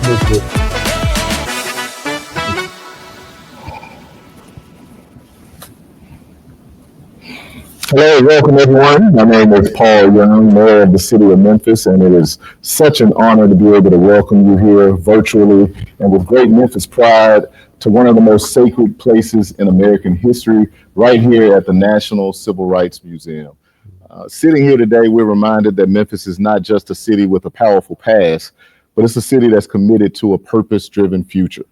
Hello, welcome everyone. My name is Paul Young, Mayor of the City of Memphis, and it is such an honor to be able to welcome you here virtually and with great Memphis pride to one of the most sacred places in American history, right here at the National Civil Rights Museum. Sitting here today, we're reminded that Memphis is not just a city with a powerful past, but it's a city that's committed to a purpose-driven future.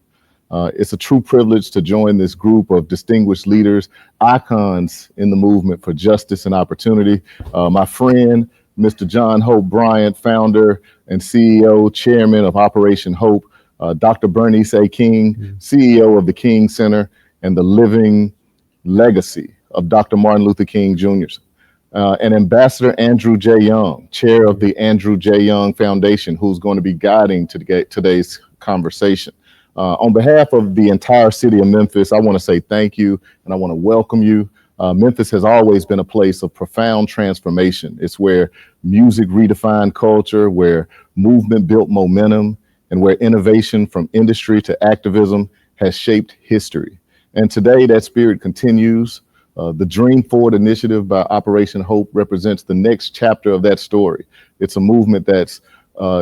It's a true privilege to join this group of distinguished leaders, icons in the movement for justice and opportunity. My friend, Mr. John Hope Bryant, founder and CEO, chairman of Operation Hope, Dr. Bernice A. King, CEO of the King Center, and the living legacy of Dr. Martin Luther King Jr. And Ambassador Andrew J. Young, chair of the Andrew J. Young Foundation, who's going to be guiding today's conversation. On behalf of the entire city of Memphis, I want to say thank you and I want to welcome you. Memphis has always been a place of profound transformation. It's where music redefined culture, where movement built momentum, and where innovation from industry to activism has shaped history. And today that spirit continues. The Dream Forward initiative by Operation Hope represents the next chapter of that story. It's a movement that's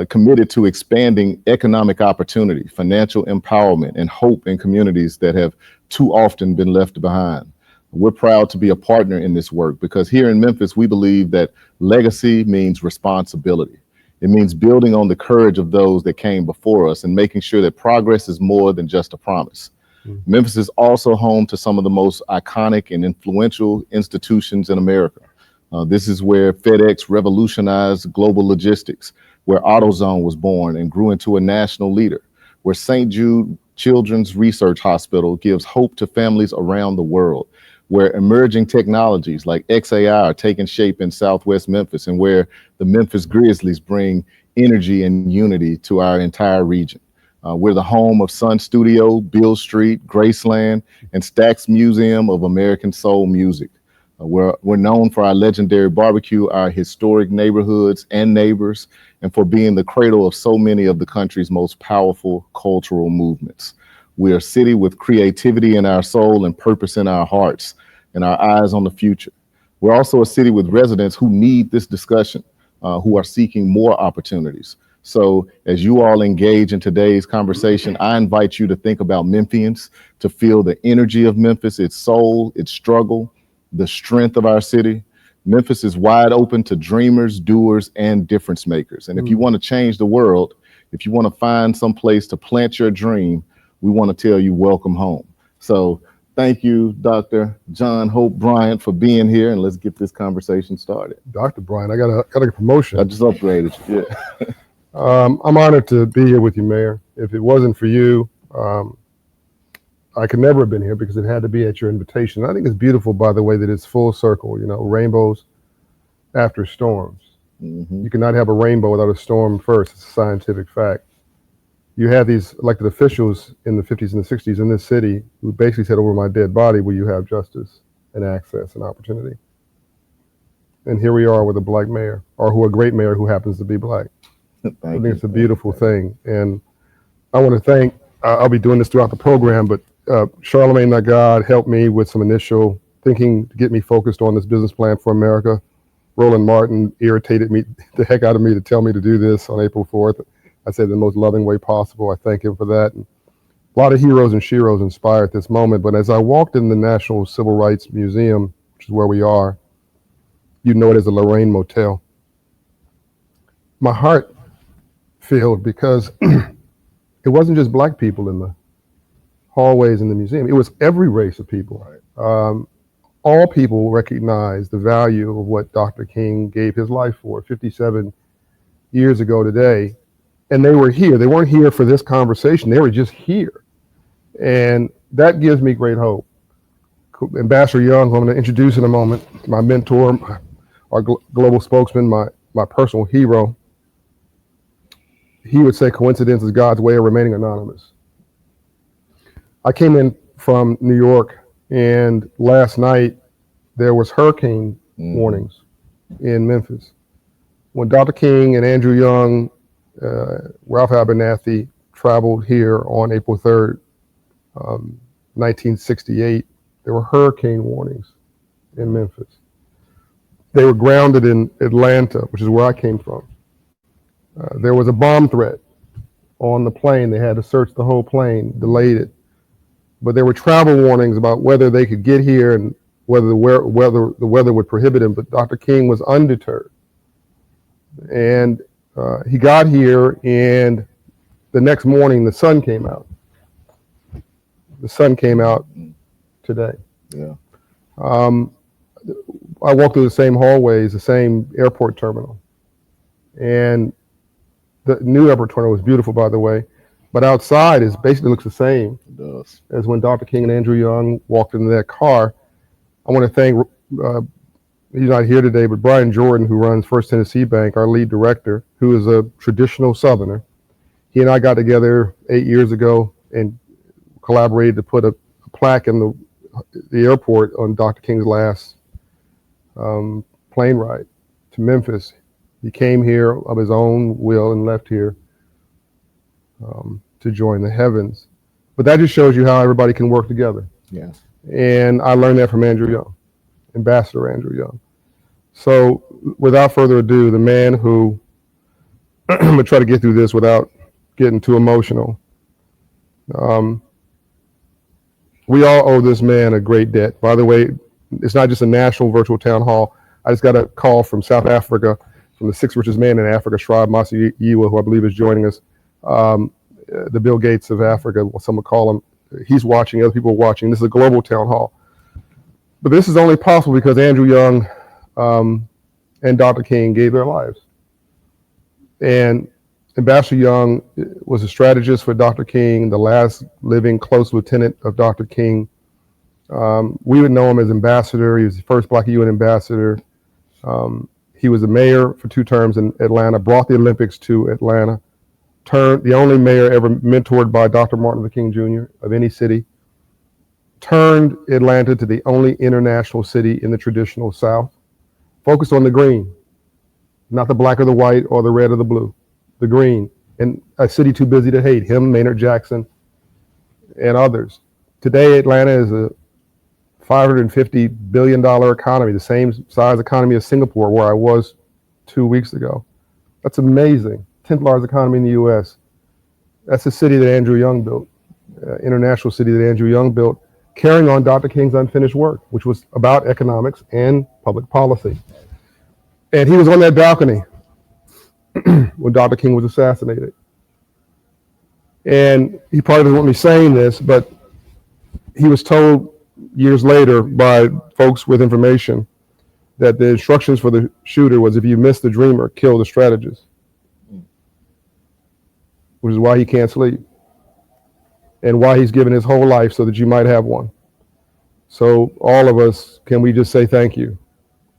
committed to expanding economic opportunity, financial empowerment, and hope in communities that have too often been left behind. We're proud to be a partner in this work because here in Memphis, we believe that legacy means responsibility. It means building on the courage of those that came before us and making sure that progress is more than just a promise. Memphis is also home to some of the most iconic and influential institutions in America. This is where FedEx revolutionized global logistics, where AutoZone was born and grew into a national leader, where St. Jude Children's Research Hospital gives hope to families around the world, where emerging technologies like XAI are taking shape in Southwest Memphis, and where the Memphis Grizzlies bring energy and unity to our entire region. We're the home of Sun Studio, Beale Street, Graceland, and Stax Museum of American Soul Music. We're known for our legendary barbecue, our historic neighborhoods and neighbors, and for being the cradle of so many of the country's most powerful cultural movements. We're a city with creativity in our soul and purpose in our hearts and our eyes on the future. We're also a city with residents who need this discussion, who are seeking more opportunities. So as you all engage in today's conversation, I invite you to think about Memphians, to feel the energy of Memphis, its soul, its struggle, the strength of our city. Memphis is wide open to dreamers, doers, and difference makers. And if you want to change the world, if you want to find some place to plant your dream, we want to tell you welcome home. So thank you, Dr. John Hope Bryant, for being here, and let's get this conversation started. Dr. Bryant, I got a promotion. I just upgraded you. Yeah. I'm honored to be here with you, Mayor. If it wasn't for you, I could never have been here because it had to be at your invitation. I think it's beautiful, by the way, that it's full circle, rainbows after storms. You cannot have a rainbow without a storm first. It's a scientific fact. You had these elected officials in the 50s and the 60s in this city who basically said, over my dead body, will you have justice and access and opportunity? And here we are with a black mayor, or a great mayor who happens to be black. I think it's a beautiful thing. And I want to thank, I'll be doing this throughout the program, but Charlemagne Nagad helped me with some initial thinking to get me focused on this business plan for America. Roland Martin irritated me, the heck out of me, to tell me to do this on April 4th. I said the most loving way possible. I thank him for that. And a lot of heroes and sheroes inspired this moment. But as I walked in the National Civil Rights Museum, which is where we are, you know it as a Lorraine Motel. My heart filled because it wasn't just black people in the hallways in the museum. It was every race of people. Right. All people recognize the value of what Dr. King gave his life for 57 years ago today. And they were here. They weren't here for this conversation. They were just here. And that gives me great hope. Ambassador Young, who I'm going to introduce in a moment, my mentor, our global spokesman, my personal hero, he would say coincidence is God's way of remaining anonymous. I came in from New York, and last night there was hurricane warnings in Memphis. When Dr. King and Andrew Young, Ralph Abernathy traveled here on April 3rd, 1968, there were hurricane warnings in Memphis. They were grounded in Atlanta, which is where I came from. There was a bomb threat on the plane. They had to search the whole plane, delayed it. But there were travel warnings about whether they could get here and whether the weather would prohibit him. But Dr. King was undeterred. And he got here, and the next morning the sun came out. The sun came out today. Yeah. I walked through the same hallways, the same airport terminal. And the new airport terminal was beautiful, by the way. But outside is basically looks the same as when Dr. King and Andrew Young walked into that car. I want to thank, he's not here today, but Brian Jordan, who runs First Tennessee Bank, our lead director, who is a traditional Southerner. He and I got together 8 years ago and collaborated to put a plaque in the airport on Dr. King's last plane ride to Memphis. He came here of his own will and left here to join the heavens. But that just shows you how everybody can work together. Yeah. And I learned that from Andrew Young, Ambassador Andrew Young. So without further ado, the man who, I'm going to try to get through this without getting too emotional. We all owe this man a great debt. By the way, it's not just a national virtual town hall. I just got a call from South Africa, from the sixth richest man in Africa, Shrab Masiyiwa, who I believe is joining us. The Bill Gates of Africa, some would call him. He's watching, other people are watching. This is a global town hall. But this is only possible because Andrew Young and Dr. King gave their lives. And Ambassador Young was a strategist for Dr. King, the last living close lieutenant of Dr. King. We would know him as ambassador. He was the first Black UN ambassador. He was the mayor for 2 terms in Atlanta, brought the Olympics to Atlanta, turned the only mayor ever mentored by Dr. Martin Luther King Jr. of any city, turned Atlanta to the only international city in the traditional South, focused on the green, not the black or the white or the red or the blue, the green, and a city too busy to hate, him, Maynard Jackson, and others. Today, Atlanta is a $550 billion economy, the same size economy as Singapore, where I was 2 weeks ago. That's amazing. 10th largest economy in the US. That's a city that Andrew Young built, international city that Andrew Young built, carrying on Dr. King's unfinished work, which was about economics and public policy. And he was on that balcony when Dr. King was assassinated. And he probably doesn't want me saying this, but he was told years later by folks with information that the instructions for the shooter was, if you miss the dreamer, kill the strategist, which is why he can't sleep and why he's given his whole life so that you might have one. So all of us, can we just say thank you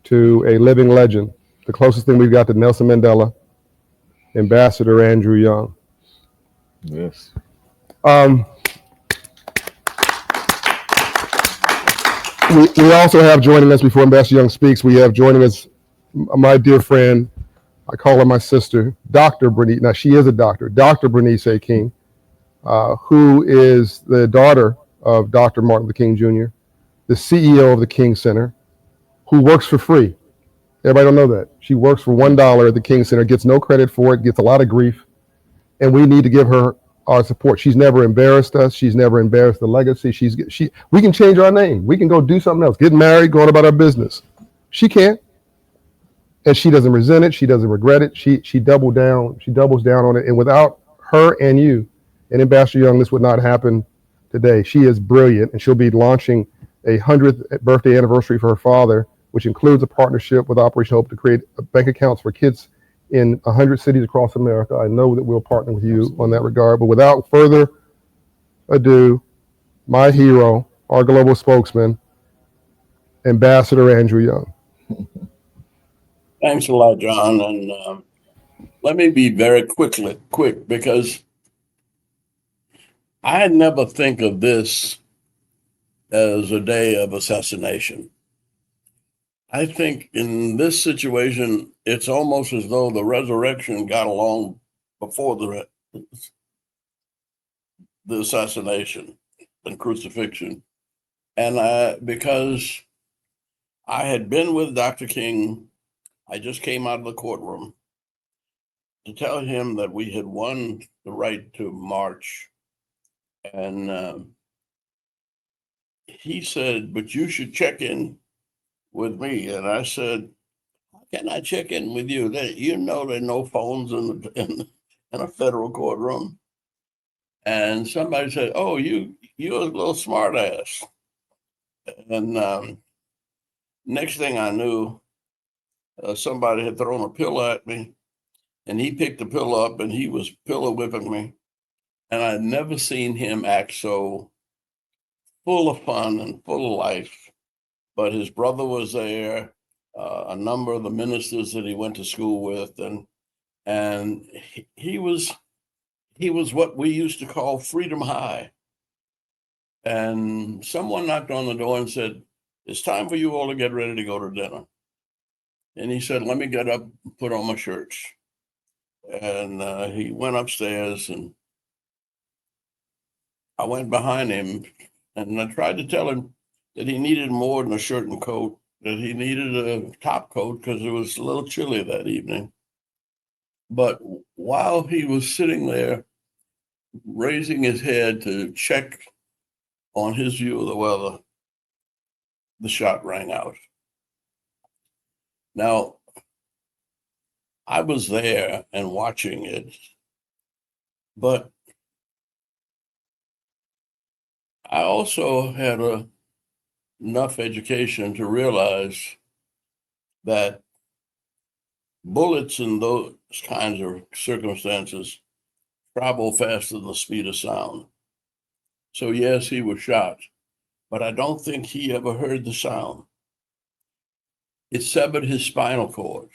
to a living legend, the closest thing we've got to Nelson Mandela, Ambassador Andrew Young. Yes. We also have joining us, before Ambassador Young speaks, we have joining us my dear friend, I call her my sister, Dr. Bernice. Now she is a doctor, Dr. Bernice A. King, who is the daughter of Dr. Martin Luther King Jr., the CEO of the King Center, who works for free. Everybody don't know that. She works for $1 at the King Center, gets no credit for it, gets a lot of grief, and we need to give her our support. She's never embarrassed us. She's never embarrassed the legacy. We can change our name. We can go do something else, get married, go on about our business. She can't. And she doesn't resent it. She doesn't regret it. She doubles down on it. And without her and you and Ambassador Young, this would not happen today. She is brilliant, and she'll be launching a 100th birthday anniversary for her father, which includes a partnership with Operation Hope to create bank accounts for kids in 100 cities across America. I know that we'll partner with you on that regard. But without further ado, my hero, our global spokesman, Ambassador Andrew Young. Thanks a lot, John. And let me be very quick, because I never think of this as a day of assassination. I think in this situation, it's almost as though the resurrection got along before the the assassination and crucifixion. And because I had been with Dr. King, I just came out of the courtroom to tell him that we had won the right to march. And he said, but you should check in with me. And I said, how can I check in with you? You know, there are no phones in a federal courtroom. And somebody said, oh, you're a little smart ass. And next thing I knew, somebody had thrown a pillow at me, and he picked the pillow up and he was pillow whipping me. And I'd never seen him act so full of fun and full of life. But his brother was there, a number of the ministers that he went to school with, and he was what we used to call freedom high. And someone knocked on the door and said, it's time for you all to get ready to go to dinner. And he said, let me get up and put on my shirts. And he went upstairs, and I went behind him, and I tried to tell him that he needed more than a shirt and coat, that he needed a top coat because it was a little chilly that evening. But while he was sitting there, raising his head to check on his view of the weather, the shot rang out. Now, I was there and watching it, but I also had enough education to realize that bullets in those kinds of circumstances travel faster than the speed of sound. So yes, he was shot, but I don't think he ever heard the sound. It severed his spinal cord.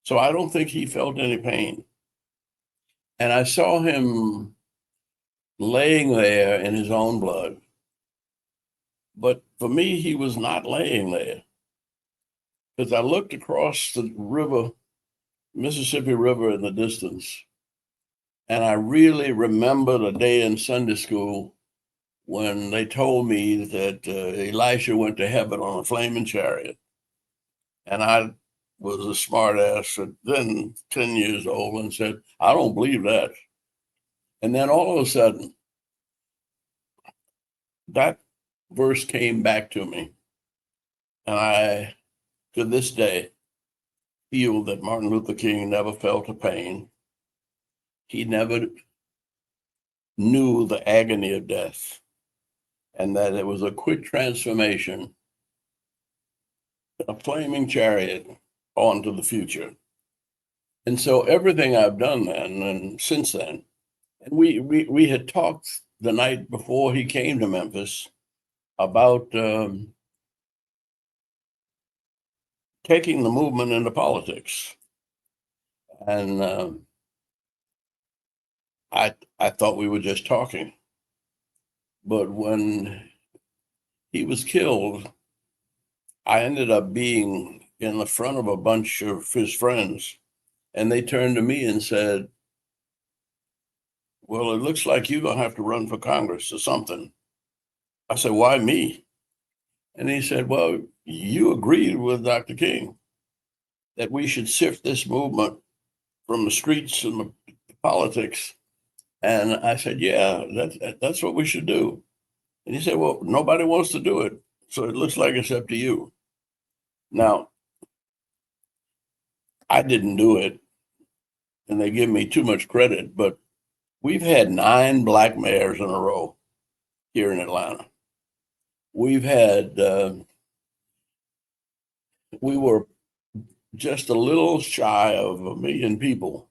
So I don't think he felt any pain. And I saw him laying there in his own blood. But for me, he was not laying there, because I looked across the river, Mississippi River, in the distance. And I really remember the day in Sunday school when they told me that Elisha went to heaven on a flaming chariot. And I was a smart ass, then 10 years old, and said, I don't believe that. And then all of a sudden, that verse came back to me. And I, to this day, feel that Martin Luther King never felt a pain. He never knew the agony of death, and that it was a quick transformation, a flaming chariot onto the future. And so everything I've done then and since then, and we had talked the night before he came to Memphis about taking the movement into politics. And I thought we were just talking. But when he was killed, I ended up being in the front of a bunch of his friends, and they turned to me and said, well, it looks like you're going to have to run for Congress or something. I said, why me? And he said, well, you agreed with Dr. King that we should sift this movement from the streets and the politics. And I said, yeah, that's what we should do. And he said, well, nobody wants to do it, so it looks like it's up to you. Now, I didn't do it, and they give me too much credit, but we've had 9 black mayors in a row here in Atlanta. We've had, we were just a little shy of 1 million people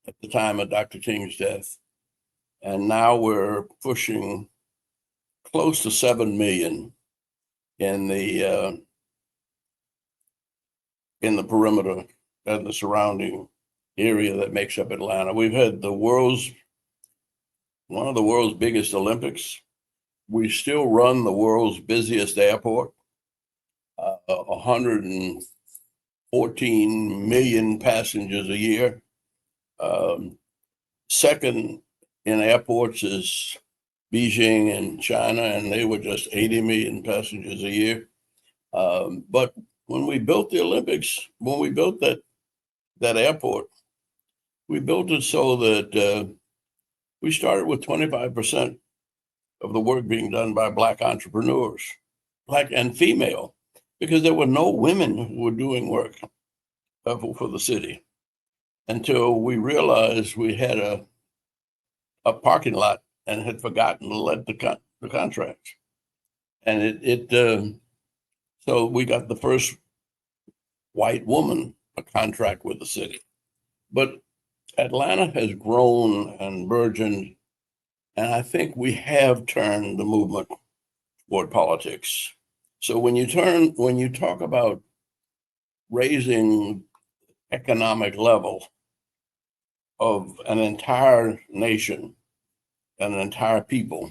at the time of Dr. King's death. And now we're pushing close to 7 million in the perimeter and the surrounding area that makes up Atlanta. We've had one of the world's biggest Olympics. We still run the world's busiest airport, 114 million passengers a year. Second in airports is Beijing in China, and they were just 80 million passengers a year. But when we built the Olympics, when we built that airport, we built it so that we started with 25% of the work being done by Black entrepreneurs, Black and female, because there were no women who were doing work for the city until we realized we had a parking lot and had forgotten to let the contracts. And so we got the first white woman a contract with the city. But Atlanta has grown and burgeoned, and I think we have turned the movement toward politics. So when you talk about raising economic level of an entire nation, an entire people,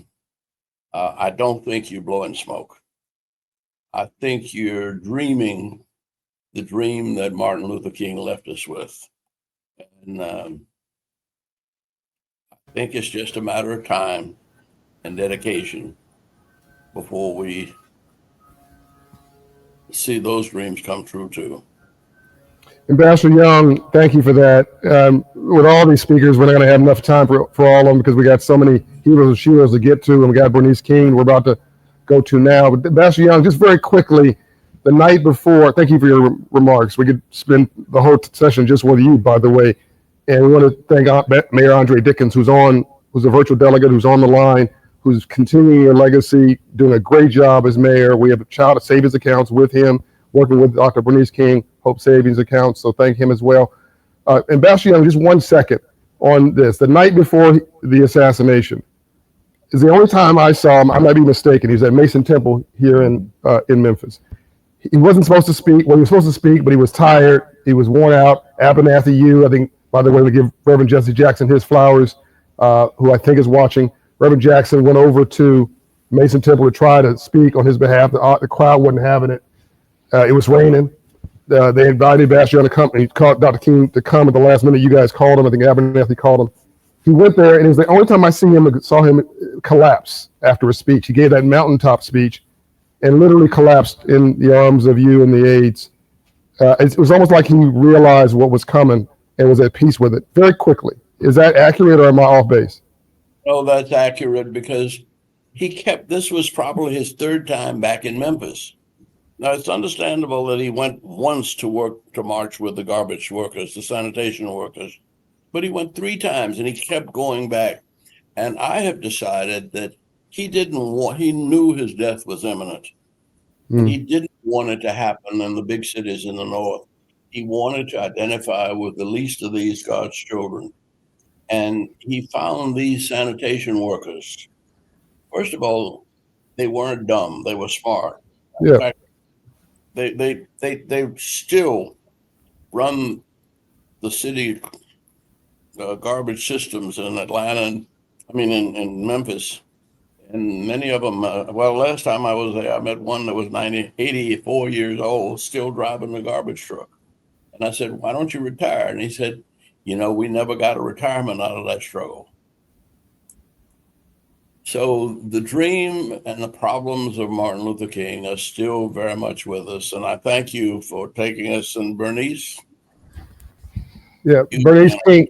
I don't think you're blowing smoke. I think you're dreaming the dream that Martin Luther King left us with. And I think it's just a matter of time and dedication before we see those dreams come true too. Ambassador Young, thank you for that. With all these speakers, we're not going to have enough time for all of them because we got so many heroes and sheroes to get to, and we got Bernice King we're about to go to now. But Ambassador Young, just very quickly, the night before, thank you for your remarks. We could spend the whole session just with you, by the way. And we want to thank Mayor Andre Dickens, who's a virtual delegate, who's on the line, who's continuing your legacy, doing a great job as mayor. We have a child savings accounts with him, working with Dr. Bernice King, Hope Savings Accounts, so thank him as well. Ambassador Young, just 1 second on this. The night before the assassination is the only time I saw him. I might be mistaken. He was at Mason Temple here in Memphis. He wasn't supposed to speak. Well, he was supposed to speak, but he was tired. He was worn out. Abernathy U, I think, by the way, we give Reverend Jesse Jackson his flowers, who I think is watching. Reverend Jackson went over to Mason Temple to try to speak on his behalf. The crowd wasn't having it. It was raining. They invited Ambassador to come. He called Dr. King to come at the last minute. You guys called him. I think Abernathy called him. He went there, and it was the only time I saw him collapse after a speech. He gave that mountaintop speech and literally collapsed in the arms of you and the aides. It was almost like he realized what was coming and was at peace with it very quickly. Is that accurate, or am I off base? No, that's accurate, because this was probably his third time back in Memphis. Now, it's understandable that he went once to march with the garbage workers, the sanitation workers, but he went 3 times and he kept going back. And I have decided that he knew his death was imminent. And he didn't want it to happen in the big cities in the north. He wanted to identify with the least of these God's children. And he found these sanitation workers. First of all, they weren't dumb, they were smart. Yeah. In fact, they still run the city garbage systems in Atlanta, in Memphis. And many of them, last time I was there, I met one that was 84 years old, still driving the garbage truck. And I said, "Why don't you retire?" And he said, "We never got a retirement out of that struggle." So the dream and the problems of Martin Luther King are still very much with us. And I thank you for taking us. And Bernice. Yeah, Bernice King,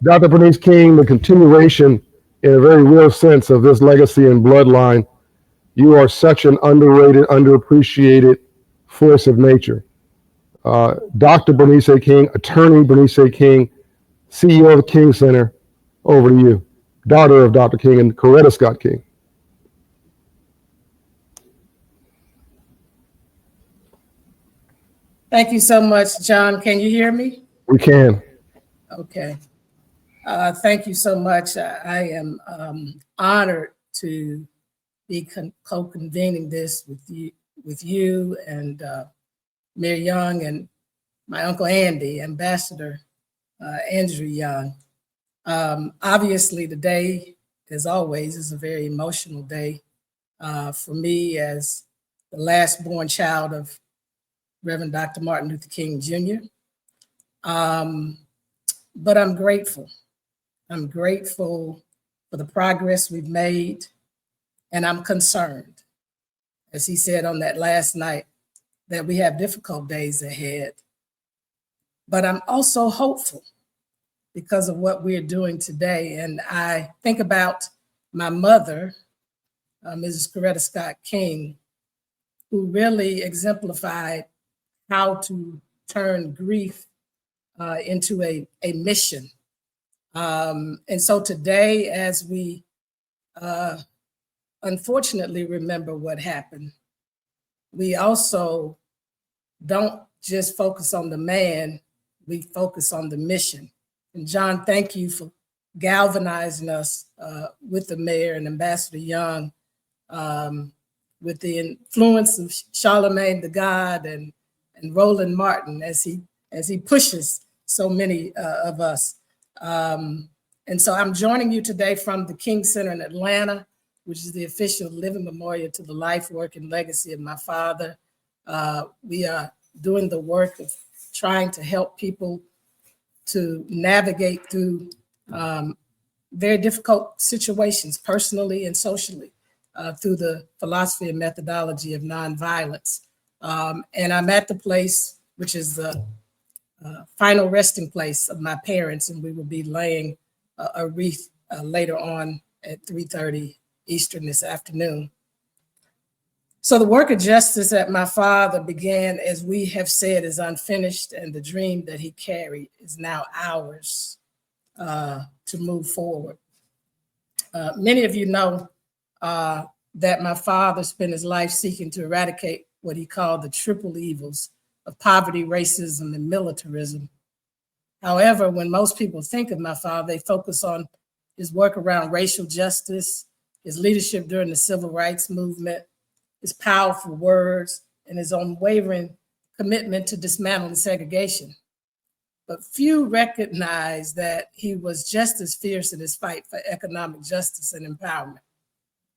Dr. Bernice King, the continuation in a very real sense of this legacy and bloodline. You are such an underrated, underappreciated force of nature. Dr. Bernice King, attorney Bernice King, CEO of the King Center, over to you. Daughter of Dr. King and Coretta Scott King. Thank you so much, John. Can you hear me? We can. Okay. Thank you so much. I am honored to be co-convening this with you and Mayor Young and my Uncle Andy, Ambassador Andrew Young. Obviously, today, as always, is a very emotional day for me as the last born child of Reverend Dr. Martin Luther King Jr. But I'm grateful. I'm grateful for the progress we've made, and I'm concerned, as he said on that last night, that we have difficult days ahead. But I'm also hopeful because of what we're doing today. And I think about my mother, Mrs. Coretta Scott King, who really exemplified how to turn grief into a mission. And so today, as we unfortunately remember what happened, we also don't just focus on the man, we focus on the mission. And John, thank you for galvanizing us with the mayor and Ambassador Young, with the influence of Charlemagne the God and Roland Martin as he pushes so many of us. And so I'm joining you today from the King Center in Atlanta, which is the official living memorial to the life, work, and legacy of my father. We are doing the work of trying to help people to navigate through very difficult situations, personally and socially, through the philosophy and methodology of nonviolence. And I'm at the place, which is the final resting place of my parents, and we will be laying a wreath later on at 3:30 Eastern this afternoon. So the work of justice that my father began, as we have said, is unfinished, and the dream that he carried is now ours to move forward. Many of you know that my father spent his life seeking to eradicate what he called the triple evils of poverty, racism, and militarism. However, when most people think of my father, they focus on his work around racial justice, his leadership during the civil rights movement, his powerful words, and his unwavering commitment to dismantling segregation. But few recognize that he was just as fierce in his fight for economic justice and empowerment,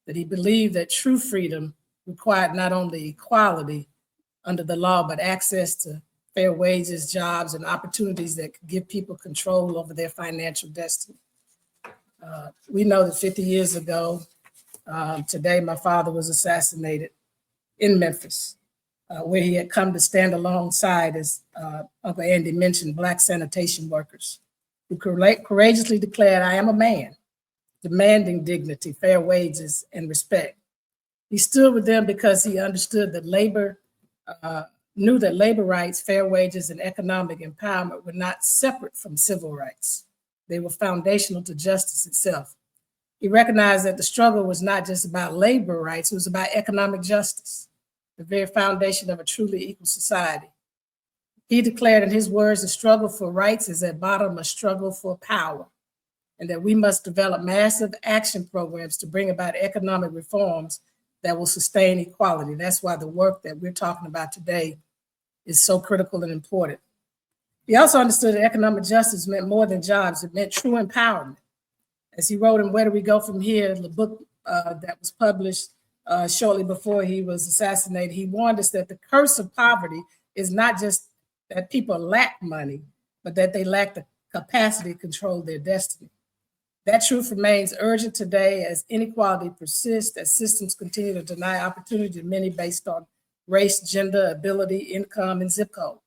that he believed that true freedom required not only equality under the law, but access to fair wages, jobs, and opportunities that could give people control over their financial destiny. We know that 50 years ago, today, my father was assassinated in Memphis, where he had come to stand alongside, as Uncle Andy mentioned, Black sanitation workers who courageously declared, "I am a man, demanding dignity, fair wages, and respect." He stood with them because he understood that knew that labor rights, fair wages, and economic empowerment were not separate from civil rights. They were foundational to justice itself. He recognized that the struggle was not just about labor rights, it was about economic justice, the very foundation of a truly equal society. He declared in his words, the struggle for rights is at bottom a struggle for power, and that we must develop massive action programs to bring about economic reforms that will sustain equality. That's why the work that we're talking about today is so critical and important. He also understood that economic justice meant more than jobs, it meant true empowerment. As he wrote in Where Do We Go From Here, the book that was published shortly before he was assassinated, he warned us that the curse of poverty is not just that people lack money, but that they lack the capacity to control their destiny. That truth remains urgent today as inequality persists, as systems continue to deny opportunity to many based on race, gender, ability, income, and zip code.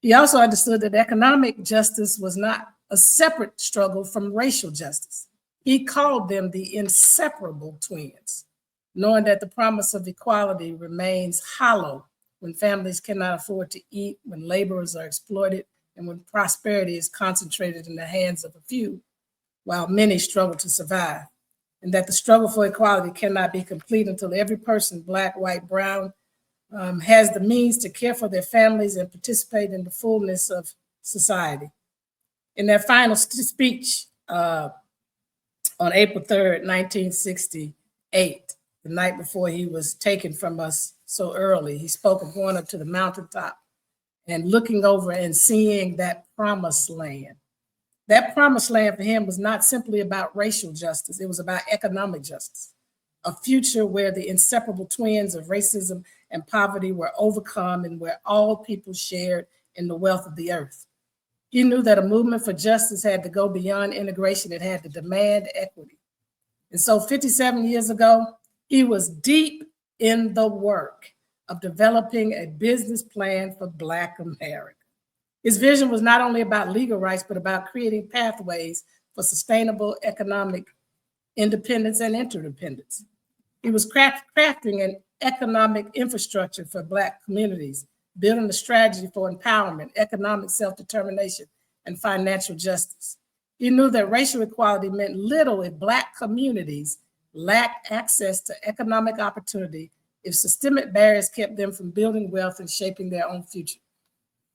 He also understood that economic justice was not a separate struggle from racial justice. He called them the inseparable twins, knowing that the promise of equality remains hollow when families cannot afford to eat, when laborers are exploited, and when prosperity is concentrated in the hands of a few, while many struggle to survive. And that the struggle for equality cannot be complete until every person, Black, white, brown, has the means to care for their families and participate in the fullness of society. In their final speech on April 3rd, 1968, the night before he was taken from us so early, he spoke of going up to the mountaintop and looking over and seeing that promised land. That promised land for him was not simply about racial justice, it was about economic justice, a future where the inseparable twins of racism and poverty were overcome and where all people shared in the wealth of the earth. He knew that a movement for justice had to go beyond integration. It had to demand equity. And so 57 years ago, he was deep in the work of developing a business plan for Black America. His vision was not only about legal rights, but about creating pathways for sustainable economic independence and interdependence. He was crafting an economic infrastructure for Black communities, building a strategy for empowerment, economic self-determination, and financial justice. He knew that racial equality meant little if Black communities lacked access to economic opportunity, if systemic barriers kept them from building wealth and shaping their own future.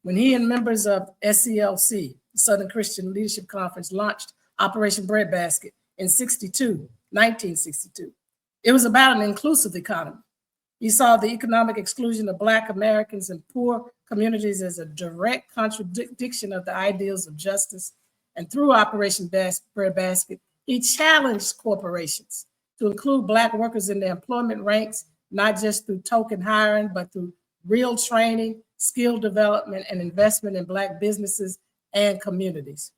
When he and members of SCLC, the Southern Christian Leadership Conference, launched Operation Breadbasket in 1962, it was about an inclusive economy. He saw the economic exclusion of Black Americans and poor communities as a direct contradiction of the ideals of justice. And through Operation Breadbasket, he challenged corporations to include Black workers in their employment ranks, not just through token hiring, but through real training, skill development, and investment in Black businesses and communities.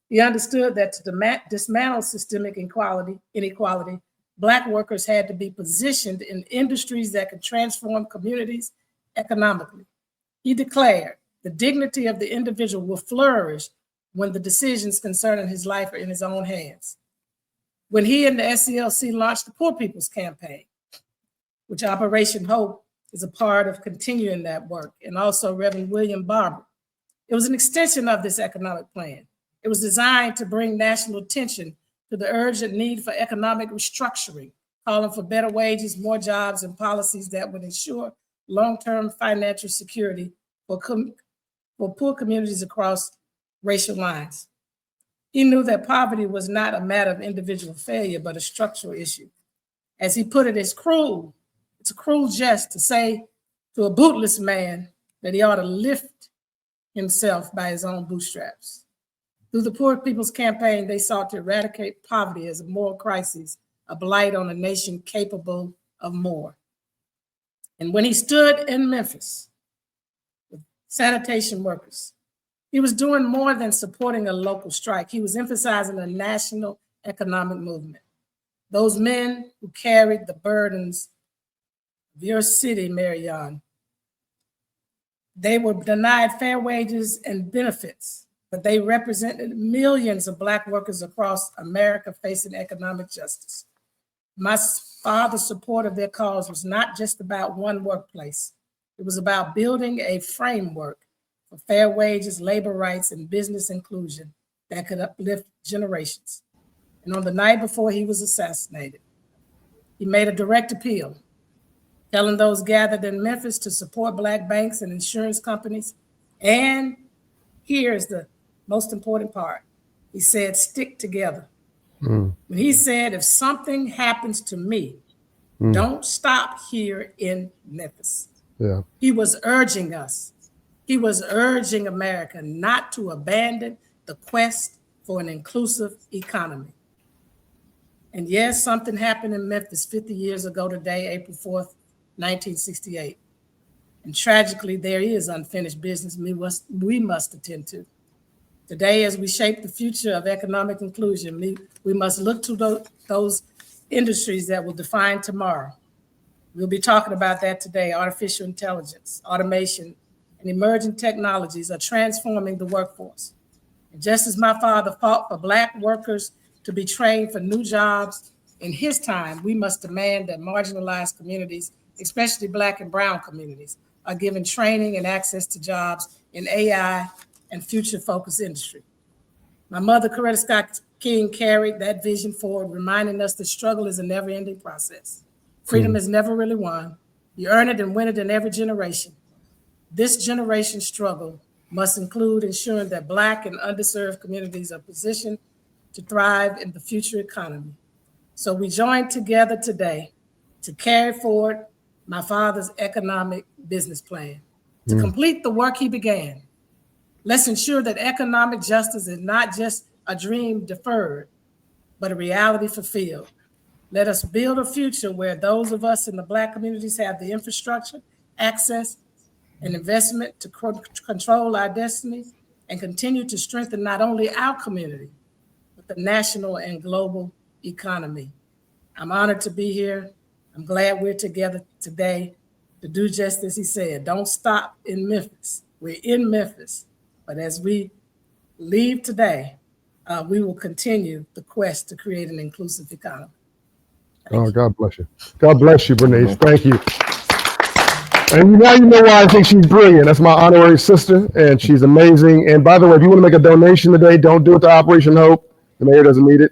He understood that to dismantle systemic inequality, Black workers had to be positioned in industries that could transform communities economically. He declared the dignity of the individual will flourish when the decisions concerning his life are in his own hands. When he and the SCLC launched the Poor People's Campaign, which Operation Hope is a part of continuing that work, and also Reverend William Barber, it was an extension of this economic plan. It was designed to bring national attention to the urgent need for economic restructuring, calling for better wages, more jobs, and policies that would ensure long-term financial security for poor communities across racial lines. He knew that poverty was not a matter of individual failure, but a structural issue. As he put it, it's a cruel jest to say to a bootless man that he ought to lift himself by his own bootstraps. Through the Poor People's Campaign, they sought to eradicate poverty as a moral crisis, a blight on a nation capable of more. And when he stood in Memphis with sanitation workers, he was doing more than supporting a local strike. He was emphasizing a national economic movement. Those men who carried the burdens of your city, Marion, they were denied fair wages and benefits, but they represented millions of Black workers across America facing economic justice. My father's support of their cause was not just about one workplace. It was about building a framework for fair wages, labor rights, and business inclusion that could uplift generations. And on the night before he was assassinated, he made a direct appeal, telling those gathered in Memphis to support Black banks and insurance companies. And here's the most important part. He said, stick together. When he said, if something happens to me, don't stop here in Memphis. Yeah. He was urging us. He was urging America not to abandon the quest for an inclusive economy. And yes, something happened in Memphis 50 years ago today, April 4th, 1968. And tragically, there is unfinished business we must attend to. Today, as we shape the future of economic inclusion, we must look to those industries that will define tomorrow. We'll be talking about that today. Artificial intelligence, automation, and emerging technologies are transforming the workforce. And just as my father fought for Black workers to be trained for new jobs, in his time, we must demand that marginalized communities, especially Black and brown communities, are given training and access to jobs in AI and future-focused industry. My mother, Coretta Scott King, carried that vision forward, reminding us that struggle is a never-ending process. Freedom is never really won. You earn it and win it in every generation. This generation's struggle must include ensuring that Black and underserved communities are positioned to thrive in the future economy. So we join together today to carry forward my father's economic business plan, to complete the work he began. Let's ensure that economic justice is not just a dream deferred, but a reality fulfilled. Let us build a future where those of us in the Black communities have the infrastructure, access, and investment to control our destiny, and continue to strengthen not only our community, but the national and global economy. I'm honored to be here. I'm glad we're together today to do just as he said. Don't stop in Memphis. We're in Memphis, but as we leave today, we will continue the quest to create an inclusive economy. Oh, God bless you. God bless you, Bernice. Thank you. And now you know why I think she's brilliant. That's my honorary sister, and she's amazing. And by the way, if you want to make a donation today, don't do it to Operation Hope. The mayor doesn't need it.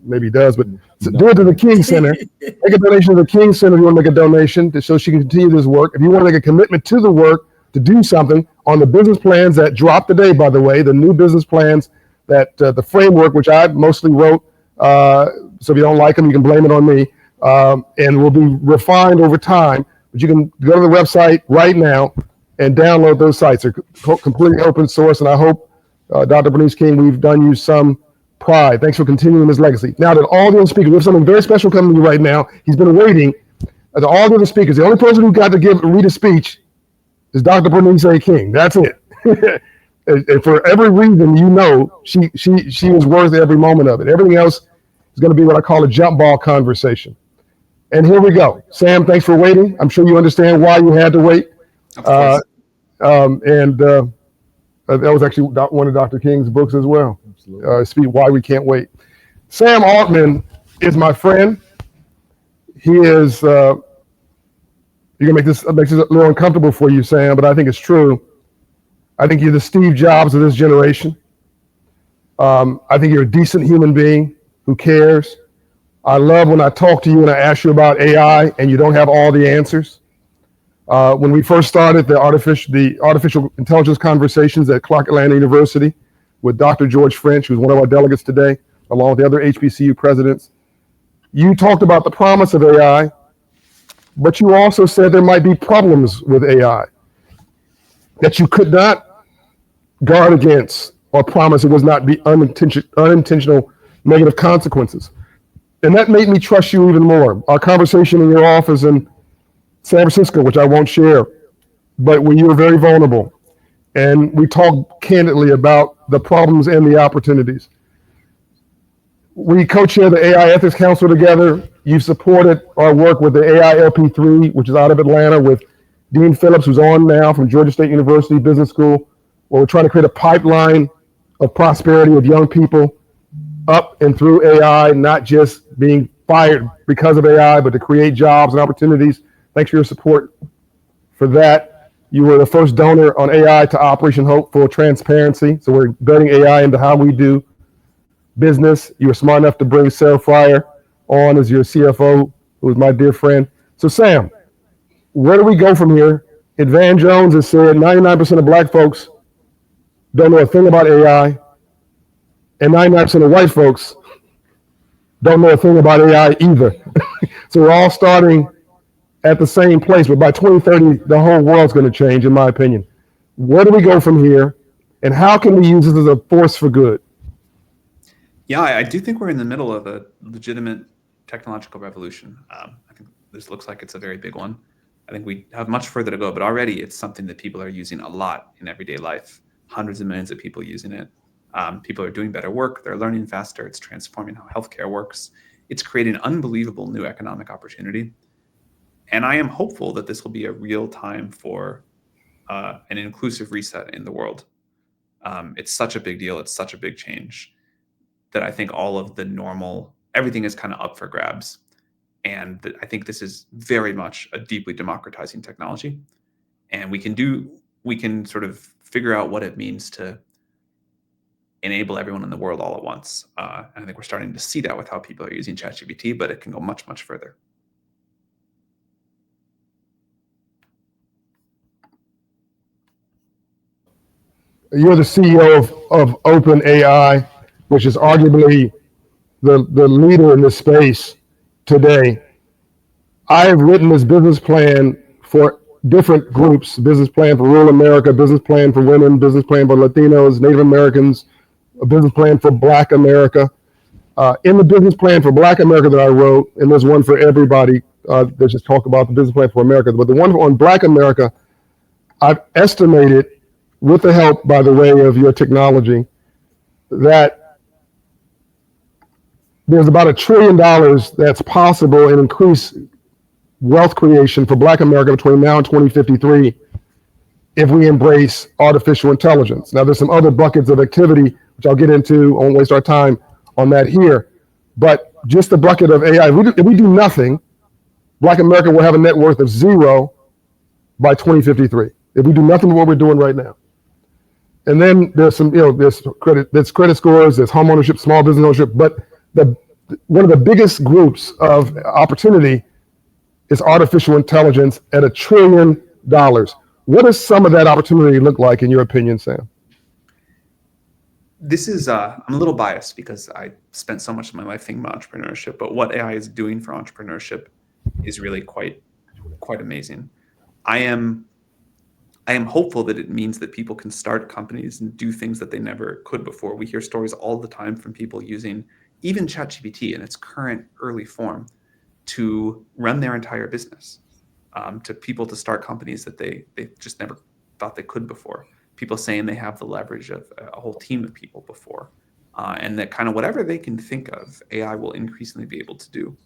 Maybe he does, but do it to the King Center. Make a donation to the King Center if you want to make a donation so she can continue this work. If you want to make a commitment to the work to do something on the business plans that dropped today, by the way, the new business plans that the framework, which I mostly wrote, so if you don't like them, you can blame it on me, and will be refined over time. But you can go to the website right now and download those sites. They're completely open source, and I hope, Dr. Bernice King, we've done you some pride. Thanks for continuing this legacy. Now that all the other speakers, we have something very special coming to you right now. He's been waiting. To all the other speakers, the only person who got to read a speech is Dr. Bernice A. King. That's it. And for every reason, you know, she was worth every moment of it. Everything else is going to be what I call a jump ball conversation. And here we go. Sam, thanks for waiting. I'm sure you understand why you had to wait. That was actually one of Dr. King's books as well. Speak Why We Can't Wait. Sam Altman is my friend. He is, you're gonna make this a little uncomfortable for you, Sam, but I think it's true. I think you're the Steve Jobs of this generation. I think you're a decent human being who cares. I love when I talk to you and I ask you about AI and you don't have all the answers. When we first started the artificial intelligence conversations at Clark Atlanta University with Dr. George French, who's one of our delegates today, along with the other HBCU presidents, you talked about the promise of AI, but you also said there might be problems with AI that you could not guard against or promise it was not be unintentional negative consequences. And that made me trust you even more. Our conversation in your office in San Francisco, which I won't share, but when you were very vulnerable, and we talked candidly about the problems and the opportunities. We co-chair the AI Ethics Council together. You've supported our work with the AI LP3, which is out of Atlanta, with Dean Phillips, who's on now from Georgia State University Business School, where we're trying to create a pipeline of prosperity of young people up and through AI, not just being fired because of AI, but to create jobs and opportunities. Thanks for your support for that. You were the first donor on AI to Operation Hope for transparency. So we're embedding AI into how we do business. You were smart enough to bring Sarah Fryer on as your CFO, who is my dear friend. So Sam, where do we go from here? Van Jones has said 99% of black folks don't know a thing about AI, and 99% of white folks don't know a thing about AI either. So we're all starting at the same place, but by 2030, the whole world's going to change, in my opinion. Where do we go from here, and how can we use this as a force for good? Yeah, I do think we're in the middle of a legitimate technological revolution. I think this looks like it's a very big one. I think we have much further to go, but already it's something that people are using a lot in everyday life. Hundreds of millions of people using it. People are doing better work. They're learning faster. It's transforming how healthcare works. It's creating unbelievable new economic opportunity. And I am hopeful that this will be a real time for an inclusive reset in the world. It's such a big deal. It's such a big change that I think all of the normal, everything is kind of up for grabs. And I think this is very much a deeply democratizing technology. And we can sort of figure out what it means to enable everyone in the world all at once. And I think we're starting to see that with how people are using ChatGPT, but it can go much, much further. You're the CEO of OpenAI, which is arguably the leader in this space today. I have written this business plan for different groups, business plan for rural America, business plan for women, business plan for Latinos, Native Americans, a business plan for Black America. In the business plan for Black America that I wrote, and there's one for everybody, that just talk about the business plan for America, but the one on Black America, I've estimated with the help, by the way, of your technology, that there's about $1 trillion that's possible in increased wealth creation for Black America between now and 2053 if we embrace artificial intelligence. Now, there's some other buckets of activity, which I'll get into. I won't waste our time on that here. But just the bucket of AI, if we do nothing, Black America will have a net worth of 0 by 2053. If we do nothing with what we're doing right now. And then there's some, there's credit scores, there's home ownership, small business ownership, but one of the biggest groups of opportunity is artificial intelligence at $1 trillion. What does some of that opportunity look like in your opinion, Sam? This is, I'm a little biased because I spent so much of my life thinking about entrepreneurship, but what AI is doing for entrepreneurship is really quite amazing. I am hopeful that it means that people can start companies and do things that they never could before. We hear stories all the time from people using even ChatGPT in its current early form to run their entire business, to people to start companies that they just never thought they could before. People saying they have the leverage of a whole team of people before, and that kind of whatever they can think of, AI will increasingly be able to do.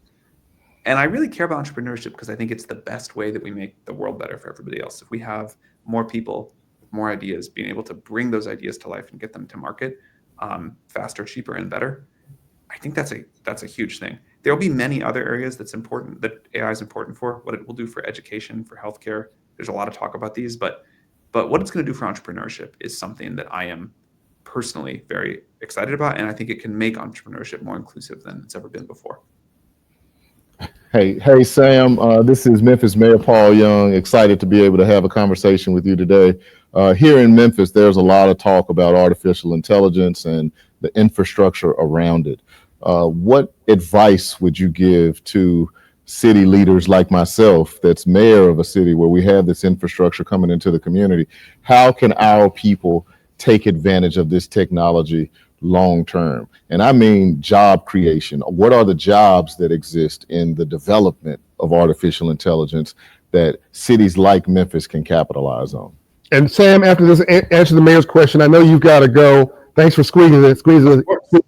And I really care about entrepreneurship because I think it's the best way that we make the world better for everybody else. If we have more people with more ideas being able to bring those ideas to life and get them to market faster, cheaper, and better, I think that's a huge thing. There will be many other areas that AI is important for, what it will do for education, for healthcare. There's a lot of talk about these, but what it's going to do for entrepreneurship is something that I am personally very excited about, and I think it can make entrepreneurship more inclusive than it's ever been before. Hey, Sam, this is Memphis Mayor Paul Young, excited to be able to have a conversation with you today. Here in Memphis, there's a lot of talk about artificial intelligence and the infrastructure around it. What advice would you give to city leaders like myself that's mayor of a city where we have this infrastructure coming into the community? How can our people take advantage of this technology long term? And I mean job creation. What are the jobs that exist in the development of artificial intelligence that cities like Memphis can capitalize on? And Sam, after this answer the mayor's question, I know you've got to go. Thanks for squeezing it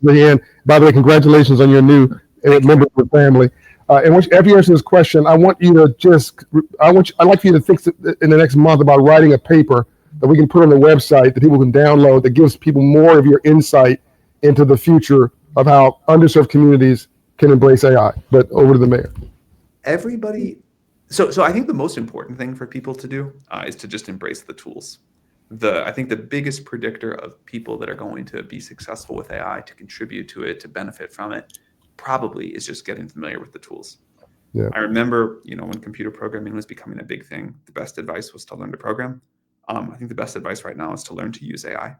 in. By the way, congratulations on your new member of the family. And after you answer this question, I'd like for you to think in the next month about writing a paper that we can put on the website that people can download that gives people more of your insight into the future of how underserved communities can embrace AI. But over to the mayor. Everybody. So I think the most important thing for people to do is to just embrace the tools. I think the biggest predictor of people that are going to be successful with AI, to contribute to it, to benefit from it, probably is just getting familiar with the tools. Yeah. I remember, when computer programming was becoming a big thing, the best advice was to learn to program. I think the best advice right now is to learn to use AI.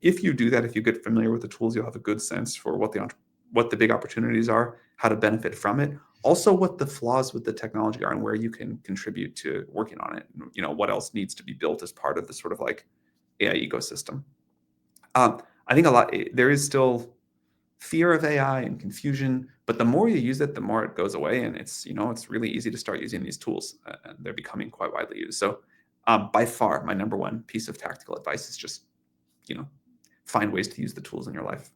If you do that, if you get familiar with the tools, you'll have a good sense for what the big opportunities are, how to benefit from it, also what the flaws with the technology are and where you can contribute to working on it. What else needs to be built as part of the sort of like AI ecosystem. I think there is still fear of AI and confusion, but the more you use it, the more it goes away. And it's really easy to start using these tools, and they're becoming quite widely used. So by far, my number one piece of tactical advice is just, find ways to use the tools in your life.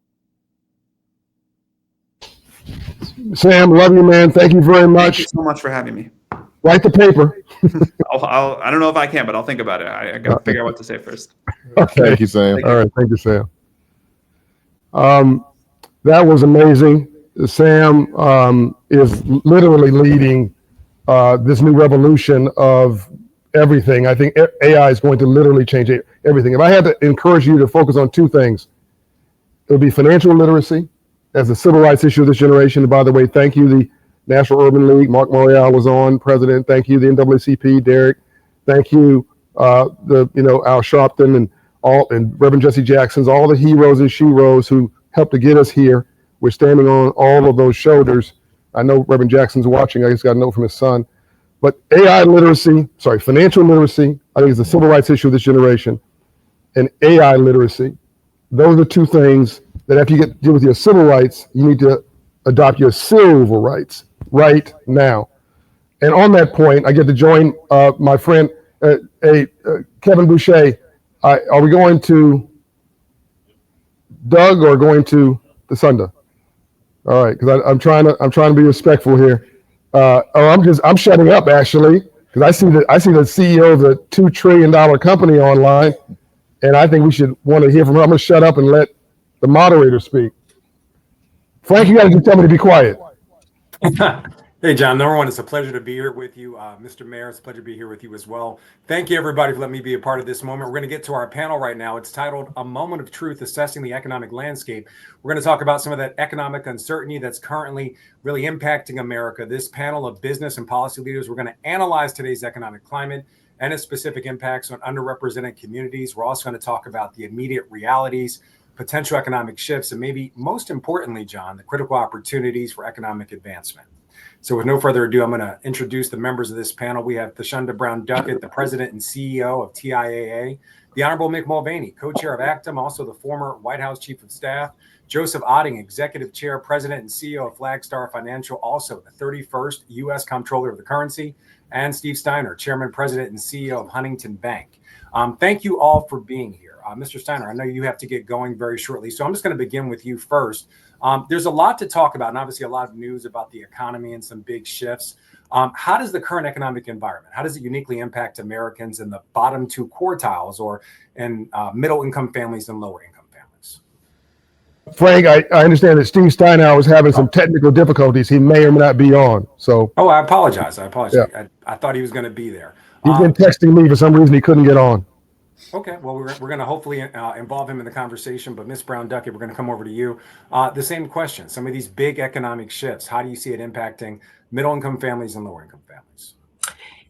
Sam, love you, man. Thank you very much. Thank you so much for having me. Write the paper. I don't know if I can, but I'll think about it. I got to figure out what to say first. Okay. Thank you, Sam. All right. Thank you, Sam. That was amazing. Sam is literally leading this new revolution of everything. I think AI is going to literally change everything. If I had to encourage you to focus on two things, it would be financial literacy as a civil rights issue of this generation. And by the way, thank you, the National Urban League. Mark Morial was on, president. Thank you, the NAACP, Derek. Thank you, Al Sharpton and Reverend Jesse Jackson's, all the heroes and sheroes who helped to get us here. We're standing on all of those shoulders. I know Reverend Jackson's watching. I just got a note from his son. But financial literacy, I think is the civil rights issue of this generation, and AI literacy. Those are two things that after you deal with your civil rights, you need to adopt your civil rights right now. And on that point, I get to join my friend Kevin Boucher. Are we going to Doug or going to the Sunda? All right, because I'm trying to be respectful here. I'm shutting up actually because I see the CEO of the $2 trillion company online, and I think we should want to hear from her. I'm going to shut up and let the moderator speak. Frank, you got to just tell me to be quiet. Hey, John, number one, it's a pleasure to be here with you. Mr. Mayor, it's a pleasure to be here with you as well. Thank you, everybody, for letting me be a part of this moment. We're going to get to our panel right now. It's titled A Moment of Truth, Assessing the Economic Landscape. We're going to talk about some of that economic uncertainty that's currently really impacting America. This panel of business and policy leaders, we're going to analyze today's economic climate and its specific impacts on underrepresented communities. We're also going to talk about the immediate realities, potential economic shifts, and maybe most importantly, John, the critical opportunities for economic advancement. So with no further ado, I'm going to introduce the members of this panel. We have Thasunda Brown Duckett, the president and CEO of TIAA, the Honorable Mick Mulvaney, co-chair of ACTM, also the former White House chief of staff, Joseph Otting, executive chair, president and CEO of Flagstar Financial, also the 31st U.S. comptroller of the currency, and Steve Steiner, chairman, president and CEO of Huntington Bank. Thank you all for being here. Mr. Steiner, I know you have to get going very shortly, so I'm just going to begin with you first. There's a lot to talk about, and obviously a lot of news about the economy and some big shifts. How does the current economic environment, how does it uniquely impact Americans in the bottom two quartiles or in middle income families and lower income families? Frank, I understand that Steve Steiner was having some technical difficulties. He may or may not be on. So. Oh, I apologize. Yeah. I thought he was going to be there. He's been texting me for some reason. He couldn't get on. Okay, well, we're going to hopefully involve him in the conversation, but Ms. Brown Duckett, we're going to come over to you. The same question, some of these big economic shifts, how do you see it impacting middle-income families and lower-income families?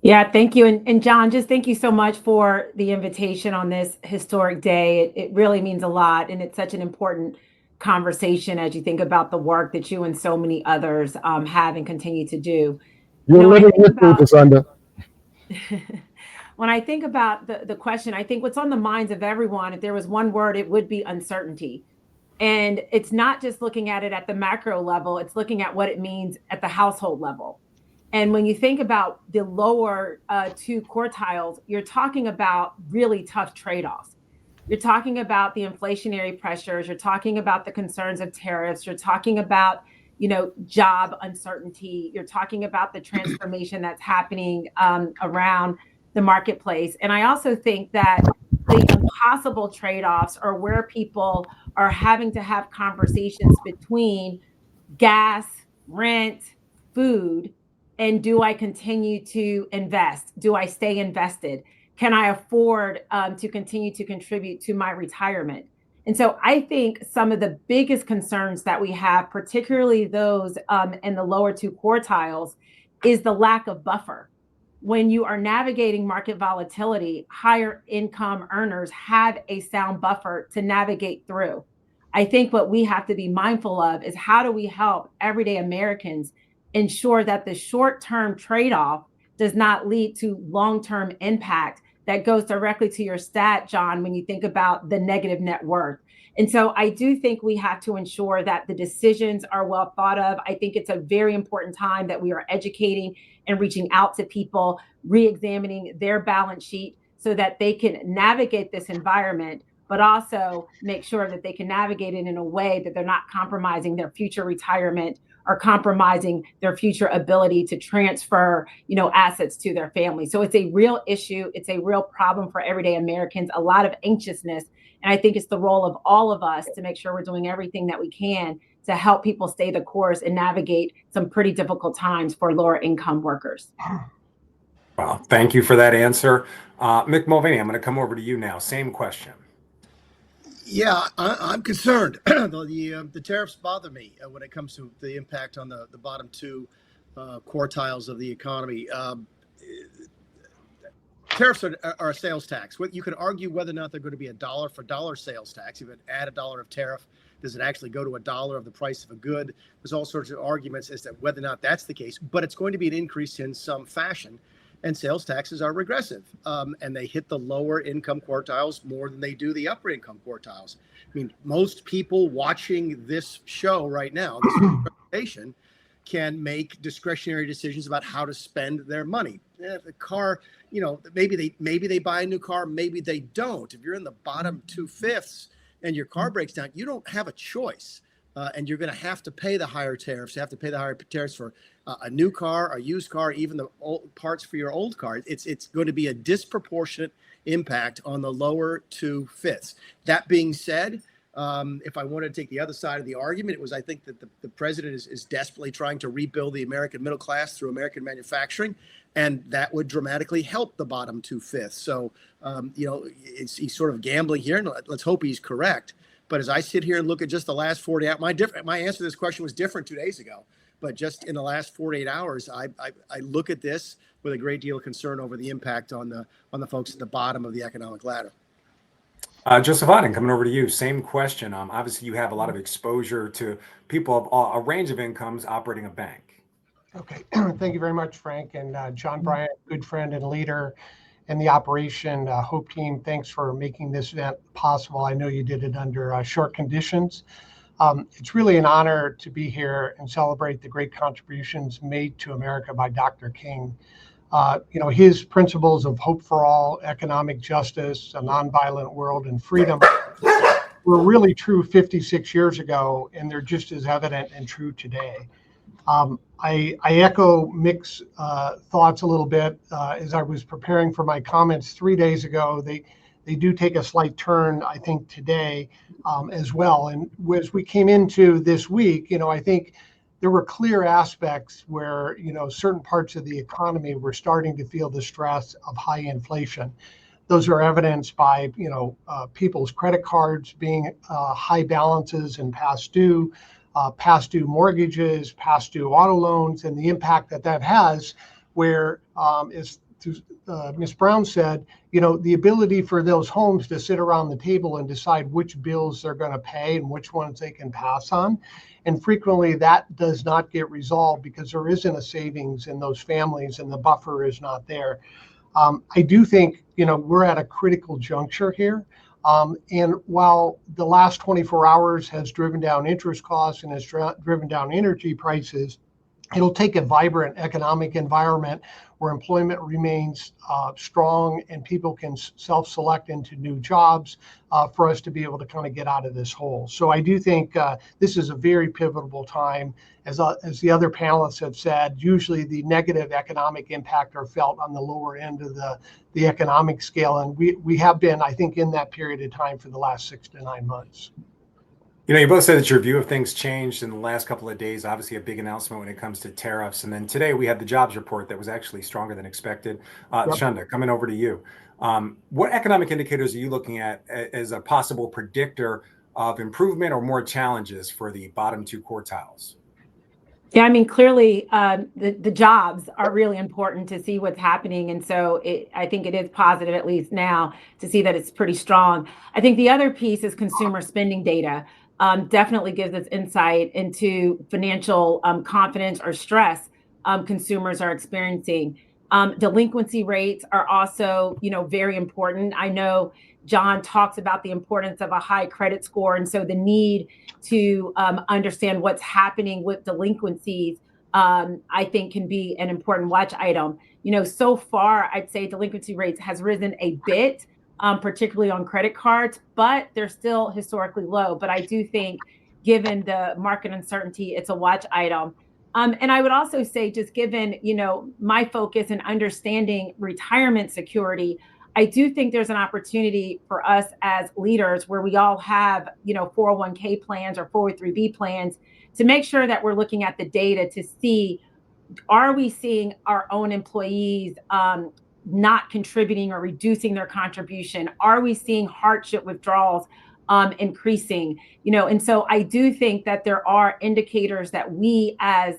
Yeah, thank you. And John, just thank you so much for the invitation on this historic day. It really means a lot, and it's such an important conversation as you think about the work that you and so many others have and continue to do. You're living with me, Thasunda. When I think about the question, I think what's on the minds of everyone, if there was one word, it would be uncertainty. And it's not just looking at it at the macro level, it's looking at what it means at the household level. And when you think about the lower two quartiles, you're talking about really tough trade-offs. You're talking about the inflationary pressures, you're talking about the concerns of tariffs, you're talking about job uncertainty, you're talking about the transformation that's happening around the marketplace. And I also think that the impossible trade-offs are where people are having to have conversations between gas, rent, food, and do I continue to invest? Do I stay invested? Can I afford to continue to contribute to my retirement? And so I think some of the biggest concerns that we have, particularly those in the lower two quartiles, is the lack of buffer. When you are navigating market volatility, higher income earners have a sound buffer to navigate through. I think what we have to be mindful of is how do we help everyday Americans ensure that the short-term trade-off does not lead to long-term impact that goes directly to your stat, John, when you think about the negative net worth. And so I do think we have to ensure that the decisions are well thought of. I think it's a very important time that we are educating and reaching out to people, re-examining their balance sheet so that they can navigate this environment, but also make sure that they can navigate it in a way that they're not compromising their future retirement or compromising their future ability to transfer, assets to their family. So it's a real issue. It's a real problem for everyday Americans, a lot of anxiousness. And I think it's the role of all of us to make sure we're doing everything that we can to help people stay the course and navigate some pretty difficult times for lower income workers. Well, thank you for that answer. Mick Mulvaney, I'm going to come over to you now. Same question. Yeah, I'm concerned. The tariffs bother me when it comes to the impact on the bottom two quartiles of the economy. Tariffs are a sales tax. You can argue whether or not they're going to be a dollar for dollar sales tax. If you add $1 of tariff, does it actually go to $1 of the price of a good? There's all sorts of arguments as to whether or not that's the case, but it's going to be an increase in some fashion. And sales taxes are regressive, and they hit the lower income quartiles more than they do the upper income quartiles. I mean, most people watching this show right now, this presentation, can make discretionary decisions about how to spend their money. The car, maybe they buy a new car, maybe they don't. If you're in the bottom 2/5 and your car breaks down, you don't have a choice. And you're going to have to pay the higher tariffs. You have to pay the higher tariffs for a new car, a used car, even the old parts for your old car. It's going to be a disproportionate impact on the lower 2/5. That being said, if I wanted to take the other side of the argument, I think that the president is desperately trying to rebuild the American middle class through American manufacturing, and that would dramatically help the bottom 2/5. So, he's sort of gambling here, and let's hope he's correct. But as I sit here and look at just the last 48 hours, my answer to this question was different 2 days ago. But just in the last 48 hours, I look at this with a great deal of concern over the impact on the folks at the bottom of the economic ladder. Joseph Auden, coming over to you. Same question. Obviously, you have a lot of exposure to people of a range of incomes operating a bank. Okay. Thank you very much, Frank. And John Bryant, good friend and leader in the Operation Hope team. Thanks for making this event possible. I know you did it under short conditions. It's really an honor to be here and celebrate the great contributions made to America by Dr. King. His principles of hope for all, economic justice, a nonviolent world, and freedom were really true 56 years ago, and they're just as evident and true today. I echo Mick's thoughts a little bit as I was preparing for my comments 3 days ago. They do take a slight turn, I think, today as well. And as we came into this week, I think there were clear aspects where, certain parts of the economy were starting to feel the stress of high inflation. Those are evidenced by, people's credit cards being high balances and past due mortgages, past due auto loans, and the impact that has, where, as Ms. Brown said, the ability for those homes to sit around the table and decide which bills they're going to pay and which ones they can pass on. And frequently that does not get resolved because there isn't a savings in those families and the buffer is not there. I do think, we're at a critical juncture here. And while the last 24 hours has driven down interest costs and has driven down energy prices, it'll take a vibrant economic environment where employment remains strong and people can self-select into new jobs for us to be able to kind of get out of this hole. So I do think this is a very pivotal time. As the other panelists have said, usually the negative economic impact are felt on the lower end of the economic scale. And we have been, I think, in that period of time for the last 6 to 9 months. You both said that your view of things changed in the last couple of days. Obviously, a big announcement when it comes to tariffs. And then today we had the jobs report that was actually stronger than expected. Shunda, coming over to you. What economic indicators are you looking at as a possible predictor of improvement or more challenges for the bottom 2 quartiles? Yeah, clearly the jobs are really important to see what's happening. And so I think it is positive, at least now, to see that it's pretty strong. I think the other piece is consumer spending data. Definitely gives us insight into financial confidence or stress consumers are experiencing. Delinquency rates are also, very important. I know John talks about the importance of a high credit score. And so the need to understand what's happening with delinquencies, I think can be an important watch item. So far, I'd say delinquency rates has risen a bit, particularly on credit cards, but they're still historically low. But I do think given the market uncertainty, it's a watch item. And I would also say, just given, my focus in understanding retirement security, I do think there's an opportunity for us as leaders where we all have, 401k plans or 403b plans to make sure that we're looking at the data to see, are we seeing our own employees not contributing or reducing their contribution? Are we seeing hardship withdrawals increasing? And so I do think that there are indicators that we as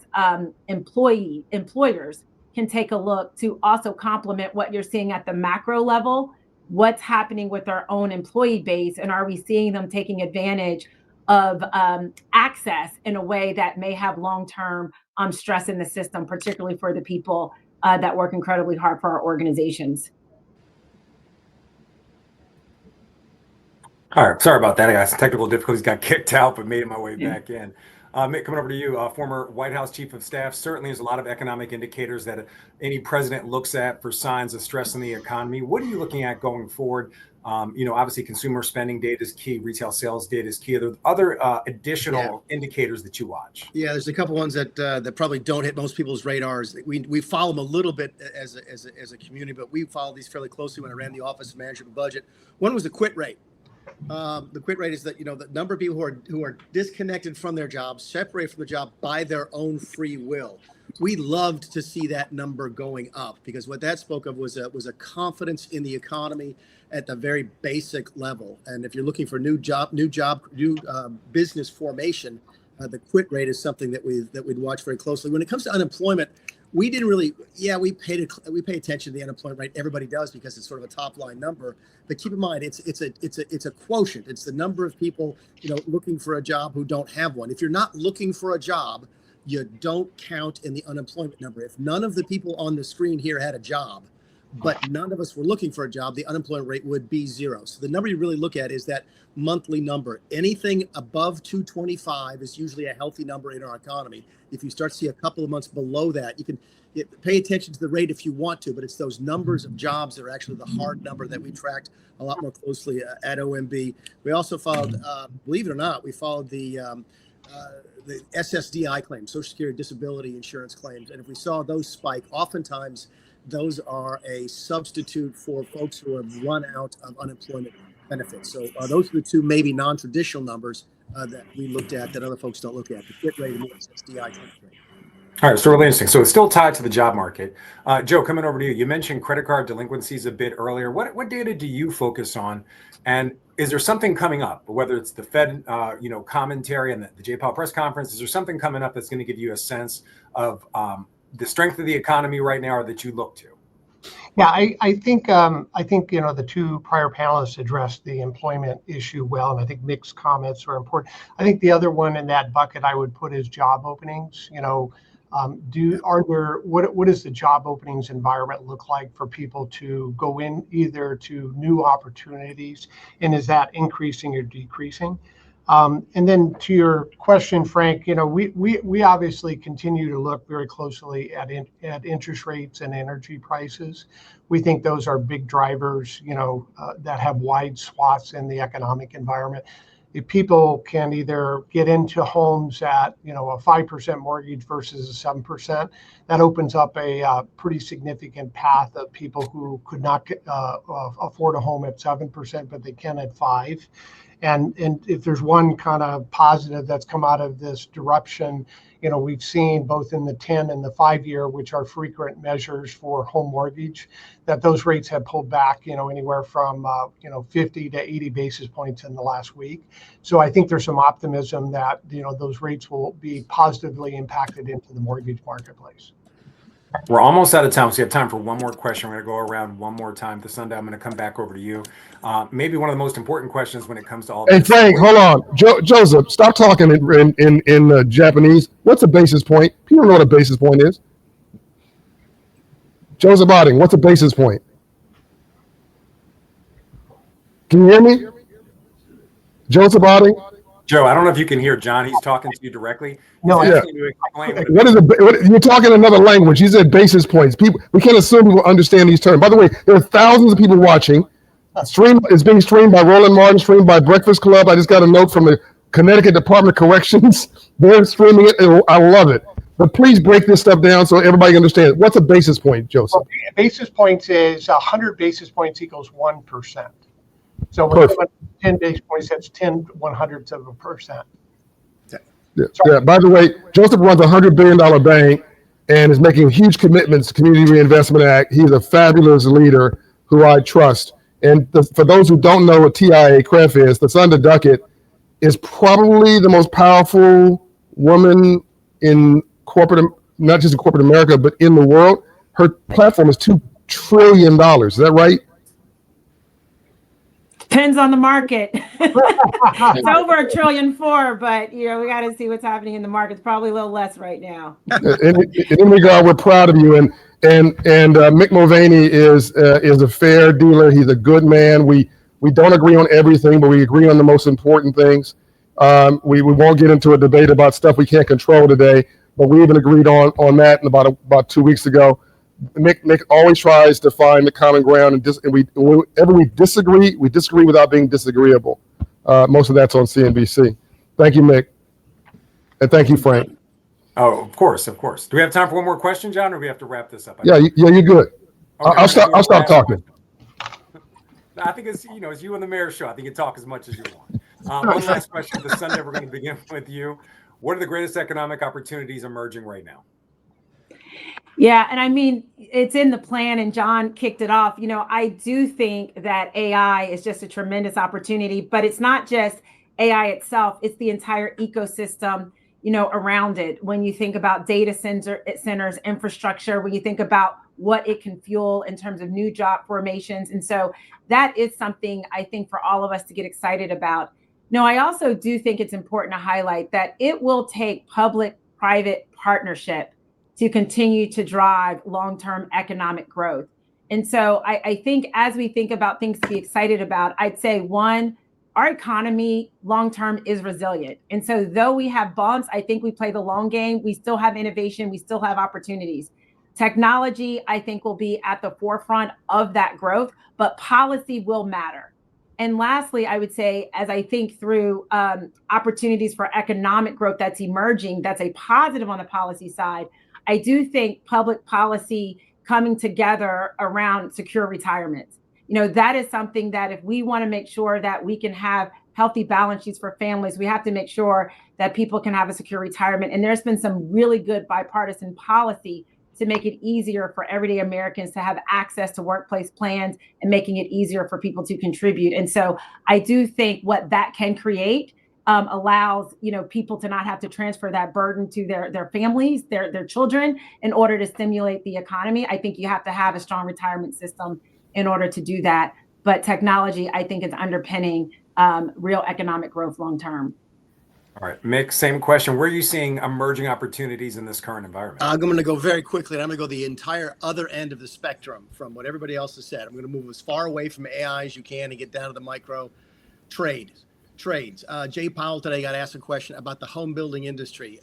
employers can take a look to also complement what you're seeing at the macro level, what's happening with our own employee base, and are we seeing them taking advantage of access in a way that may have long-term stress in the system, particularly for the people that work incredibly hard for our organizations. All right, sorry about that. I got some technical difficulties, got kicked out, but made it my way back in. Mick, coming over to you, former White House Chief of Staff. Certainly, there's a lot of economic indicators that any president looks at for signs of stress in the economy. What are you looking at going forward? Obviously, consumer spending data is key, retail sales data is key. Are there other additional indicators that you watch? Yeah, there's a couple ones that probably don't hit most people's radars. We follow them a little bit as a community, but we follow these fairly closely when I ran the Office of Management and Budget. One was the quit rate. The quit rate is that the number of people who are disconnected from their jobs, separated from the job by their own free will. We loved to see that number going up, because what that spoke of was a confidence in the economy at the very basic level. And if you're looking for new business formation, the quit rate is something that we'd watch very closely. When it comes to unemployment, we didn't really, we pay attention to the unemployment rate. Everybody does, because it's sort of a top line number. But keep in mind, it's a quotient. It's the number of people looking for a job who don't have one. If you're not looking for a job, you don't count in the unemployment number. If none of the people on the screen here had a job, but none of us were looking for a job, the unemployment rate would be 0. So the number you really look at is that monthly number. Anything above 225 is usually a healthy number in our economy. If you start to see a couple of months below that, you can pay attention to the rate if you want to, but it's those numbers of jobs that are actually the hard number that we tracked a lot more closely at OMB. We also followed, believe it or not, we followed the SSDI claims, Social Security Disability Insurance claims. And if we saw those spike, oftentimes those are a substitute for folks who have run out of unemployment benefits. So those are the two maybe non-traditional numbers that we looked at that other folks don't look at, the quit rate and the SSDI claims rate. All right, so really interesting. So it's still tied to the job market. Joe, coming over to you. You mentioned credit card delinquencies a bit earlier. What data do you focus on? And is there something coming up, whether it's the Fed, commentary and the J. Powell press conference? Is there something coming up that's going to give you a sense of the strength of the economy right now, or that you look to? Yeah, I think the two prior panelists addressed the employment issue well, and I think Mick's comments are important. I think the other one in that bucket I would put is job openings. What does the job openings environment look like for people to go in either to new opportunities, and is that increasing or decreasing? And then to your question, Frank, we obviously continue to look very closely at interest rates and energy prices. We think those are big drivers, that have wide swaths in the economic environment. If people can either get into homes at, a 5% mortgage versus a 7%, that opens up a pretty significant path of people who could not afford a home at 7%, but they can at 5%. And if there's one kind of positive that's come out of this disruption, we've seen both in the 10 and the 5-year, which are frequent measures for home mortgage, that those rates have pulled back, anywhere from 50 to 80 basis points in the last week. So I think there's some optimism that those rates will be positively impacted into the mortgage marketplace. We're almost out of time, so you have time for one more question. We're going to go around one more time. To Sunday, I'm going to come back over to you. Maybe one of the most important questions when it comes to all this. Hey, Frank, hold on. Joseph, stop talking in Japanese. What's a basis point? People know what a basis point is. Joseph Otting, what's a basis point? Can you hear me? Joseph Otting? Joe, I don't know if you can hear John. He's talking to you directly. No, yeah. You're talking another language. He said basis points. We can't assume people understand these terms. By the way, there are thousands of people watching. It's being streamed by Roland Martin, streamed by Breakfast Club. I just got a note from the Connecticut Department of Corrections. They're streaming it. I love it. But please break this stuff down so everybody understands. What's a basis point, Joseph? Well, basis points is 100 basis points equals 1%. So Perfect. 10 basis points, that's 10/100ths of a percent. Yeah. By the way, Joseph runs a $100 billion bank and is making huge commitments to Community Reinvestment Act. He's a fabulous leader who I trust. And for those who don't know what TIA-CREF is, Thasunda Duckett is probably the most powerful woman in corporate, not just in corporate America, but in the world. Her platform is $2 trillion. Is that right? Depends on the market. It's over $1.4 trillion, but we got to see what's happening in the market. It's probably a little less right now. In regard, we're proud of you, and Mick Mulvaney is a fair dealer. He's a good man. We We don't agree on everything, but we agree on the most important things. We won't get into a debate about stuff we can't control today, but we even agreed on that about 2 weeks ago. Mick always tries to find the common ground, whenever we disagree without being disagreeable. Most of that's on CNBC. Thank you, Mick. And thank you, Frank. Oh, of course, of course. Do we have time for one more question, John, or do we have to wrap this up? Yeah, you're good. Okay, I'll stop talking. I think it's you and the mayor show. I think you talk as much as you want. One last question this Sunday. We're going to begin with you. What are the greatest economic opportunities emerging right now? Yeah, and I mean, it's in the plan, and John kicked it off. I do think that AI is just a tremendous opportunity, but it's not just AI itself, it's the entire ecosystem, around it. When you think about data centers, infrastructure, when you think about what it can fuel in terms of new job formations. And so that is something I think for all of us to get excited about. I also do think it's important to highlight that it will take public-private partnership to continue to drive long-term economic growth. And so I think as we think about things to be excited about, I'd say one, our economy long-term is resilient. And so though we have bumps, I think we play the long game. We still have innovation. We still have opportunities. Technology, I think, will be at the forefront of that growth, but policy will matter. And lastly, I would say, as I think through opportunities for economic growth that's emerging, that's a positive on the policy side, I do think public policy coming together around secure retirement. That is something that if we want to make sure that we can have healthy balance sheets for families, we have to make sure that people can have a secure retirement. And there's been some really good bipartisan policy to make it easier for everyday Americans to have access to workplace plans and making it easier for people to contribute. And so I do think what that can create allows people to not have to transfer that burden to their families, their children, in order to stimulate the economy. I think you have to have a strong retirement system in order to do that. But technology, I think, is underpinning real economic growth long term. All right, Mick, same question. Where are you seeing emerging opportunities in this current environment? I'm going to go very quickly, and I'm going to go the entire other end of the spectrum from what everybody else has said. I'm going to move as far away from AI as you can and get down to the micro trades. Jay Powell today got asked a question about the home building industry.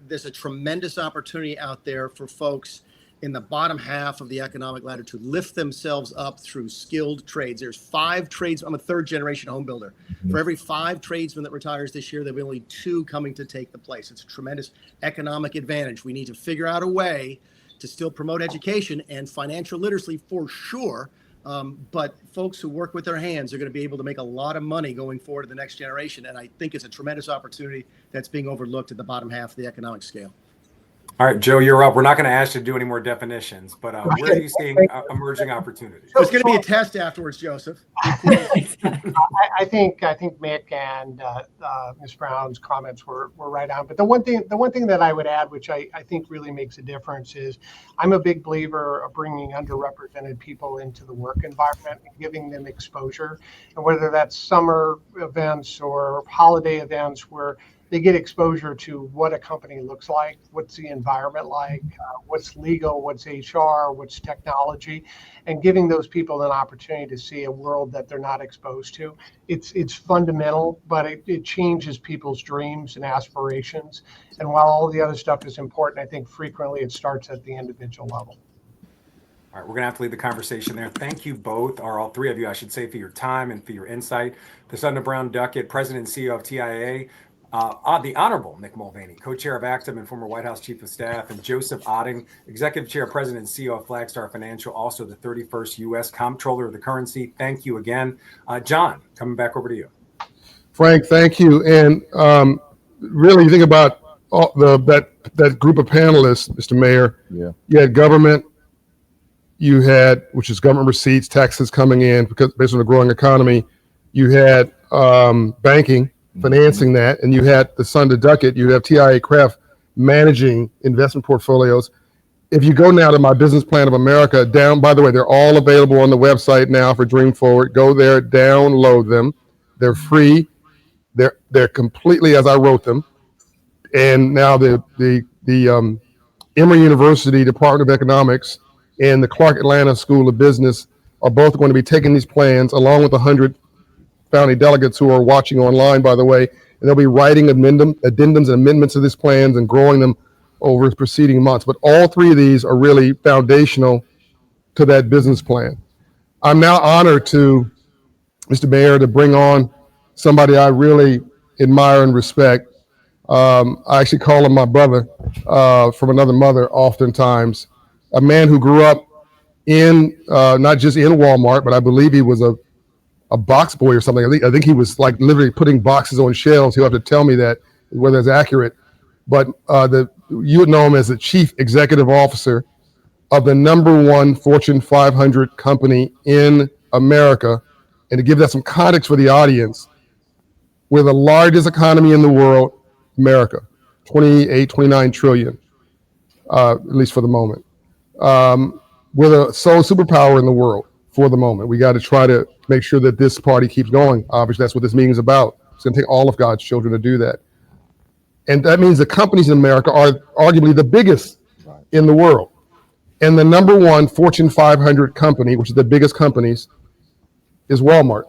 There's a tremendous opportunity out there for folks in the bottom half of the economic ladder to lift themselves up through skilled trades. There's 5 trades. I'm a 3rd generation home builder. For every 5 tradesmen that retires this year, there'll be only 2 coming to take the place. It's a tremendous economic advantage. We need to figure out a way to still promote education and financial literacy for sure. But folks who work with their hands are going to be able to make a lot of money going forward to the next generation. And I think it's a tremendous opportunity that's being overlooked at the bottom half of the economic scale. All right, Joe, you're up. We're not going to ask you to do any more definitions, but where are you seeing emerging opportunities? There's going to be a test afterwards, Joseph. I think Mick and Ms. Brown's comments were right on. But the one thing that I would add, which I think really makes a difference, is I'm a big believer of bringing underrepresented people into the work environment and giving them exposure. And whether that's summer events or holiday events where they get exposure to what a company looks like, what's the environment like, what's legal, what's HR, what's technology, and giving those people an opportunity to see a world that they're not exposed to. It's fundamental, but it changes people's dreams and aspirations. And while all the other stuff is important, I think frequently it starts at the individual level. All right, we're going to have to leave the conversation there. Thank you both, or all 3 of you, I should say, for your time and for your insight. Thasunda Brown Duckett, President and CEO of TIAA. The Honorable Mick Mulvaney, co-chair of Active and former White House Chief of Staff, and Joseph Otting, Executive Chair, President, and CEO of Flagstar Financial, also the 31st U.S. Comptroller of the Currency. Thank you again. John, coming back over to you. Frank, thank you. And really, you think about that group of panelists, Mr. Mayor. Yeah. You had government, which is government receipts, taxes coming in because based on the growing economy. You had banking, financing that, and you had Thasunda Duckett, you have TIAA Craft managing investment portfolios. If you go now to my Business Plan of America, by the way, they're all available on the website now for Dream Forward. Go there, download them. They're free. They're completely as I wrote them. And now the Emory University Department of Economics and the Clark Atlanta School of Business are both going to be taking these plans along with 100 founding delegates who are watching online, by the way, and they'll be writing addendums and amendments to these plans and growing them over the preceding months. But all three of these are really foundational to that business plan. I'm now honored to, Mr. Mayor, to bring on somebody I really admire and respect. I actually call him my brother from another mother oftentimes, a man who grew up in, not just in Walmart, but I believe he was a box boy or something. I think he was like literally putting boxes on shelves. He'll have to tell me that, whether it's accurate. But you would know him as the chief executive officer of the #1 Fortune 500 company in America. And to give that some context for the audience, we're the largest economy in the world, America, 28, 29 trillion, at least for the moment. We're the sole superpower in the world for the moment. We got to try to make sure that this party keeps going. Obviously, that's what this meeting is about. It's going to take all of God's children to do that. And that means the companies in America are arguably the biggest in the world. And the #1 Fortune 500 company, which is the biggest companies, is Walmart,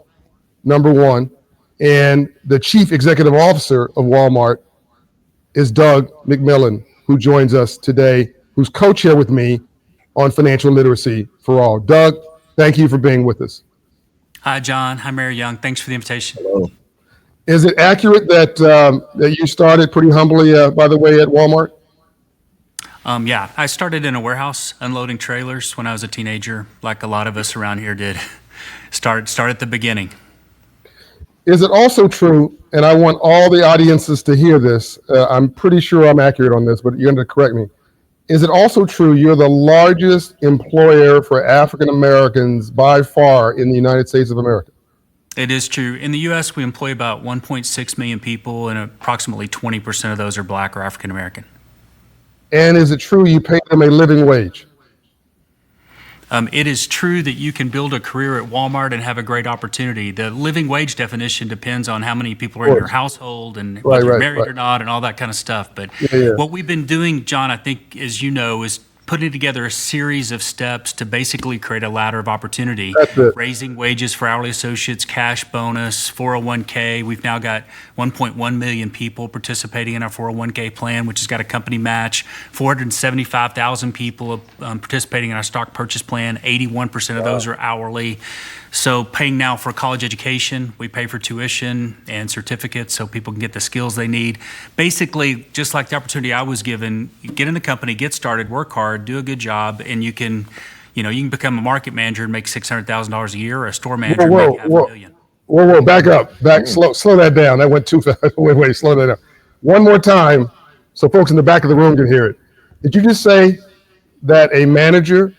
#1. And the chief executive officer of Walmart is Doug McMillon, who joins us today, who's co-chair with me on financial literacy for all. Doug, thank you for being with us. Hi, John. Hi, Mary Young. Thanks for the invitation. Hello. Is it accurate that that you started pretty humbly, by the way, at Walmart? Yeah, I started in a warehouse unloading trailers when I was a teenager, like a lot of us around here did. Start at the beginning. Is it also true, and I want all the audiences to hear this, I'm pretty sure I'm accurate on this, but you're going to correct me. Is it also true you're the largest employer for African Americans by far in the United States of America? It is true. In the U.S., we employ about 1.6 million people, and approximately 20% of those are Black or African American. And is it true you pay them a living wage? It is true that you can build a career at Walmart and have a great opportunity. The living wage definition depends on how many people are in your household and whether you're married or not and all that kind of stuff. But what we've been doing, John, I think, as you know, is putting together a series of steps to basically create a ladder of opportunity, raising wages for hourly associates, cash bonus, 401k. We've now got 1.1 million people participating in our 401k plan, which has got a company match, 475,000 people participating in our stock purchase plan. 81% of those are hourly. So paying now for college education, we pay for tuition and certificates so people can get the skills they need. Basically, just like the opportunity I was given, get in the company, get started, work hard, do a good job, and you can become a market manager and make $600,000 a year, or a store manager and make $500,000. Whoa, back up, slow that down. That went too fast. Wait, slow that down. One more time, so folks in the back of the room can hear it. Did you just say that a manager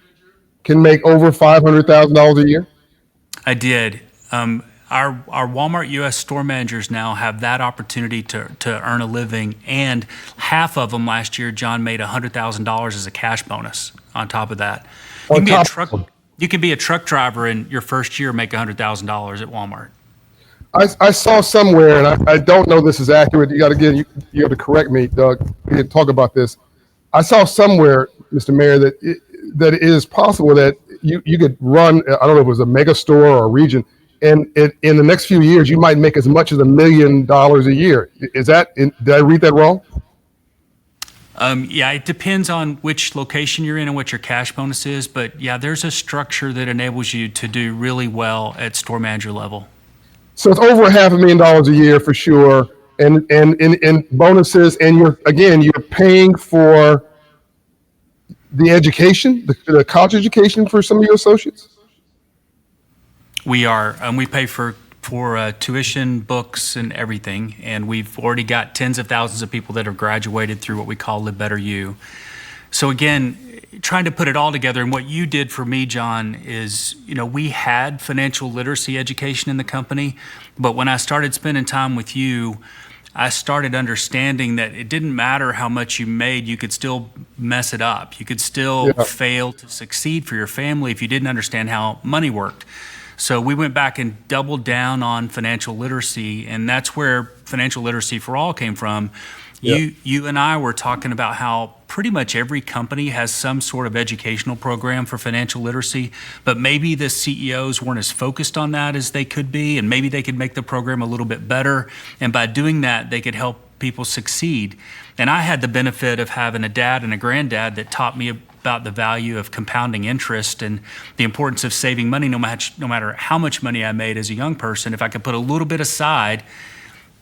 can make over $500,000 a year? I did. Our Walmart U.S. store managers now have that opportunity to earn a living, and half of them last year, John, made $100,000 as a cash bonus on top of that. You can be a truck driver in your first year, make $100,000 at Walmart. I saw somewhere, and I don't know this is accurate. You have to correct me, Doug. We didn't talk about this. I saw somewhere, Mr. Mayor, that it is possible that you could run, I don't know if it was a mega store or a region, and in the next few years, you might make as much as $1 million a year. Did I read that wrong? Yeah, it depends on which location you're in and what your cash bonus is. But yeah, there's a structure that enables you to do really well at store manager level. So it's over $500,000 a year for sure. And bonuses, and you're paying for the education, the college education for some of your associates? We are. We pay for tuition, books, and everything. And we've already got tens of thousands of people that have graduated through what we call Live Better You. So again, trying to put it all together, and what you did for me, John, is, we had financial literacy education in the company, but when I started spending time with you, I started understanding that it didn't matter how much you made, you could still mess it up. You could still fail to succeed for your family if you didn't understand how money worked. So we went back and doubled down on financial literacy, and that's where Financial Literacy for All came from. You and I were talking about how pretty much every company has some sort of educational program for financial literacy, but maybe the CEOs weren't as focused on that as they could be, and maybe they could make the program a little bit better. And by doing that, they could help people succeed. And I had the benefit of having a dad and a granddad that taught me about the value of compounding interest and the importance of saving money, no matter how much money I made as a young person. If I could put a little bit aside,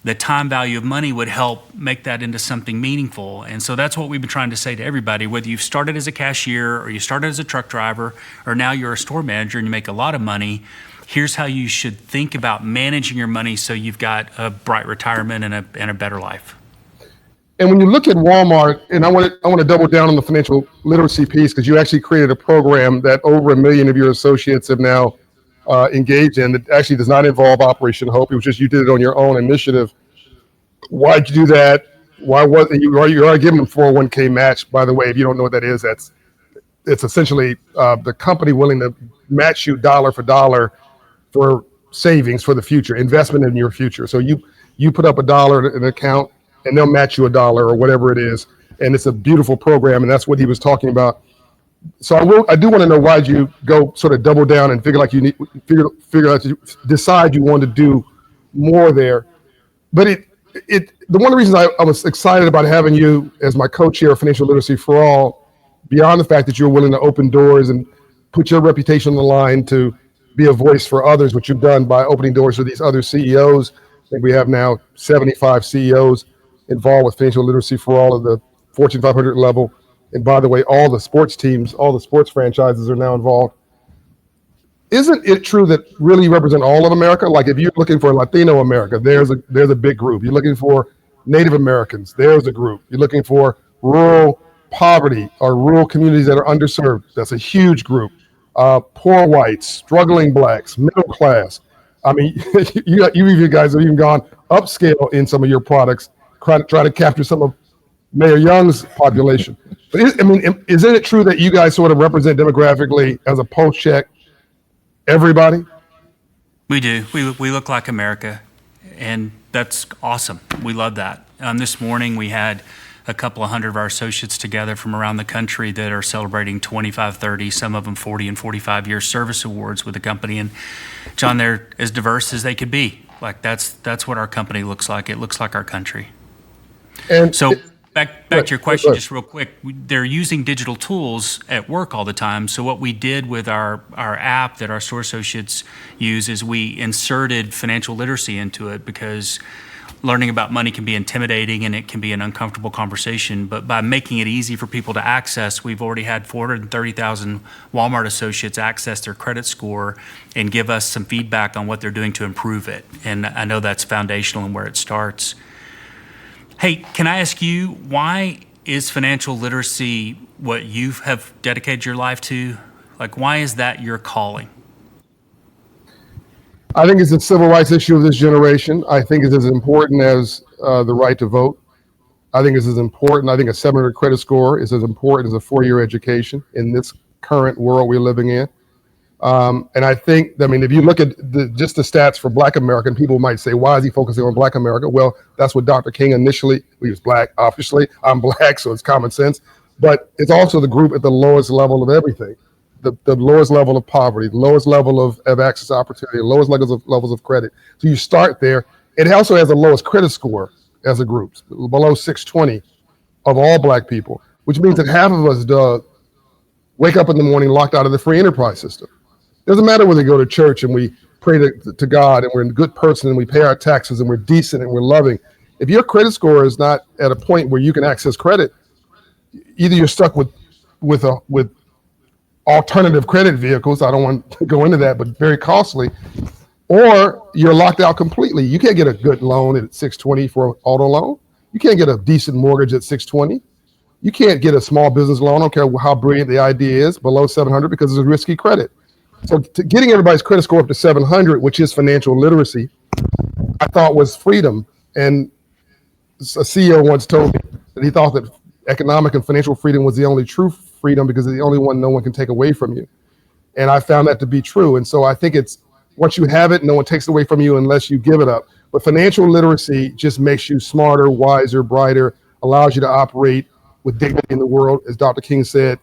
the time value of money would help make that into something meaningful. And so that's what we've been trying to say to everybody, whether you've started as a cashier or you started as a truck driver, or now you're a store manager and you make a lot of money. Here's how you should think about managing your money so you've got a bright retirement and a better life. And when you look at Walmart, and I want to double down on the financial literacy piece, because you actually created a program that over 1 million of your associates have now engaged in, that actually does not involve Operation Hope. It was just you did it on your own initiative. Why'd you do that? Why wasn't you are giving them 401k match? By the way, if you don't know what that is, it's essentially the company willing to match you dollar for dollar for savings for the future, investment in your future. So you put up $1 in an account, and they'll match you $1 or whatever it is, and it's a beautiful program, and that's what he was talking about. So I do want to know, why'd you go sort of double down and figure out you decide you want to do more there? But the one of the reasons I was excited about having you as my co-chair of Financial Literacy for All, beyond the fact that you're willing to open doors and put your reputation on the line to be a voice for others, which you've done by opening doors for these other CEOs. I think we have now 75 CEOs involved with Financial Literacy for All at the Fortune 500 level. And by the way, all the sports teams, all the sports franchises are now involved. Isn't it true that really represent all of America? Like if you're looking for Latino America, there's a big group. You're looking for Native Americans, there's a group. You're looking for rural poverty or rural communities that are underserved, that's a huge group. Poor whites, struggling blacks, middle class. I mean, you guys have even gone upscale in some of your products, try to capture some of Mayor Young's population. But isn't it true that you guys sort of represent demographically as a pulse check everybody? We do. We look like America, and that's awesome. We love that. This morning we had a couple of hundred of our associates together from around the country that are celebrating 25, 30, some of them 40 and 45 year service awards with the company. And John, they're as diverse as they could be. Like that's what our company looks like. It looks like our country. And so back to your question, just real quick, they're using digital tools at work all the time. So what we did with our app that our store associates use is we inserted financial literacy into it, because learning about money can be intimidating and it can be an uncomfortable conversation. But by making it easy for people to access, we've already had 430,000 Walmart associates access their credit score and give us some feedback on what they're doing to improve it. And I know that's foundational and where it starts. Hey, can I ask you, why is financial literacy what you have dedicated your life to? Like, why is that your calling? I think it's a civil rights issue of this generation. I think it's as important as the right to vote. I think it's as important. I think a 700 credit score is as important as a 4-year education in this current world we're living in. And I think, if you look at just the stats for Black American, people might say, why is he focusing on Black America? Well, that's what Dr. King initially, he was Black, obviously. I'm Black, so it's common sense. But it's also the group at the lowest level of everything. The lowest level of poverty, the lowest level of access to opportunity, the lowest levels of credit. So you start there. It also has the lowest credit score as a group, below 620 of all Black people, which means that half of us, Doug, wake up in the morning locked out of the free enterprise system. Doesn't matter whether we go to church and we pray to God and we're a good person and we pay our taxes and we're decent and we're loving. If your credit score is not at a point where you can access credit, either you're stuck with alternative credit vehicles, I don't want to go into that, but very costly, or you're locked out completely. You can't get a good loan at 620 for an auto loan. You can't get a decent mortgage at 620. You can't get a small business loan, I don't care how brilliant the idea is, below 700 because it's a risky credit. So getting everybody's credit score up to 700, which is financial literacy, I thought was freedom. And a CEO once told me that he thought that economic and financial freedom was the only true freedom because it's the only one no one can take away from you. And I found that to be true. And so I think once you have it, no one takes it away from you unless you give it up. But financial literacy just makes you smarter, wiser, brighter, allows you to operate with dignity in the world. As Dr. King said,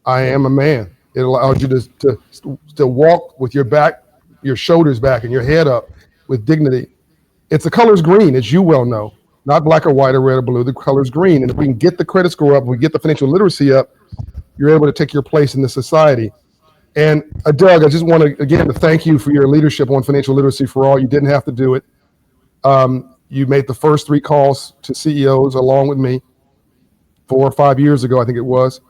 I am a man. It allows you to walk with your shoulders back and your head up with dignity. The color's green, as you well know, not black or white or red or blue. The color's green. And if we can get the credit score up, we get the financial literacy up, you're able to take your place in the society. And Doug, I just want to, again, to thank you for your leadership on financial literacy for all. You didn't have to do it. You made the first 3 calls to CEOs along with me 4 or 5 years ago, I think it was.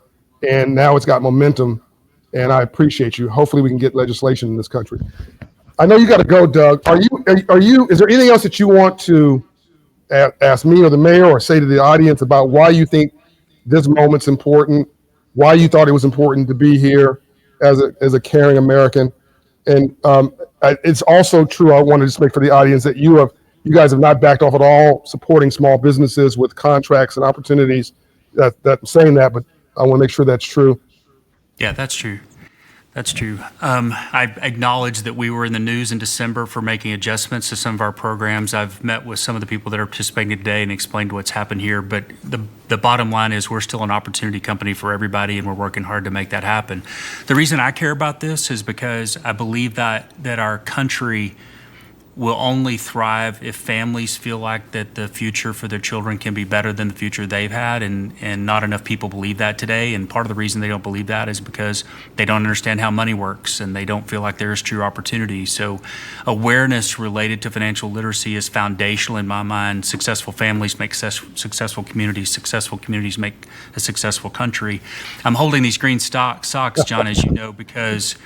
And now it's got momentum, and I appreciate you. Hopefully we can get legislation in this country. I know you got to go, Doug. Is there anything else that you want to ask me or the mayor or say to the audience about why you think this moment's important, why you thought it was important to be here as a caring American? And it's also true, I want to just make for the audience that you guys have not backed off at all supporting small businesses with contracts and opportunities. I'm saying that, but I want to make sure that's true. Yeah, that's true. That's true. I acknowledge that we were in the news in December for making adjustments to some of our programs. I've met with some of the people that are participating today and explained what's happened here. But the bottom line is we're still an opportunity company for everybody, and we're working hard to make that happen. The reason I care about this is because I believe that our country will only thrive if families feel like that the future for their children can be better than the future they've had, and not enough people believe that today. And part of the reason they don't believe that is because they don't understand how money works and they don't feel like there is true opportunity. So awareness related to financial literacy is foundational in my mind. Successful families make successful communities make a successful country. I'm holding these green socks, John, as you know, because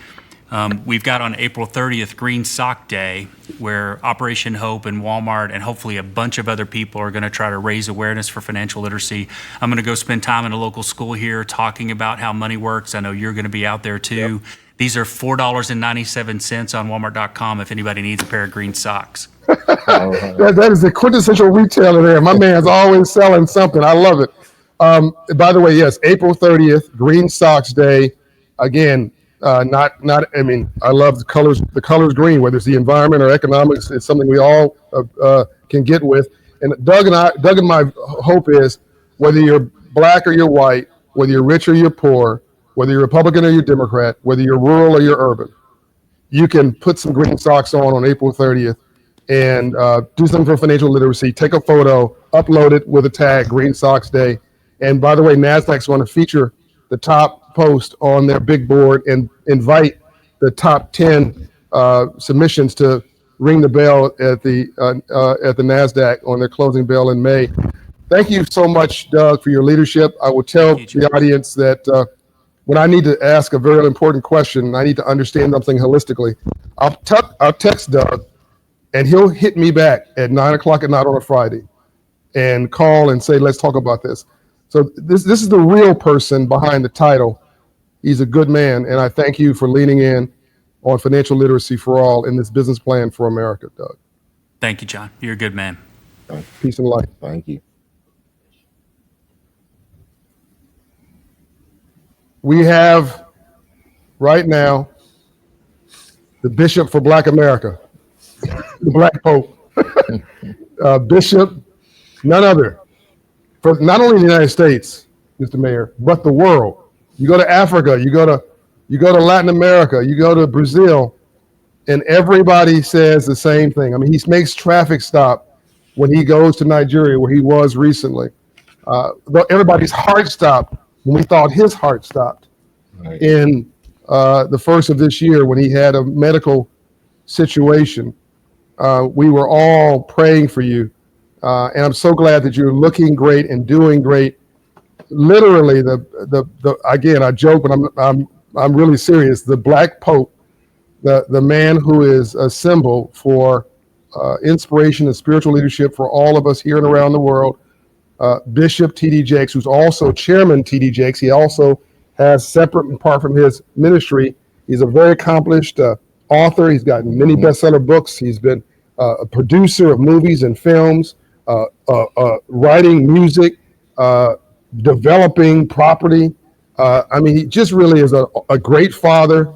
we've got on April 30th Green Sock Day, where Operation Hope and Walmart and hopefully a bunch of other people are going to try to raise awareness for financial literacy. I'm going to go spend time in a local school here talking about how money works. I know you're going to be out there too. Yep. These are $4.97 on Walmart.com if anybody needs a pair of green socks. That is the quintessential retailer there. My man's always selling something. I love it. By the way, yes, April 30th, Green Socks Day. Again, I love the colors. The colors green, whether it's the environment or economics, it's something we all can get with. And Doug and my hope is, whether you're black or you're white, whether you're rich or you're poor, whether you're Republican or you're Democrat, whether you're rural or you're urban, you can put some green socks on April 30th and do something for financial literacy. Take a photo, upload it with a tag, Green Socks Day. And by the way, NASDAQ's going to feature the top post on their big board and invite the top 10 submissions to ring the bell at the NASDAQ on their closing bell in May. Thank you so much, Doug, for your leadership. I will tell the audience that when I need to ask a very important question, I need to understand something holistically, I'll text Doug and he'll hit me back at 9 o'clock at night on a Friday and call and say, let's talk about this. So this is the real person behind the title. He's a good man, and I thank you for leaning in on financial literacy for all in this business plan for America, Doug. Thank you, John. You're a good man. Peace and light. Thank you. We have right now the Bishop for Black America, the Black Pope, Bishop, none other, for not only the United States, Mr. Mayor, but the world. You go to Africa, you go to Latin America, you go to Brazil, and everybody says the same thing. I mean, he makes traffic stop when he goes to Nigeria, where he was recently. Everybody's heart stopped when we thought his heart stopped. Right. In the first of this year, when he had a medical situation. We were all praying for you. And I'm so glad that you're looking great and doing great. Literally, again, I joke, but I'm really serious. The Black Pope, the man who is a symbol for inspiration and spiritual leadership for all of us here and around the world. Bishop T.D. Jakes, who's also Chairman T.D. Jakes. He also has, separate and apart from his ministry, he's a very accomplished author. He's got many bestseller books. He's been a producer of movies and films, writing music, developing property. I mean, he just really is a great father,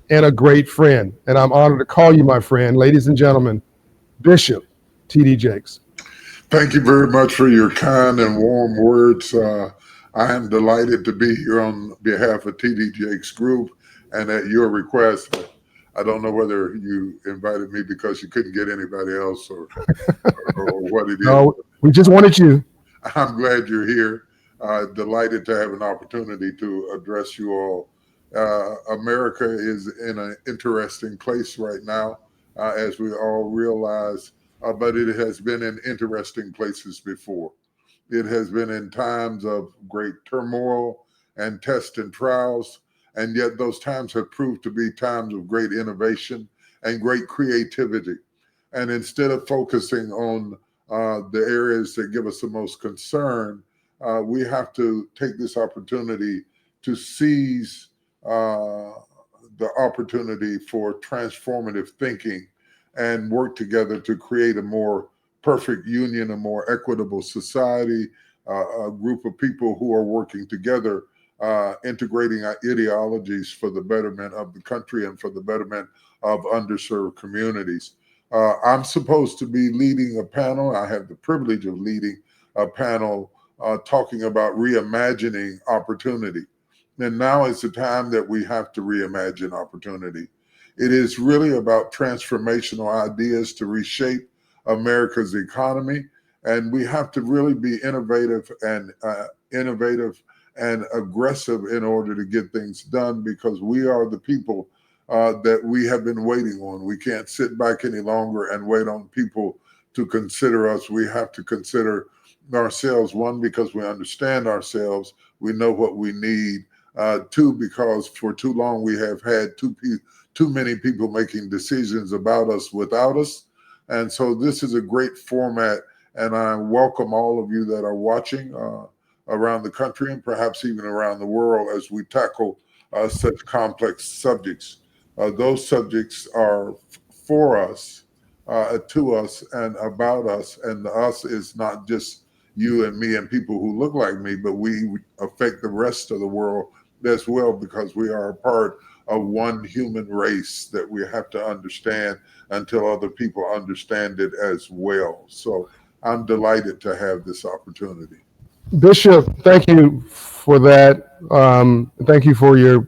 and a great friend. And I'm honored to call you my friend, ladies and gentlemen, Bishop T.D. Jakes. Thank you very much for your kind and warm words. I am delighted to be here on behalf of TD Jakes Group and at your request. I don't know whether you invited me because you couldn't get anybody else or what it is. No, we just wanted you. I'm glad you're here. Delighted to have an opportunity to address you all. America is in an interesting place right now, as we all realize, but it has been in interesting places before. It has been in times of great turmoil and tests and trials, and yet those times have proved to be times of great innovation and great creativity. And instead of focusing on the areas that give us the most concern, we have to take this opportunity to seize the opportunity for transformative thinking and work together to create a more perfect union, a more equitable society, a group of people who are working together, integrating our ideologies for the betterment of the country and for the betterment of underserved communities. I'm supposed to be leading a panel. I have the privilege of leading a panel talking about reimagining opportunity. And now is the time that we have to reimagine opportunity. It is really about transformational ideas to reshape America's economy. And we have to really be innovative and aggressive in order to get things done, because we are the people that we have been waiting on. We can't sit back any longer and wait on people to consider us. We have to consider ourselves, one, because we understand ourselves, we know what we need, two, because for too long we have had too many people making decisions about us without us. And so this is a great format, and I welcome all of you that are watching around the country and perhaps even around the world as we tackle such complex subjects. Those subjects are for us, to us, and about us. And the us is not just you and me and people who look like me, but we affect the rest of the world as well, because we are a part of one human race that we have to understand until other people understand it as well. So I'm delighted to have this opportunity. Bishop, thank you for that. Thank you for your,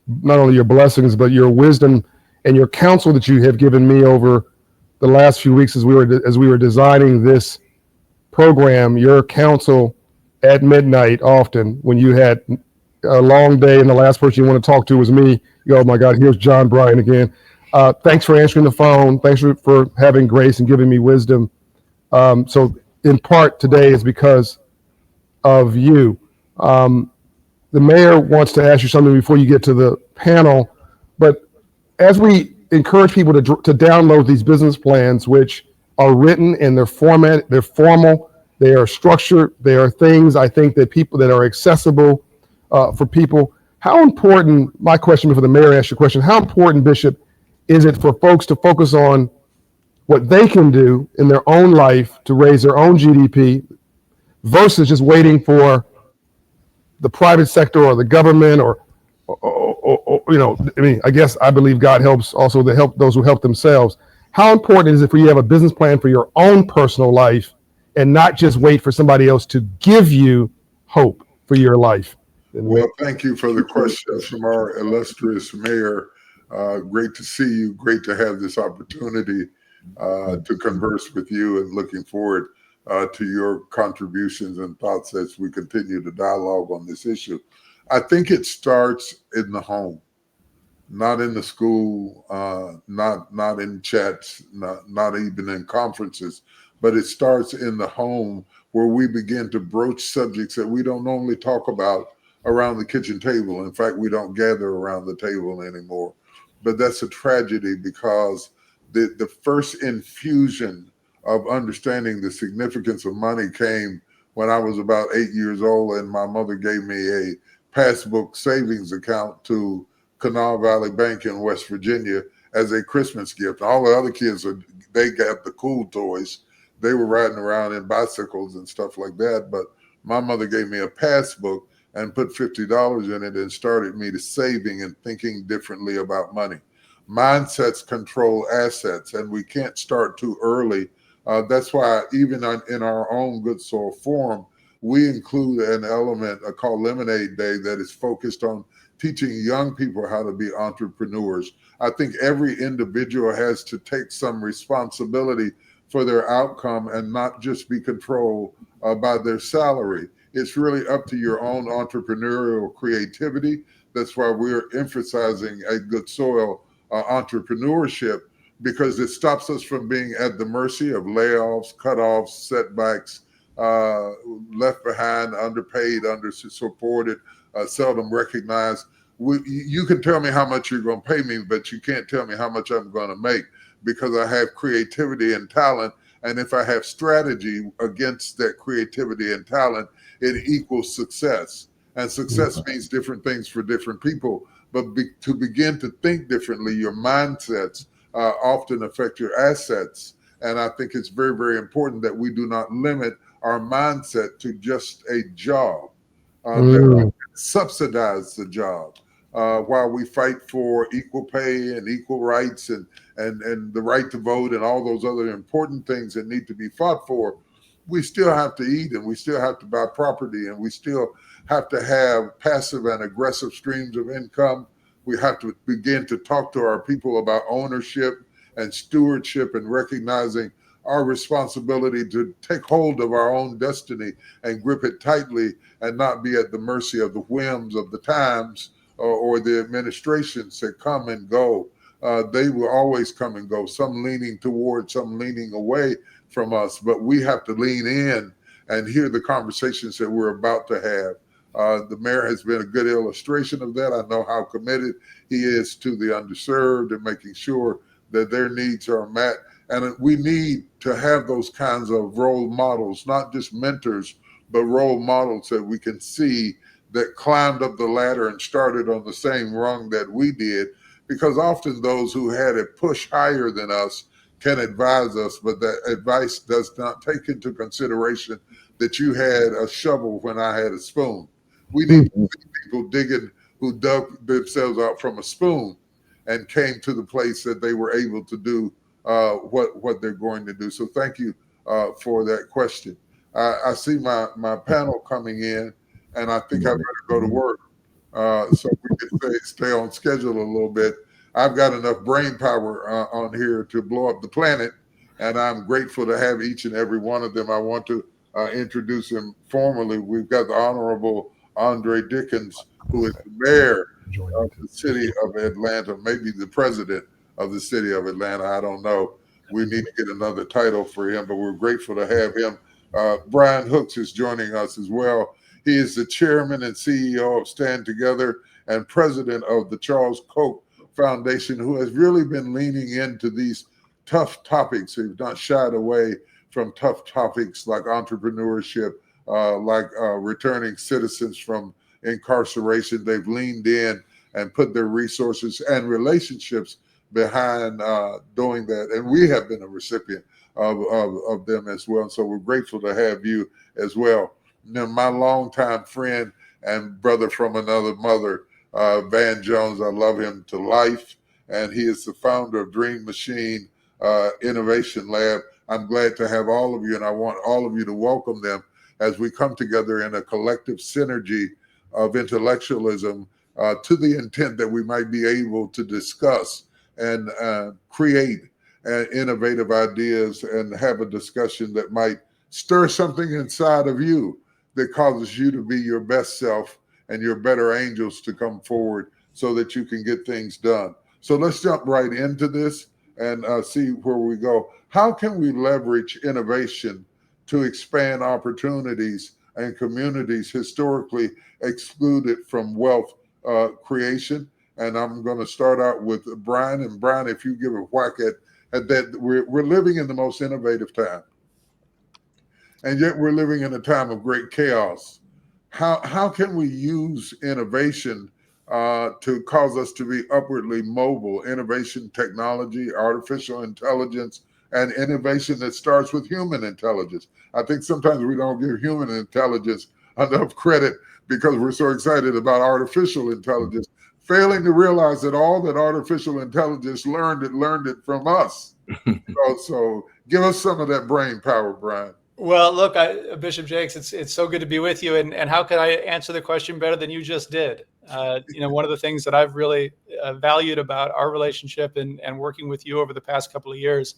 not only your blessings, but your wisdom and your counsel that you have given me over the last few weeks as we were designing this program. Your counsel at midnight, often when you had a long day and the last person you want to talk to was me. You go, oh my God, here's John Bryan again. Thanks for answering the phone. Thanks for having grace and giving me wisdom. So in part today is because of you. The mayor wants to ask you something before you get to the panel, but as we encourage people to download these business plans, which are written in their format, they're formal, they are structured, they are things I think that people that are accessible for people. How important, my question before the mayor asks your question, how important, Bishop, is it for folks to focus on what they can do in their own life to raise their own GDP versus just waiting for the private sector or the government or you know, I mean, I guess I believe God helps also to help those who help themselves. How important is it for you to have a business plan for your own personal life and not just wait for somebody else to give you hope for your life? Well, thank you for the questions from our illustrious mayor. Great to see you. Great to have this opportunity to converse with you, and looking forward to your contributions and thoughts as we continue to dialogue on this issue. I think it starts in the home, not in the school, not in chats, not even in conferences, but it starts in the home, where we begin to broach subjects that we don't normally talk about around the kitchen table. In fact, we don't gather around the table anymore. But that's a tragedy, because the first infusion of understanding the significance of money came when I was about 8 years old, and my mother gave me a passbook savings account to Canal Valley Bank in West Virginia as a Christmas gift. All the other kids, they got the cool toys. They were riding around in bicycles and stuff like that. But my mother gave me a passbook and put $50 in it and started me to saving and thinking differently about money. Mindsets control assets, and we can't start too early. That's why even in our own Good Soil Forum, we include an element called Lemonade Day that is focused on teaching young people how to be entrepreneurs. I think every individual has to take some responsibility for their outcome and not just be controlled by their salary. It's really up to your own entrepreneurial creativity. That's why we're emphasizing a Good Soil entrepreneurship, because it stops us from being at the mercy of layoffs, cutoffs, setbacks, left behind, underpaid, undersupported, seldom recognized. You can tell me how much you're going to pay me, but you can't tell me how much I'm going to make, because I have creativity and talent. And if I have strategy against that creativity and talent, it equals success. And success means different things for different people. But to begin to think differently, your mindsets often affect your assets. And I think it's very, very important that we do not limit our mindset to just a job. That subsidize the job while we fight for equal pay and equal rights and the right to vote and all those other important things that need to be fought for. We still have to eat, and we still have to buy property, and we still have to have passive and aggressive streams of income. We have to begin to talk to our people about ownership and stewardship and recognizing our responsibility to take hold of our own destiny and grip it tightly and not be at the mercy of the whims of the times or the administrations that come and go. They will always come and go, some leaning toward, some leaning away from us, but we have to lean in and hear the conversations that we're about to have. The mayor has been a good illustration of that. I know how committed he is to the underserved and making sure that their needs are met. And we need to have those kinds of role models, not just mentors, but role models that we can see that climbed up the ladder and started on the same rung that we did. Because often those who had a push higher than us can advise us, but that advice does not take into consideration that you had a shovel when I had a spoon. We need people digging who dug themselves out from a spoon and came to the place that they were able to do what they're going to do. So thank you for that question. I see my panel coming in, and I think I better go to work so we can stay on schedule a little bit. I've got enough brain power on here to blow up the planet, and I'm grateful to have each and every one of them. I want to introduce them formally. We've got the Honorable Andre Dickens, who is the mayor of the city of Atlanta, maybe the president of the city of Atlanta. I don't know. We need to get another title for him, but we're grateful to have him. Brian Hooks is joining us as well. He is the chairman and CEO of Stand Together and president of the Charles Koch Foundation, who has really been leaning into these tough topics. He's not shied away from tough topics like entrepreneurship, like returning citizens from incarceration. They've leaned in and put their resources and relationships behind doing that. And we have been a recipient of them as well. So we're grateful to have you as well. Now, my longtime friend and brother from another mother, Van Jones, I love him to life. And he is the founder of Dream Machine Innovation Lab. I'm glad to have all of you, and I want all of you to welcome them as we come together in a collective synergy of intellectualism to the intent that we might be able to discuss and create innovative ideas and have a discussion that might stir something inside of you that causes you to be your best self and your better angels to come forward so that you can get things done. So let's jump right into this and see where we go. How can we leverage innovation to expand opportunities and communities historically excluded from wealth creation? And I'm going to start out with Brian. And Brian, if you give a whack at that, we're living in the most innovative time. And yet we're living in a time of great chaos. How can we use innovation to cause us to be upwardly mobile? Innovation, technology, artificial intelligence, and innovation that starts with human intelligence. I think sometimes we don't give human intelligence enough credit because we're so excited about artificial intelligence, failing to realize that all that artificial intelligence learned it from us. So give us some of that brain power, Brian. Well, look, Bishop Jakes, it's so good to be with you. And how could I answer the question better than you just did? One of the things that I've really valued about our relationship and working with you over the past couple of years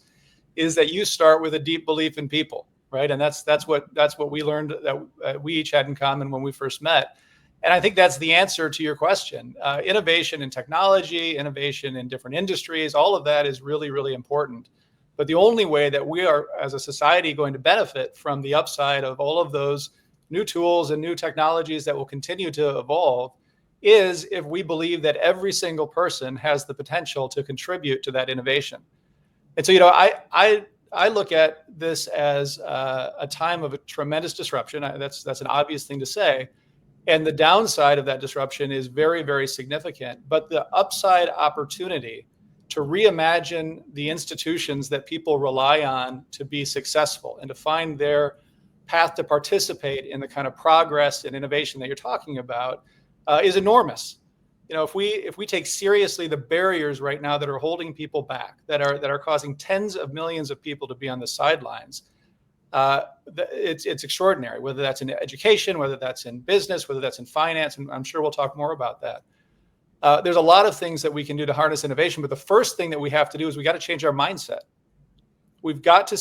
is that you start with a deep belief in people, right? And that's what we learned that we each had in common when we first met. And I think that's the answer to your question. Innovation in technology, innovation in different industries, all of that is really, really important. But the only way that we are, as a society, going to benefit from the upside of all of those new tools and new technologies that will continue to evolve is if we believe that every single person has the potential to contribute to that innovation. And so, I look at this as a time of a tremendous disruption. That's an obvious thing to say. And the downside of that disruption is very, very significant. But the upside opportunity to reimagine the institutions that people rely on to be successful and to find their path to participate in the kind of progress and innovation that you're talking about is enormous. If we take seriously the barriers right now that are holding people back, that are causing tens of millions of people to be on the sidelines, it's extraordinary. Whether that's in education, whether that's in business, whether that's in finance, and I'm sure we'll talk more about that. There's a lot of things that we can do to harness innovation, but the first thing that we have to do is we got to change our mindset. We've got to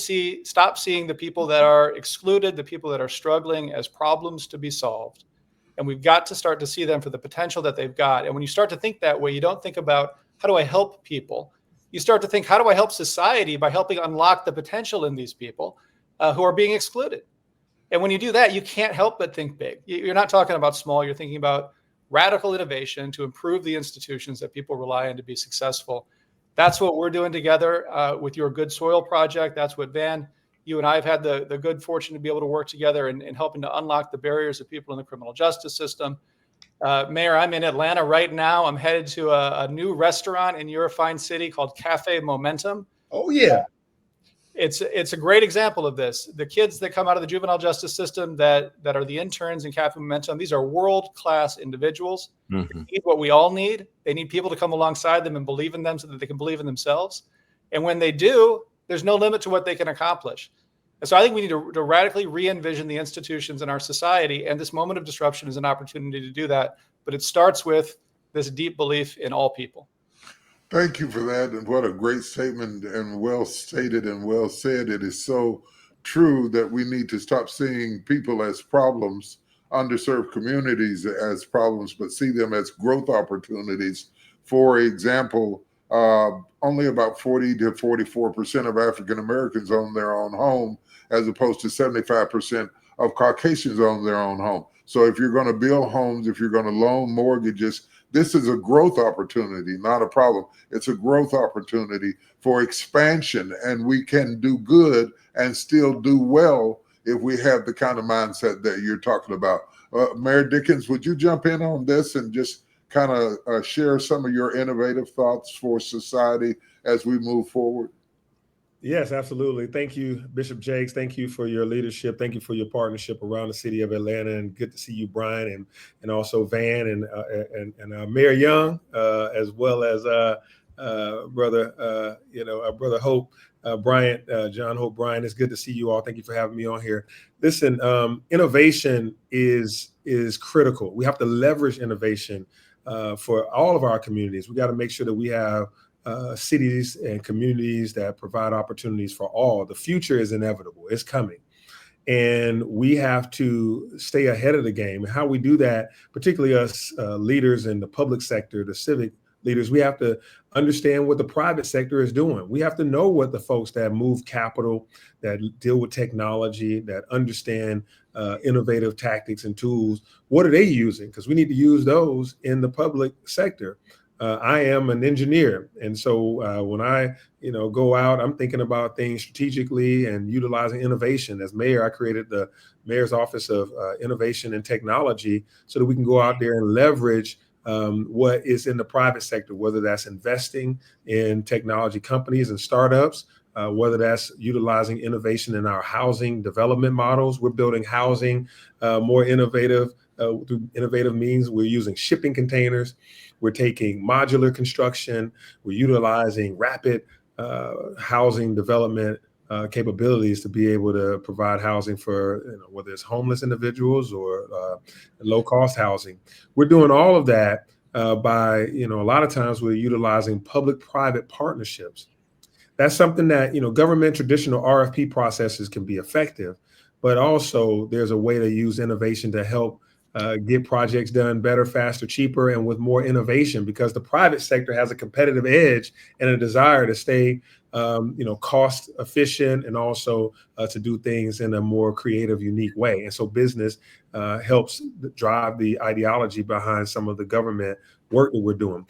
stop seeing the people that are excluded, the people that are struggling as problems to be solved. And we've got to start to see them for the potential that they've got. And when you start to think that way, you don't think about how do I help people? You start to think, how do I help society by helping unlock the potential in these people who are being excluded? And when you do that, you can't help but think big. You're not talking about small, you're thinking about radical innovation to improve the institutions that people rely on to be successful. That's what we're doing together with your Good Soil Project. That's what, Van, you and I have had the good fortune to be able to work together in helping to unlock the barriers of people in the criminal justice system. Mayor, I'm in Atlanta right now. I'm headed to a new restaurant in your fine city called Cafe Momentum. Oh, yeah. It's a great example of this. The kids that come out of the juvenile justice system that are the interns in Cafe Momentum, these are world-class individuals. Mm-hmm. They need what we all need. They need people to come alongside them and believe in them so that they can believe in themselves. And when they do, there's no limit to what they can accomplish. And so I think we need to radically re-envision the institutions in our society. And this moment of disruption is an opportunity to do that. But it starts with this deep belief in all people. Thank you for that. And what a great statement, and well stated and well said. It is so true that we need to stop seeing people as problems, underserved communities as problems, but see them as growth opportunities. For example, only about 40 to 44% of African Americans own their own home, as opposed to 75% of Caucasians own their own home. So if you're going to build homes, if you're going to loan mortgages, this is a growth opportunity, not a problem. It's a growth opportunity for expansion, and we can do good and still do well if we have the kind of mindset that you're talking about. Mayor Dickens, would you jump in on this and just kind of share some of your innovative thoughts for society as we move forward? Yes, absolutely. Thank you, Bishop Jakes. Thank you for your leadership. Thank you for your partnership around the city of Atlanta, and good to see you, Brian, and also Van and Mayor Young, as well as brother Hope Bryant, John Hope Bryant. It's good to see you all. Thank you for having me on here. Listen, innovation is critical. We have to leverage innovation for all of our communities. We got to make sure that we have cities and communities that provide opportunities for all. The future is inevitable. It's coming. And we have to stay ahead of the game. And how we do that, particularly us leaders in the public sector, the civic leaders, we have to understand what the private sector is doing. We have to know what the folks that move capital, that deal with technology, that understand innovative tactics and tools, what are they using? Because we need to use those in the public sector. I am an engineer. And so when I, go out, I'm thinking about things strategically and utilizing innovation. As mayor, I created the Mayor's Office of Innovation and Technology so that we can go out there and leverage what is in the private sector, whether that's investing in technology companies and startups, whether that's utilizing innovation in our housing development models. We're building housing more innovative through innovative means. We're using shipping containers. We're taking modular construction. We're utilizing rapid housing development capabilities to be able to provide housing for, whether it's homeless individuals or low-cost housing. We're doing all of that by, a lot of times we're utilizing public-private partnerships. That's something that, government traditional RFP processes can be effective, but also there's a way to use innovation to help get projects done better, faster, cheaper, and with more innovation, because the private sector has a competitive edge and a desire to stay, cost efficient, and also to do things in a more creative, unique way. And so business helps drive the ideology behind some of the government work that we're doing.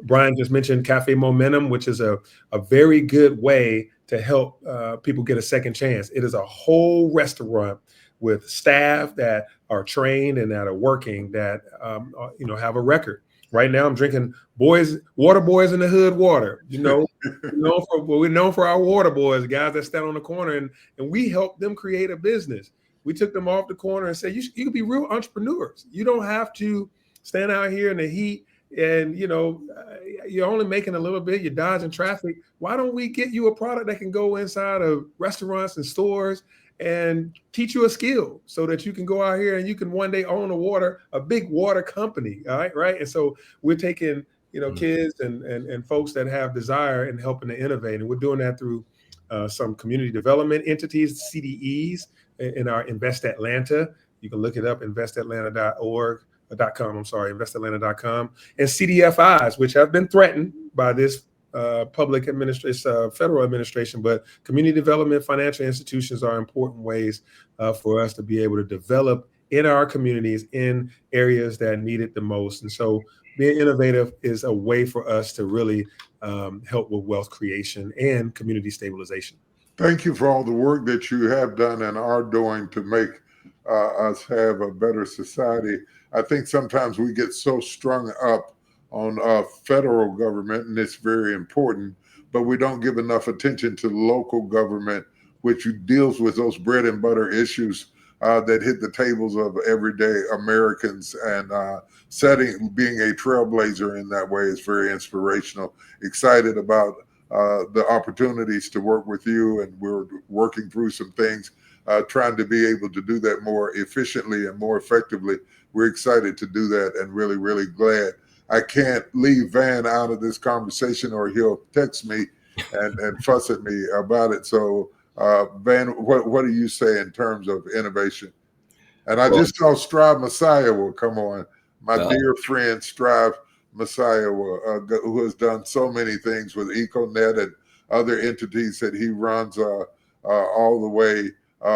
Brian just mentioned Cafe Momentum, which is a very good way to help people get a second chance. It is a whole restaurant with staff that are trained and that are working, that have a record. Right now, I'm drinking Water Boys in the Hood water. We're known for our water boys, guys that stand on the corner, and we helped them create a business. We took them off the corner and said, you can be real entrepreneurs. You don't have to stand out here in the heat and you're only making a little bit, you're dodging traffic. Why don't we get you a product that can go inside of restaurants and stores and teach you a skill so that you can go out here and you can one day own a big water company. All right. And so we're taking, kids and folks that have desire and helping to innovate. And we're doing that through some community development entities, CDEs, in our Invest Atlanta. You can look it up, investatlanta.com, and CDFIs, which have been threatened by this public administration, federal administration, but community development financial institutions are important ways for us to be able to develop in our communities in areas that need it the most. And so being innovative is a way for us to really help with wealth creation and community stabilization. Thank you for all the work that you have done and are doing to make us have a better society. I think sometimes we get so strung up on federal government, and it's very important, but we don't give enough attention to local government, which deals with those bread and butter issues that hit the tables of everyday Americans. And being a trailblazer in that way is very inspirational. Excited about the opportunities to work with you, and we're working through some things, trying to be able to do that more efficiently and more effectively. We're excited to do that and really, really glad. I can't leave Van out of this conversation or he'll text me and fuss at me about it. So Van, what do you say in terms of innovation? And I just saw Strive Messiah will come on. My dear friend Strive Messiah, who has done so many things with EcoNet and other entities that he runs all the way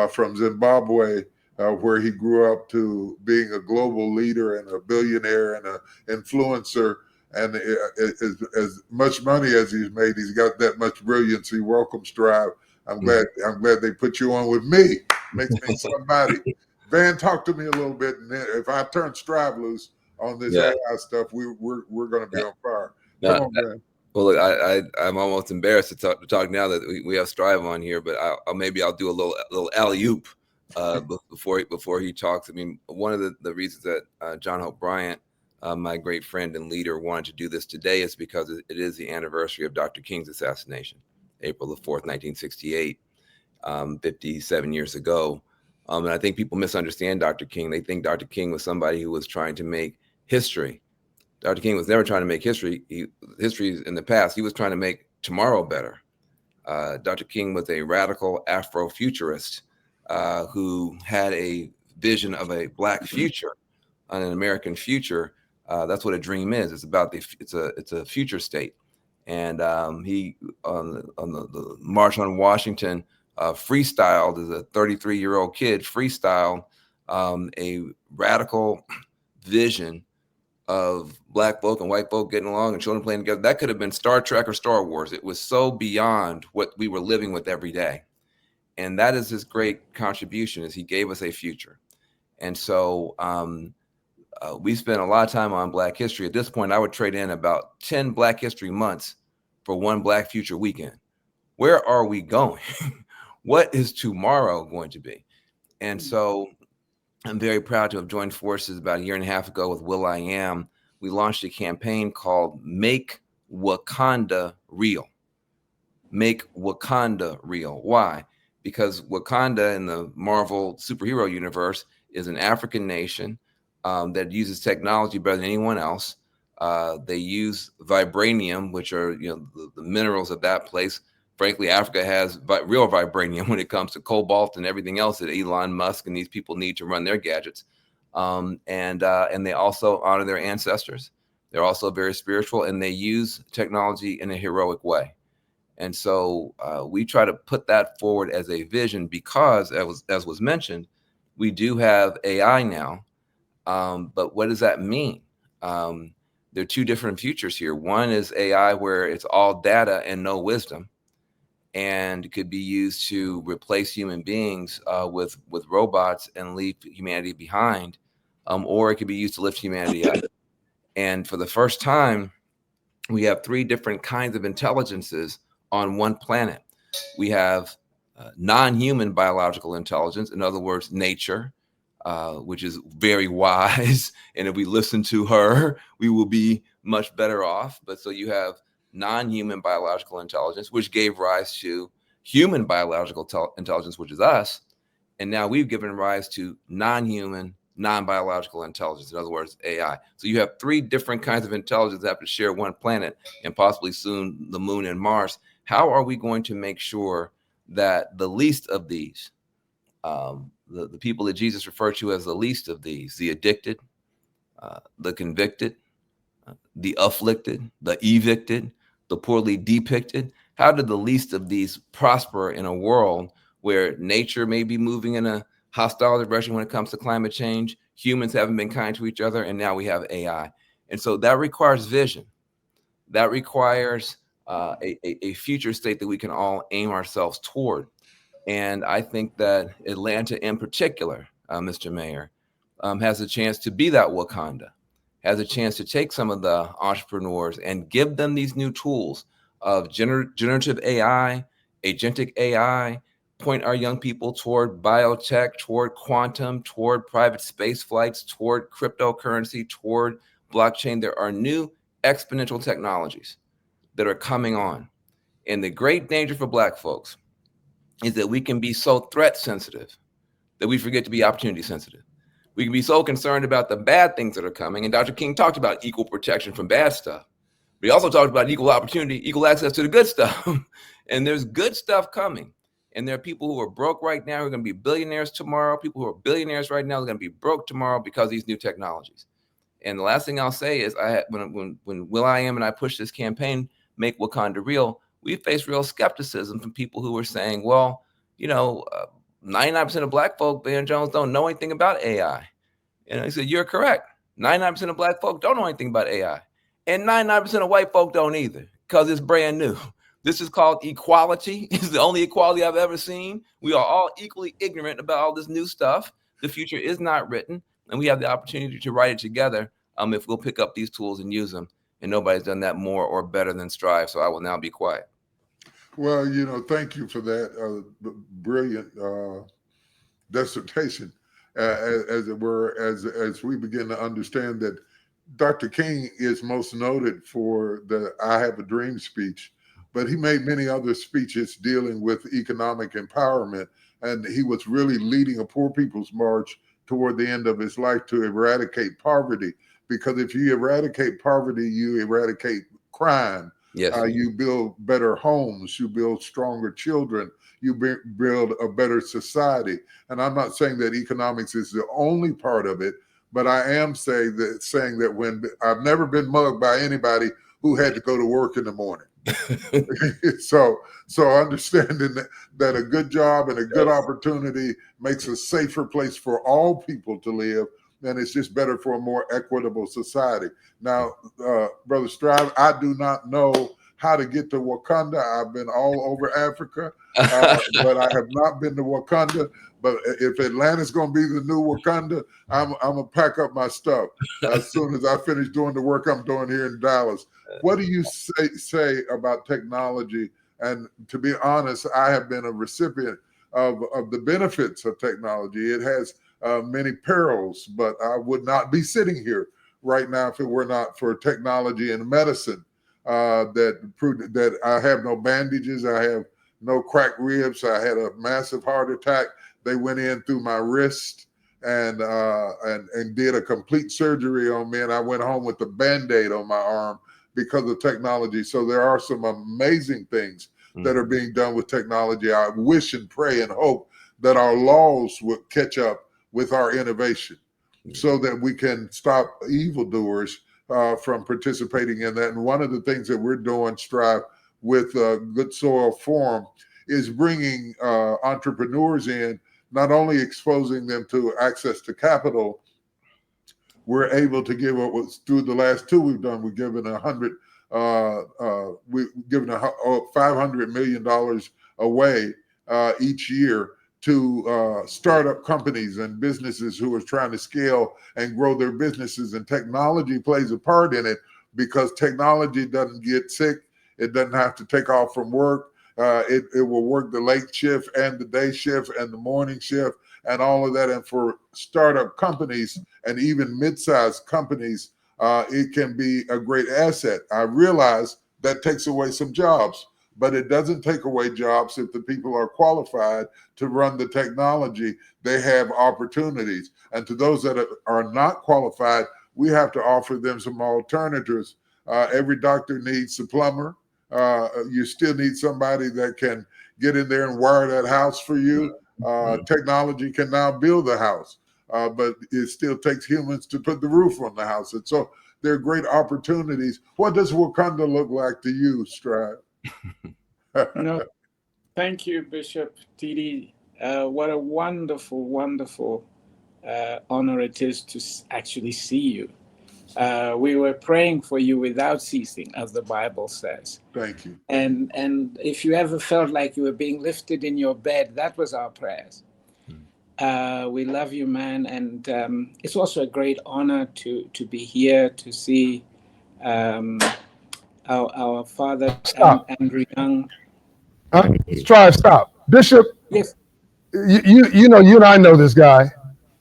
from Zimbabwe, where he grew up, to being a global leader and a billionaire and an influencer. And as much money as he's made, he's got that much brilliancy. Welcome, Strive. I'm glad they put you on with me. Makes me somebody. Van, talk to me a little bit, and then if I turn Strive loose on this AI stuff, we're going to be on fire. Come on, Van. Well, look, I'm almost embarrassed to talk now that we have Strive on here, but I'll do a little alley-oop before he talks. I mean, one of the reasons that John Hope Bryant, my great friend and leader, wanted to do this today is because it is the anniversary of Dr. King's assassination, April the 4th, 1968, 57 years ago. And I think people misunderstand Dr. King. They think Dr. King was somebody who was trying to make history. Dr. King was never trying to make history. History in the past. He was trying to make tomorrow better. Dr. King was a radical Afrofuturist who had a vision of a Black future, an American future. That's what a dream is. It's about it's a future state. And he on the March on Washington freestyled, as a 33-year-old kid, freestyled a radical vision of Black folk and white folk getting along and children playing together. That could have been Star Trek or Star Wars. It was so beyond what we were living with every day. And that is his great contribution, is he gave us a future. And so we spent a lot of time on Black history. At this point, I would trade in about 10 Black History months for one Black Future weekend. where are we going? What is tomorrow going to be? And so I'm very proud to have joined forces about a year and a half ago with will.i.am. We launched a campaign called Make Wakanda Real. Make Wakanda Real. Why? Because Wakanda in the Marvel superhero universe is an African nation that uses technology better than anyone else. They use vibranium, which are the minerals of that place. Frankly, Africa has real vibranium when it comes to cobalt and everything else that Elon Musk and these people need to run their gadgets. And they also honor their ancestors. They're also very spiritual, and they use technology in a heroic way. And so we try to put that forward as a vision because, as was mentioned, we do have AI now. But what does that mean? There are two different futures here. One is AI where it's all data and no wisdom, and could be used to replace human beings with robots and leave humanity behind, or it could be used to lift humanity up. And for the first time, we have three different kinds of intelligences on one planet. We have non-human biological intelligence, in other words, nature, which is very wise. And if we listen to her, we will be much better off. But so you have non-human biological intelligence, which gave rise to human biological intelligence, which is us. And now we've given rise to non-human, non-biological intelligence, in other words, AI. So you have three different kinds of intelligence that have to share one planet and possibly soon the moon and Mars. How are we going to make sure that the least of these, the people that Jesus referred to as the least of these, the addicted, the convicted, the afflicted, the evicted, the poorly depicted, how did the least of these prosper in a world where nature may be moving in a hostile direction when it comes to climate change? Humans haven't been kind to each other, and now we have AI. And so that requires vision. That requires a future state that we can all aim ourselves toward. And I think that Atlanta in particular, Mr. Mayor, has a chance to be that Wakanda, has a chance to take some of the entrepreneurs and give them these new tools of generative AI, agentic AI, point our young people toward biotech, toward quantum, toward private space flights, toward cryptocurrency, toward blockchain. There are new exponential technologies that are coming on. And the great danger for Black folks is that we can be so threat sensitive that we forget to be opportunity sensitive. We can be so concerned about the bad things that are coming. And Dr. King talked about equal protection from bad stuff. But he also talked about equal opportunity, equal access to the good stuff. And there's good stuff coming. And there are people who are broke right now who are going to be billionaires tomorrow. People who are billionaires right now are going to be broke tomorrow because of these new technologies. And the last thing I'll say is when will.i.am and I pushed this campaign, Make Wakanda Real, we faced real skepticism from people who were saying, well, 99% of Black folk, Van Jones, don't know anything about AI. And I said, you're correct. 99% of Black folk don't know anything about AI. And 99% of white folk don't either, because it's brand new. This is called equality. It's the only equality I've ever seen. We are all equally ignorant about all this new stuff. The future is not written, and we have the opportunity to write it together if we'll pick up these tools and use them. And nobody's done that more or better than Strive. So I will now be quiet. Well, thank you for that brilliant dissertation, as it were, as we begin to understand that Dr. King is most noted for the I Have a Dream speech, but he made many other speeches dealing with economic empowerment, and he was really leading a poor people's march toward the end of his life to eradicate poverty, because if you eradicate poverty, you eradicate crime. Yes. You build better homes, you build stronger children, you build a better society. And I'm not saying that economics is the only part of it, but I am saying that when I've never been mugged by anybody who had to go to work in the morning. So understanding that a good job and a good opportunity makes a safer place for all people to live, and it's just better for a more equitable society. Now, Brother Strive, I do not know how to get to Wakanda. I've been all over Africa, but I have not been to Wakanda. But if Atlanta's going to be the new Wakanda, I'm going to pack up my stuff as soon as I finish doing the work I'm doing here in Dallas. What do you say about technology And to be honest, I have been a recipient of the benefits of technology. It has many perils, but I would not be sitting here right now if it were not for technology and medicine that proved that I have no bandages, I have no cracked ribs. I had a massive heart attack. They went in through my wrist and did a complete surgery on me, and I went home with a Band-Aid on my arm because of technology. So there are some amazing things that are being done with technology. I wish and pray and hope that our laws would catch up with our innovation so that we can stop evildoers from participating in that. And one of the things that we're doing, Strive, with Good Soil Forum is bringing entrepreneurs in, not only exposing them to access to capital. We're able to give what was through the last two we've done. We've given $500 million away each year to startup companies and businesses who are trying to scale and grow their businesses. And technology plays a part in it because technology doesn't get sick. It doesn't have to take off from work. It will work the late shift and the day shift and the morning shift and all of that. And for startup companies and even mid-sized companies, it can be a great asset. I realize that takes away some jobs, but it doesn't take away jobs if the people are qualified to run the technology. They have opportunities. And to those that are not qualified, we have to offer them some alternatives. Every doctor needs a plumber. You still need somebody that can get in there and wire that house for you. Technology can now build the house, but it still takes humans to put the roof on the house. And so there are great opportunities. What does Wakanda look like to you, Strive? No, thank you, Bishop TD. What a wonderful, wonderful honor it is to actually see you. We were praying for you without ceasing, as the Bible says. Thank you. And if you ever felt like you were being lifted in your bed, that was our prayers. We love you, man. And it's also a great honor to be here to see our father, Andrew Young. Strive, stop. Bishop, yes. You know, you and I know this guy.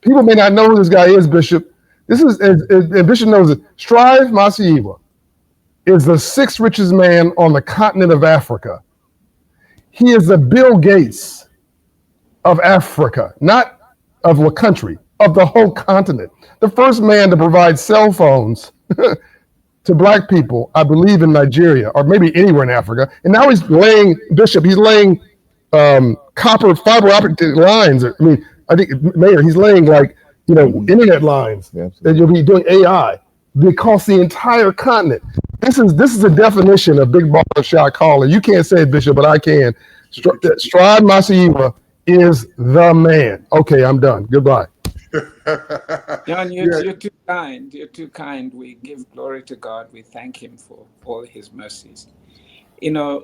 People may not know who this guy is, Bishop. This is, and Bishop knows it. Strive Masiyiwa is the sixth richest man on the continent of Africa. He is the Bill Gates of Africa, not of a country, of the whole continent. The first man to provide cell phones to black people, I believe, in Nigeria, or maybe anywhere in Africa. And now he's laying, Bishop, he's laying copper fiber optic lines. I mean, I think, Mayor, he's laying like, you know, internet lines that you'll be doing AI across the entire continent. This is a definition of big baller shot caller. You can't say it, Bishop, but I can. Strive Masiyiwa is the man. Okay, I'm done. Goodbye. John, you're too kind. You're too kind. We give glory to God. We thank him for all his mercies. You know,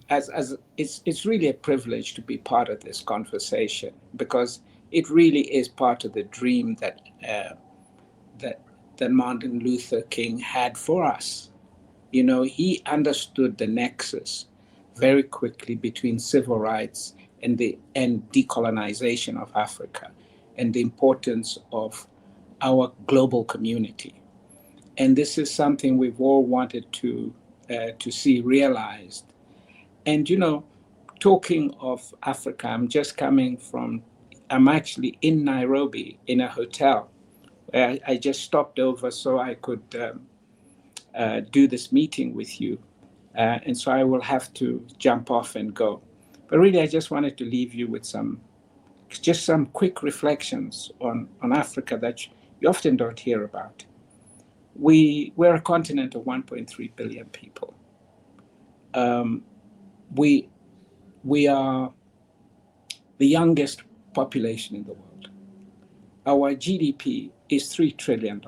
as it's really a privilege to be part of this conversation, because it really is part of the dream that Martin Luther King had for us. You know, he understood the nexus very quickly between civil rights and decolonization of Africa, and the importance of our global community. And this is something we've all wanted to see realized. And, you know, talking of Africa, I'm actually in Nairobi in a hotel where I just stopped over so I could do this meeting with you. And so I will have to jump off and go. But really, I just wanted to leave you with some quick reflections on Africa that you often don't hear about. We're a continent of 1.3 billion people. We are the youngest population in the world. Our GDP is $3 trillion,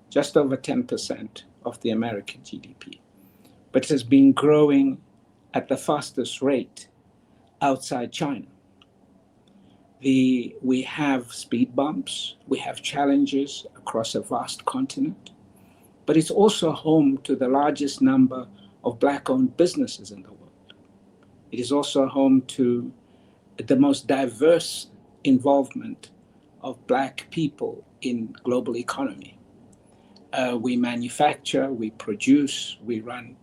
just over 10% of the American GDP. But it has been growing at the fastest rate outside China. We have speed bumps, we have challenges across a vast continent, but it's also home to the largest number of Black-owned businesses in the world. It is also home to the most diverse involvement of Black people in global economy. We manufacture, we produce, we run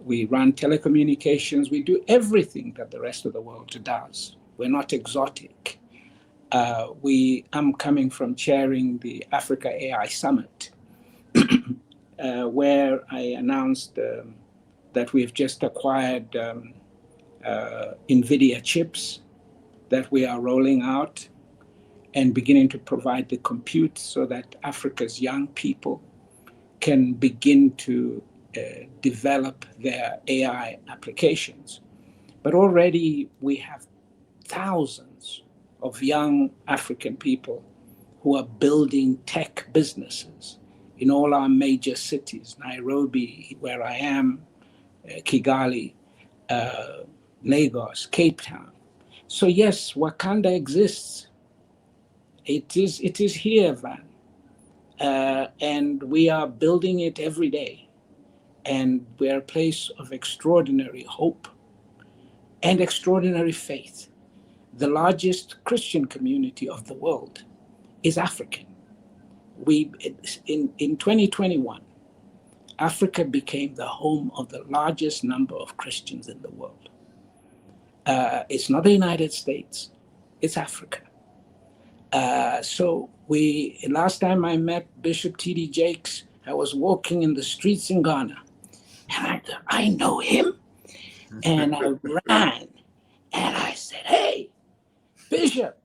telecommunications, we do everything that the rest of the world does. We're not exotic. I'm coming from chairing the Africa AI Summit, where I announced that we've just acquired NVIDIA chips that we are rolling out and beginning to provide the compute so that Africa's young people can begin to develop their AI applications. But already we have thousands of young African people who are building tech businesses in all our major cities, Nairobi, where I am, Kigali, Lagos, Cape Town. So yes, Wakanda exists. It is here, Van. And we are building it every day. And we're a place of extraordinary hope and extraordinary faith. The largest Christian community of the world is African. In 2021, Africa became the home of the largest number of Christians in the world. It's not the United States, it's Africa. So last time I met Bishop T.D. Jakes, I was walking in the streets in Ghana, and I thought, I know him. And I ran, and I said, hey, Bishop.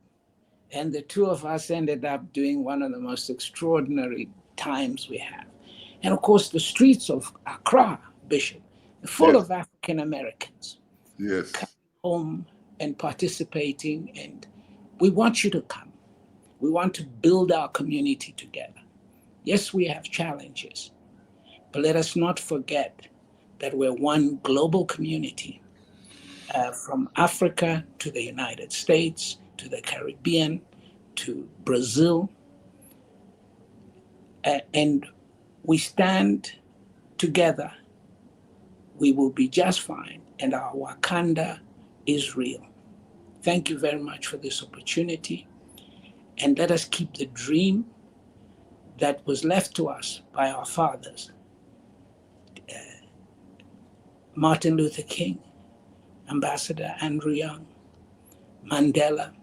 And the two of us ended up doing one of the most extraordinary times we have. And of course, the streets of Accra, Bishop, full of African Americans. Yes. Coming home and participating, and we want you to come. We want to build our community together. Yes, we have challenges, but let us not forget that we're one global community, from Africa to the United States, to the Caribbean, to Brazil. And we stand together, we will be just fine, and our Wakanda is real. Thank you very much for this opportunity, and let us keep the dream that was left to us by our fathers, Martin Luther King, Ambassador Andrew Young, Mandela.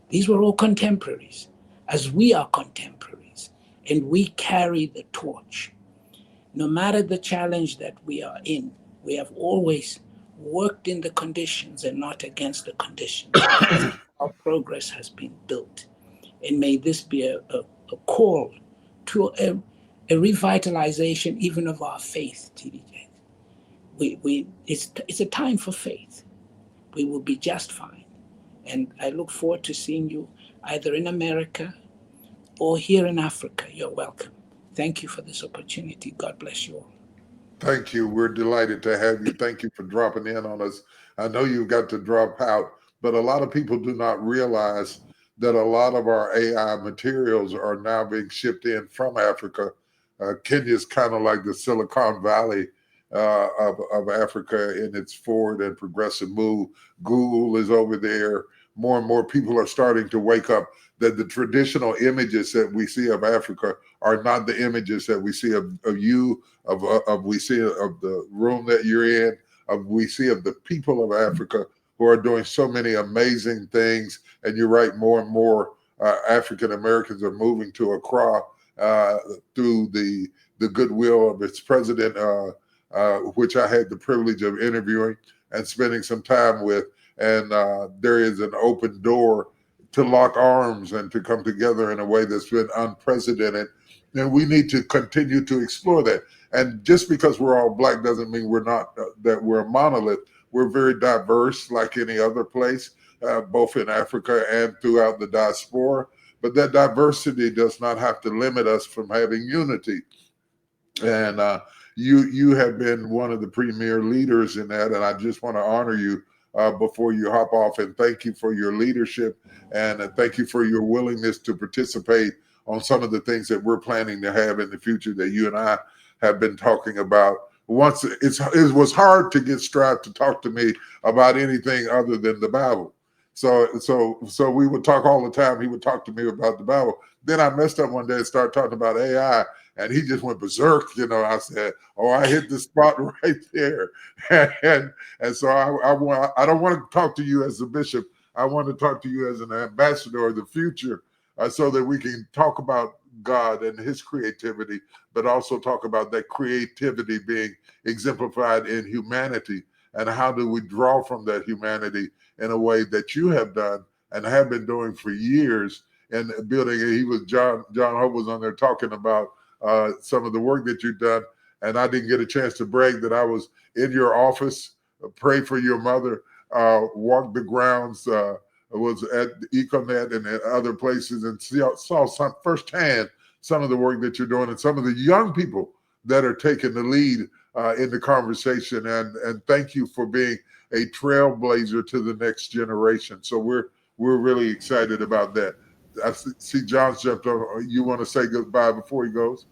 These were all contemporaries, as we are contemporaries, and we carry the torch. No matter the challenge that we are in, we have always worked in the conditions and not against the conditions. Our progress has been built. And may this be a call to a revitalization even of our faith, TDJ. It's a time for faith. We will be just fine. And I look forward to seeing you either in America or here in Africa. You're welcome. Thank you for this opportunity. God bless you all. Thank you. We're delighted to have you. Thank you for dropping in on us. I know you've got to drop out, but a lot of people do not realize that a lot of our AI materials are now being shipped in from Africa. Kenya is kind of like the Silicon Valley of Africa in its forward and progressive move. Google is over there. More and more people are starting to wake up that the traditional images that we see of Africa are not the images that we see of you, we see of the room that you're in, we see of the people of Africa who are doing so many amazing things. And you're right, more and more African Americans are moving to Accra through the goodwill of its president, which I had the privilege of interviewing and spending some time with. And there is an open door to lock arms and to come together in a way that's been unprecedented. And we need to continue to explore that. And just because we're all Black doesn't mean we're not, that we're a monolith. We're very diverse like any other place, both in Africa and throughout the diaspora. But that diversity does not have to limit us from having unity. And you have been one of the premier leaders in that. And I just want to honor you before you hop off, and thank you for your leadership, and thank you for your willingness to participate on some of the things that we're planning to have in the future that you and I have been talking about once it was hard to get Strive to talk to me about anything other than the Bible. So we would talk all the time. He would talk to me about the Bible. Then I messed up one day and started talking about AI, and he just went berserk. I said, "Oh, I hit the spot right there." And so I don't want to talk to you as a bishop. I want to talk to you as an ambassador of the future, so that we can talk about God and his creativity, but also talk about that creativity being exemplified in humanity, and how do we draw from that humanity in a way that you have done and have been doing for years in building. He was John Hope was on there talking about some of the work that you've done, and I didn't get a chance to brag that I was in your office, pray for your mother, walk the grounds, was at Econet and at other places, and saw some firsthand some of the work that you're doing and some of the young people that are taking the lead in the conversation. And thank you for being a trailblazer to the next generation. So we're really excited about that. I see John's jumped on. You want to say goodbye before he goes?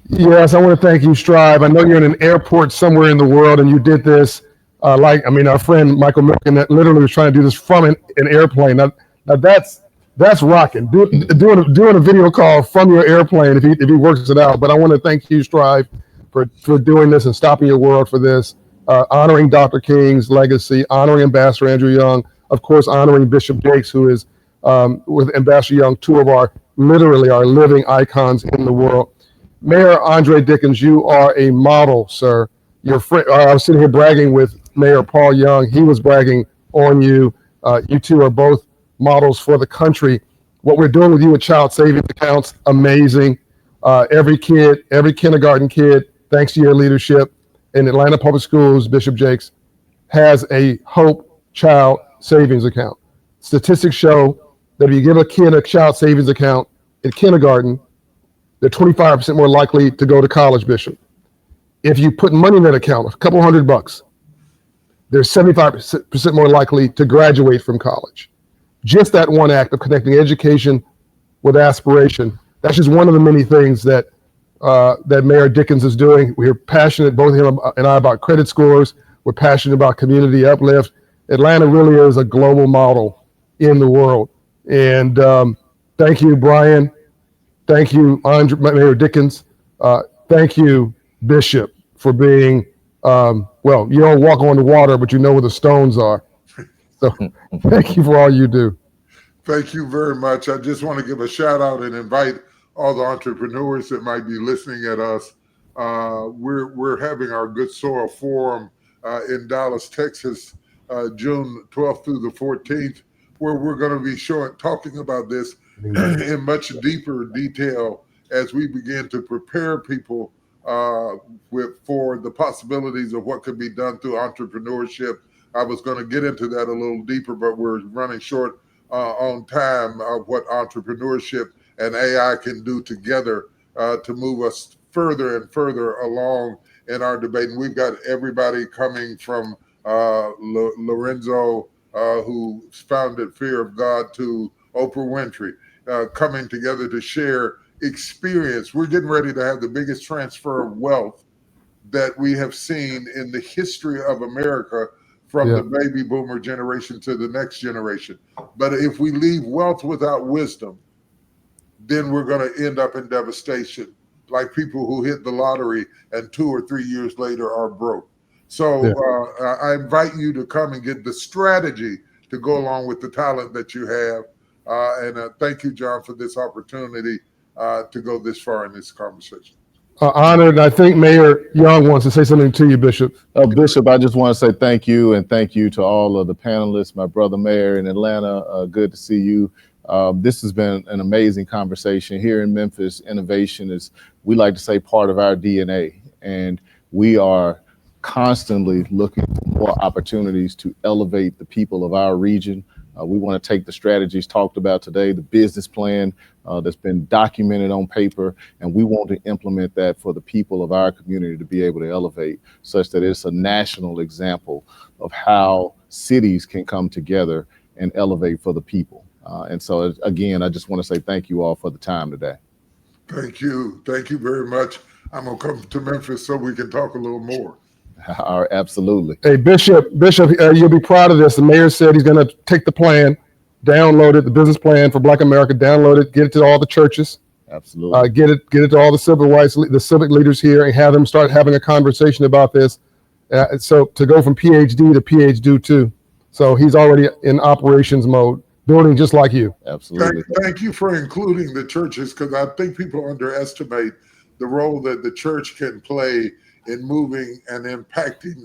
Yes, I want to thank you, Strive. I know you're in an airport somewhere in the world, and you did this. Our friend Michael Milken that literally was trying to do this from an airplane. Now that's rocking. Doing a video call from your airplane if he works it out. But I want to thank you, Strive, for doing this and stopping your world for this, honoring Dr. King's legacy, honoring Ambassador Andrew Young, of course, honoring Bishop Jakes, who is with Ambassador Young, two of our living icons in the world. Mayor Andre Dickens, you are a model, sir. Your friend, I was sitting here bragging with Mayor Paul Young. He was bragging on you. You two are both models for the country. What we're doing with you with child savings accounts, amazing. Every kindergarten kid, thanks to your leadership in Atlanta Public Schools, Bishop Jakes, has a Hope Child Savings Account. Statistics show that if you give a kid a child savings account in kindergarten, they're 25% more likely to go to college, Bishop. If you put money in that account, a couple $100, they're 75% more likely to graduate from college. Just that one act of connecting education with aspiration, that's just one of the many things that Mayor Dickens is doing. We're passionate, both him and I, about credit scores. We're passionate about community uplift. Atlanta really is a global model in the world. And thank you, Brian. Thank you, Mayor Dickens. Thank you, Bishop, for being, well, you don't walk on the water, but you know where the stones are. So thank you for all you do. Thank you very much. I just want to give a shout out and invite all the entrepreneurs that might be listening at us. We're having our Good Soil Forum in Dallas, Texas, June 12th through the 14th, where we're going to be talking about this in much deeper detail as we begin to prepare people for the possibilities of what could be done through entrepreneurship. I was going to get into that a little deeper, but we're running short on time of what entrepreneurship and AI can do together to move us further and further along in our debate. And we've got everybody coming from Lorenzo, who founded Fear of God, to Oprah Winfrey, coming together to share experience. We're getting ready to have the biggest transfer of wealth that we have seen in the history of America, from the baby boomer generation to the next generation. But if we leave wealth without wisdom, then we're going to end up in devastation, like people who hit the lottery and 2 or 3 years later are broke. So I invite you to come and get the strategy to go along with the talent that you have. And thank you, John, for this opportunity to go this far in this conversation. Honored. I think Mayor Young wants to say something to you, Bishop. Bishop, I just want to say thank you, and thank you to all of the panelists, my brother Mayor in Atlanta. Good to see you. This has been an amazing conversation. Here in Memphis, innovation is, we like to say, part of our DNA, and we are constantly looking for more opportunities to elevate the people of our region. We want to take the strategies talked about today, the business plan that's been documented on paper, and we want to implement that for the people of our community to be able to elevate, such that it's a national example of how cities can come together and elevate for the people. And so, again, I just want to say thank you all for the time today. Thank you. Thank you very much. I'm gonna come to Memphis so we can talk a little more. Absolutely. Hey, Bishop, you'll be proud of this. The mayor said he's going to take the plan, download it, the business plan for Black America, download it, get it to all the churches. Absolutely. Get it to all the civil rights, the civic leaders here, and have them start having a conversation about this. So to go from PhD to PhD 2. So he's already in operations mode, building just like you. Absolutely. Thank you for including the churches, because I think people underestimate the role that the church can play in moving and impacting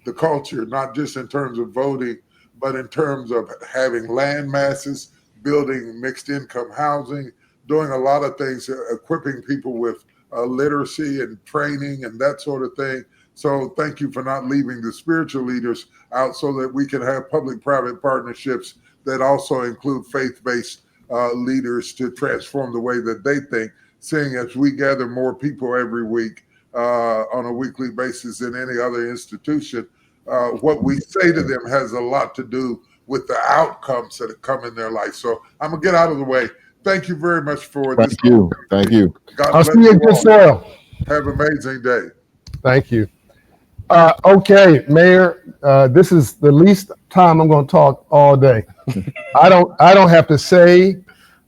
the culture, not just in terms of voting, but in terms of having land masses, building mixed income housing, doing a lot of things, equipping people with literacy and training and that sort of thing. So thank you for not leaving the spiritual leaders out, so that we can have public-private partnerships that also include faith-based leaders to transform the way that they think, seeing as we gather more people every week on a weekly basis than any other institution. What we say to them has a lot to do with the outcomes that come in their life. So I'm gonna get out of the way. Thank you very much for this. Thank you. God I'll bless see you in you good all. soil. Have an amazing day. Thank you. Okay, Mayor, this is the least time I'm going to talk all day. I don't have to say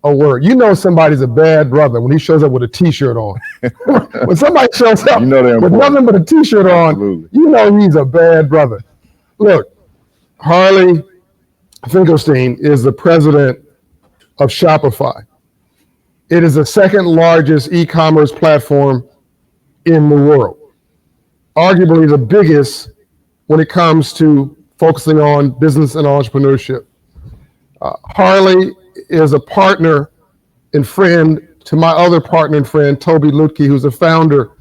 a word. You know somebody's a bad brother when he shows up with a T-shirt on. When somebody shows up with nothing but a T-shirt on, you know he's a bad brother. Look, Harley Finkelstein is the president of Shopify. It is the second largest e-commerce platform in the world. Arguably the biggest when it comes to focusing on business and entrepreneurship. Harley is a partner and friend to my other partner and friend, Toby Lutke, who's the founder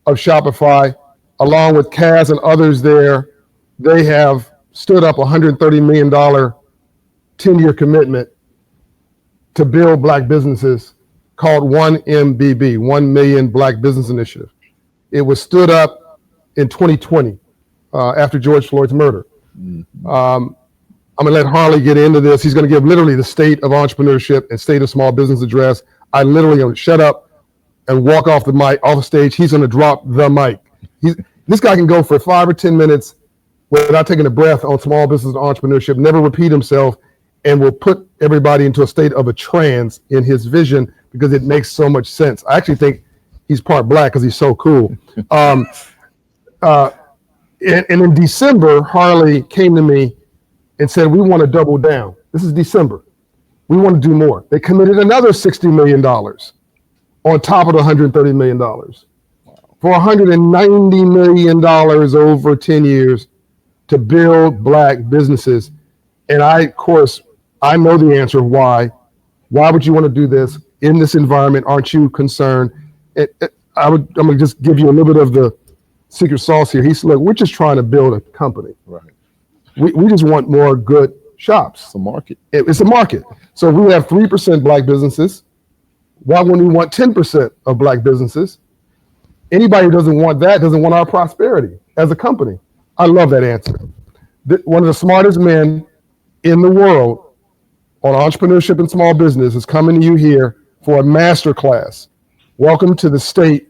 of Shopify. Along with Kaz and others there, they have stood up a $130 million 10-year commitment to build Black businesses called 1MBB, 1 Million Black Business Initiative. It was stood up in 2020 after George Floyd's murder. I'm gonna let Harley get into this. He's gonna give literally the state of entrepreneurship and state of small business address. I literally gonna shut up and walk off the mic, off the stage. He's gonna drop the mic. This guy can go for 5 or 10 minutes without taking a breath on small business and entrepreneurship, never repeat himself, and will put everybody into a state of a trance in his vision because it makes so much sense. I actually think he's part Black because he's so cool. And in December, Harley came to me and said, we want to double down. This is December. We want to do more. They committed another $60 million on top of the $130 million for $190 million over 10 years to build Black businesses. And of course, I know the answer of why. Why would you want to do this in this environment? Aren't you concerned? I'm going to just give you a little bit of the secret sauce here. He said, look, we're just trying to build a company. Right. We just want more good shops. It's a market. It's a market. So we have 3% Black businesses. Why wouldn't we want 10% of Black businesses? Anybody who doesn't want that doesn't want our prosperity as a company. I love that answer. One of the smartest men in the world on entrepreneurship and small business is coming to you here for a master class. Welcome to the state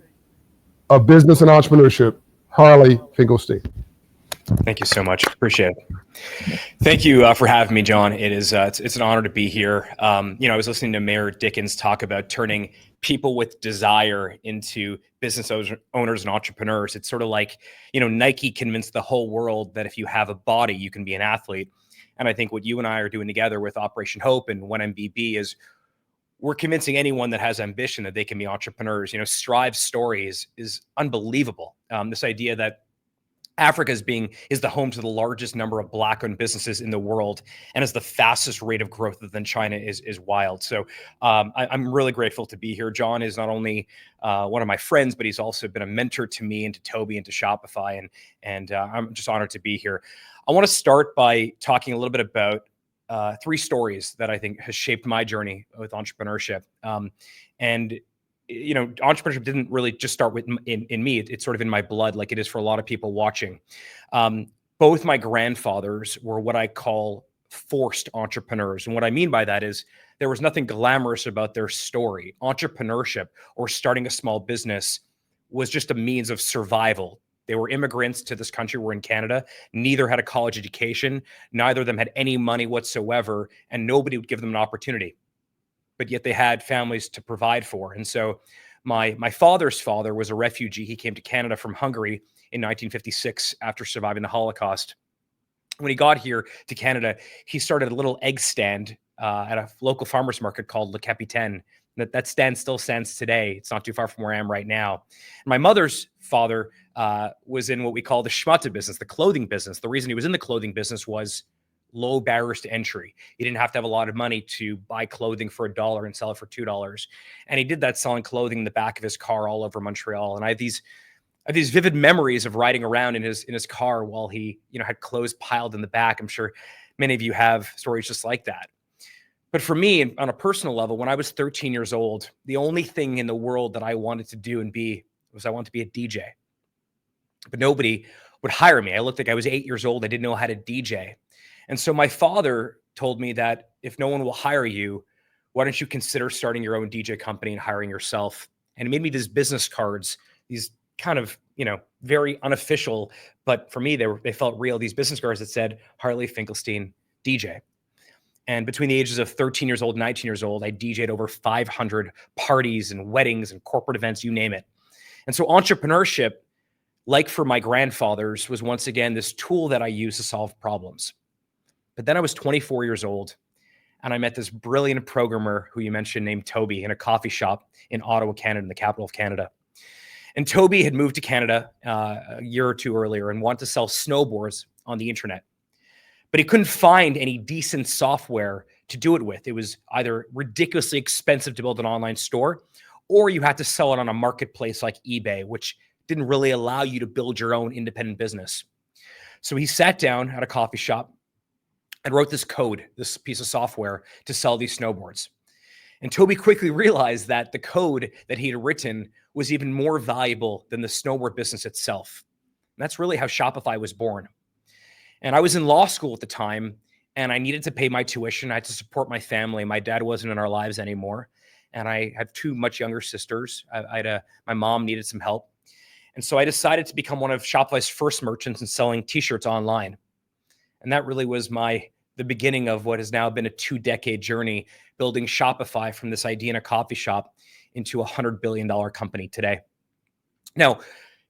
of business and entrepreneurship, Harley Finkelstein. Thank you so much. Appreciate it. Thank you for having me, John. It's an honor to be here. I was listening to Mayor Dickens talk about turning people with desire into business owners and entrepreneurs. It's sort of like, Nike convinced the whole world that if you have a body, you can be an athlete. And I think what you and I are doing together with Operation Hope and 1MBB is we're convincing anyone that has ambition that they can be entrepreneurs. Strive's story is unbelievable. This idea that Africa is the home to the largest number of Black-owned businesses in the world and has the fastest rate of growth within China is wild. So I'm really grateful to be here. John is not only one of my friends, but he's also been a mentor to me and to Toby and to Shopify, and I'm just honored to be here. I want to start by talking a little bit about 3 stories that I think has shaped my journey with entrepreneurship. Entrepreneurship didn't really just start in me. It's sort of in my blood, like it is for a lot of people watching. Both my grandfathers were what I call forced entrepreneurs. And what I mean by that is there was nothing glamorous about their story. Entrepreneurship or starting a small business was just a means of survival. They were immigrants to this country. We're in Canada. Neither had a college education. Neither of them had any money whatsoever, and nobody would give them an opportunity. But yet they had families to provide for. And so my father's father was a refugee. He came to Canada from Hungary in 1956 after surviving the Holocaust. When he got here to Canada, he started a little egg stand at a local farmer's market called Le Capitaine. That stand still stands today. It's not too far from where I am right now. My mother's father was in what we call the schmutta business, the clothing business. The reason he was in the clothing business was low barriers to entry. You didn't have to have a lot of money to buy clothing for $1 and sell it for $2. And he did that selling clothing in the back of his car all over Montreal. And I have these vivid memories of riding around in his car while he, had clothes piled in the back. I'm sure many of you have stories just like that. But for me, on a personal level, when I was 13 years old, the only thing in the world that I wanted to do and be was I wanted to be a DJ. But nobody would hire me. I looked like I was 8 years old. I didn't know how to DJ. And so my father told me that if no one will hire you, why don't you consider starting your own DJ company and hiring yourself? And he made me these business cards, these kind of, very unofficial, but for me, they felt real. These business cards that said Harley Finkelstein DJ. And between the ages of 13 years old and 19 years old, I DJ'd over 500 parties and weddings and corporate events, you name it. And so entrepreneurship, like for my grandfathers, was once again this tool that I used to solve problems. But then I was 24 years old and I met this brilliant programmer who you mentioned named Toby in a coffee shop in Ottawa, Canada, in the capital of Canada. And Toby had moved to Canada a year or two earlier and wanted to sell snowboards on the internet. But he couldn't find any decent software to do it with. It was either ridiculously expensive to build an online store, or you had to sell it on a marketplace like eBay, which didn't really allow you to build your own independent business. So he sat down at a coffee shop and wrote this code, this piece of software to sell these snowboards. And Toby quickly realized that the code that he had written was even more valuable than the snowboard business itself. And that's really how Shopify was born. And I was in law school at the time, and I needed to pay my tuition. I had to support my family. My dad wasn't in our lives anymore. And I had two much younger sisters. My mom needed some help. And so I decided to become one of Shopify's first merchants in selling t-shirts online. And that really was the beginning of what has now been a 2-decade journey, building Shopify from this idea in a coffee shop into a $100 billion company today. Now,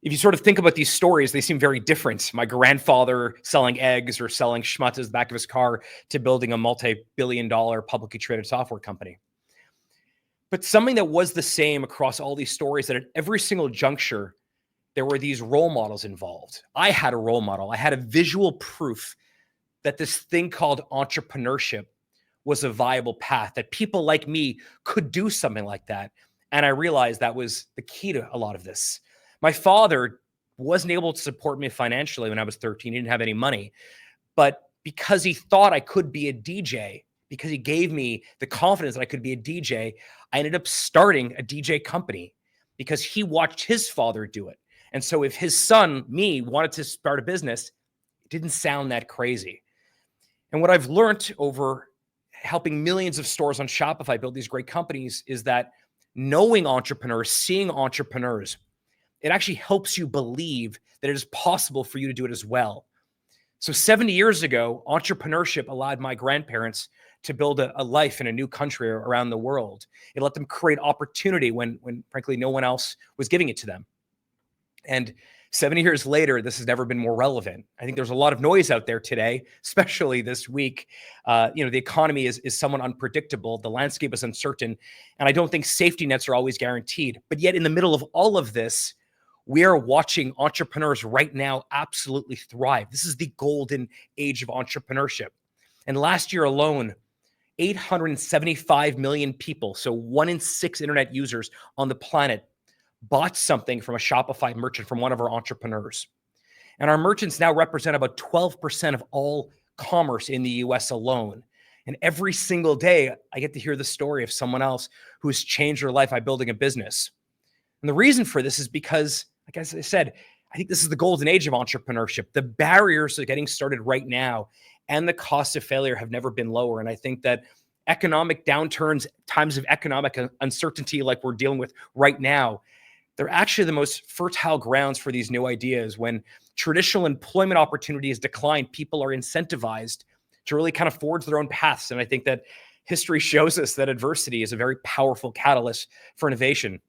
if you sort of think about these stories, they seem very different. My grandfather selling eggs or selling schmutz in the back of his car to building a multi-billion-dollar publicly traded software company. But something that was the same across all these stories, that at every single juncture, there were these role models involved. I had a role model. I had a visual proof that this thing called entrepreneurship was a viable path, that people like me could do something like that. And I realized that was the key to a lot of this. My father wasn't able to support me financially when I was 13. He didn't have any money. But because he thought I could be a DJ, because he gave me the confidence that I could be a DJ, I ended up starting a DJ company because he watched his father do it. And so if his son, me, wanted to start a business, it didn't sound that crazy. And what I've learned over helping millions of stores on Shopify build these great companies is that knowing entrepreneurs, seeing entrepreneurs, it actually helps you believe that it is possible for you to do it as well. So 70 years ago, entrepreneurship allowed my grandparents to build a life in a new country around the world. It let them create opportunity when frankly, no one else was giving it to them. And 70 years later, this has never been more relevant. I think there's a lot of noise out there today, especially this week. The economy is somewhat unpredictable. The landscape is uncertain. And I don't think safety nets are always guaranteed. But yet in the middle of all of this, we are watching entrepreneurs right now absolutely thrive. This is the golden age of entrepreneurship. And last year alone, 875 million people, so 1 in 6 internet users on the planet, bought something from a Shopify merchant, from one of our entrepreneurs. And our merchants now represent about 12% of all commerce in the US alone. And every single day, I get to hear the story of someone else who has changed their life by building a business. And the reason for this is because, like I said, I think this is the golden age of entrepreneurship. The barriers to getting started right now and the cost of failure have never been lower. And I think that economic downturns, times of economic uncertainty like we're dealing with right now, they're actually the most fertile grounds for these new ideas. When traditional employment opportunities decline, people are incentivized to really kind of forge their own paths. And I think that history shows us that adversity is a very powerful catalyst for innovation.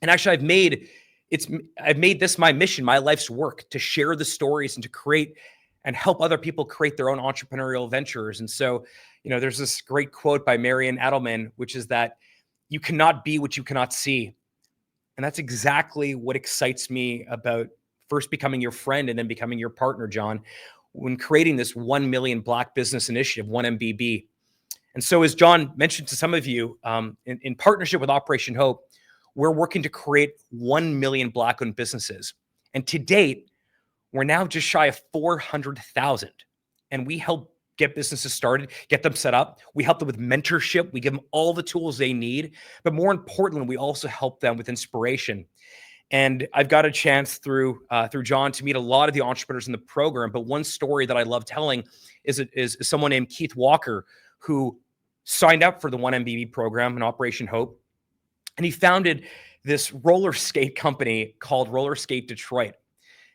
And actually, I've made this my mission, my life's work, to share the stories and to create and help other people create their own entrepreneurial ventures. And so, there's this great quote by Marion Edelman, which is that you cannot be what you cannot see. And that's exactly what excites me about first becoming your friend and then becoming your partner, John, when creating this 1 Million Black Business Initiative, 1MBB. And so, as John mentioned to some of you, in partnership with Operation Hope, we're working to create 1 million Black-owned businesses. And to date, we're now just shy of 400,000. And we help get businesses started, get them set up. We help them with mentorship. We give them all the tools they need. But more importantly, we also help them with inspiration. And I've got a chance through John to meet a lot of the entrepreneurs in the program. But one story that I love telling is someone named Keith Walker, who signed up for the 1MBB program in Operation Hope. And he founded this roller skate company called Roller Skate Detroit.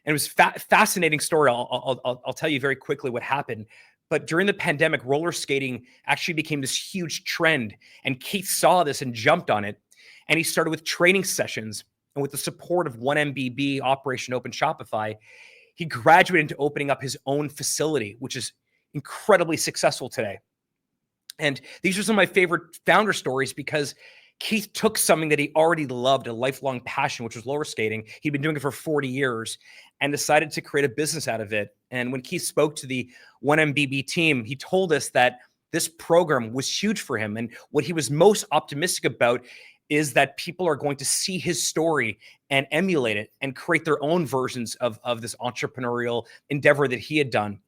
And it was a fascinating story. I'll tell you very quickly what happened. But during the pandemic, roller skating actually became this huge trend. And Keith saw this and jumped on it. And he started with training sessions. And with the support of 1MBB, Operation Open Shopify, he graduated into opening up his own facility, which is incredibly successful today. And these are some of my favorite founder stories because Keith took something that he already loved, a lifelong passion, which was roller skating. He'd been doing it for 40 years and decided to create a business out of it. And when Keith spoke to the 1MBB team, he told us that this program was huge for him. And what he was most optimistic about is that people are going to see his story and emulate it and create their own versions of this entrepreneurial endeavor that he had done.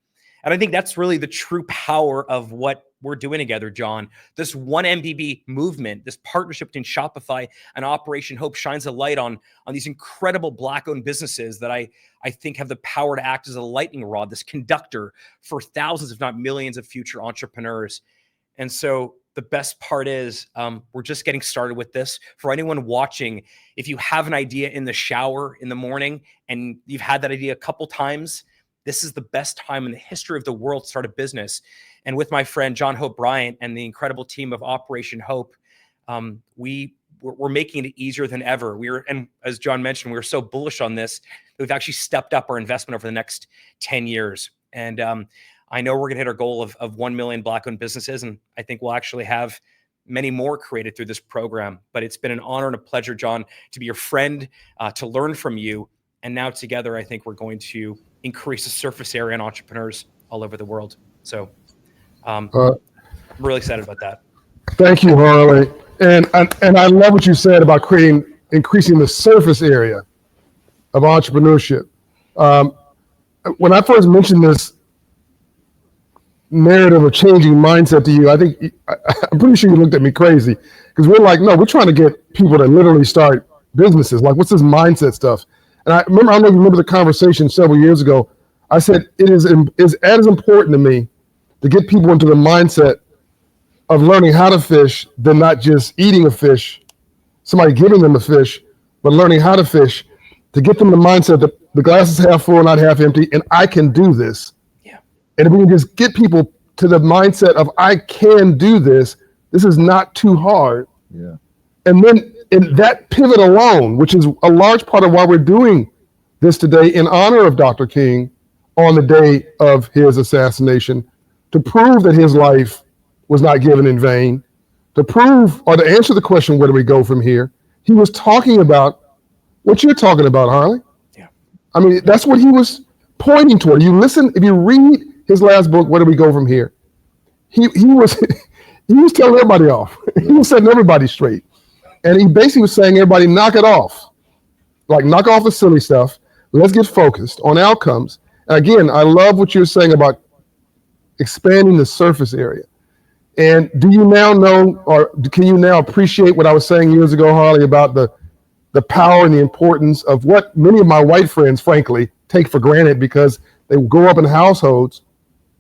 And I think that's really the true power of what we're doing together, John. This 1MBB movement, this partnership between Shopify and Operation Hope shines a light on these incredible Black-owned businesses that I think have the power to act as a lightning rod, this conductor for thousands, if not millions, of future entrepreneurs. And so the best part is we're just getting started with this. For anyone watching, if you have an idea in the shower in the morning and you've had that idea a couple times, this is the best time in the history of the world to start a business. And with my friend John Hope Bryant and the incredible team of Operation Hope, we're making it easier than ever. And as John mentioned, we were so bullish on this that we've actually stepped up our investment over the next 10 years. And I know we're going to hit our goal of 1 million Black-owned businesses, and I think we'll actually have many more created through this program. But it's been an honor and a pleasure, John, to be your friend, to learn from you. And now together, I think we're going to increase the surface area on entrepreneurs all over the world. So I'm really excited about that. Thank you, Harley. And I love what you said about increasing the surface area of entrepreneurship. When I first mentioned this narrative of changing mindset to you, I'm pretty sure you looked at me crazy because we're like, no, we're trying to get people to literally start businesses. Like, what's this mindset stuff? And I don't know if you remember the conversation several years ago. I said it is as important to me to get people into the mindset of learning how to fish than not just eating a fish, somebody giving them a fish, but learning how to fish, to get them the mindset that the glass is half full, not half empty, and I can do this. Yeah. And if we can just get people to the mindset of I can do this, this is not too hard. Yeah. And then in that pivot alone, which is a large part of why we're doing this today in honor of Dr. King on the day of his assassination, to prove that his life was not given in vain, to prove or to answer the question, where do we go from here? He was talking about what you're talking about, Harley. Yeah. I mean, that's what he was pointing toward. You listen, if you read his last book, Where Do We Go From Here? He was he was telling everybody off. He was setting everybody straight. And he basically was saying, everybody knock it off. Like, knock off the silly stuff. Let's get focused on outcomes. And again, I love what you're saying about expanding the surface area. And do you now know, or can you now appreciate what I was saying years ago, Harley, about the power and the importance of what many of my white friends, frankly, take for granted because they grow up in households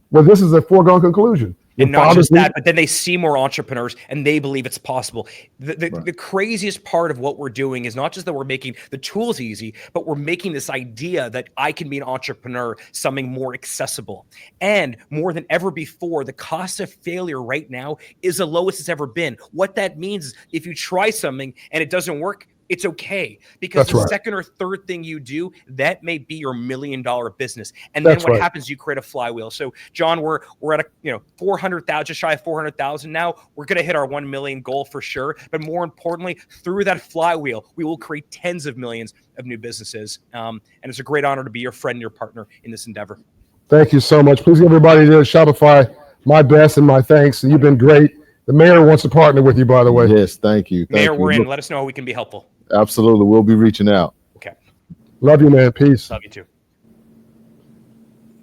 where this is a foregone conclusion. And not just that, but then they see more entrepreneurs and they believe it's possible. The craziest part of what we're doing is not just that we're making the tools easy, but we're making this idea that I can be an entrepreneur something more accessible. And more than ever before, the cost of failure right now is the lowest it's ever been. What that means is if you try something and it doesn't work, it's okay, because the second or third thing you do, that may be your $1 million business. And then what happens, you create a flywheel. So John, we're at a 400,000, just shy of 400,000 now. We're going to hit our 1 million goal for sure. But more importantly, through that flywheel, we will create tens of millions of new businesses. And it's a great honor to be your friend and your partner in this endeavor. Thank you so much. Please give everybody to Shopify my best and my thanks. You've been great. The mayor wants to partner with you, by the way. Yes, thank you. Mayor, we're in. Let us know how we can be helpful. Absolutely. We'll be reaching out. Okay. Love you, man. Peace. Love you too.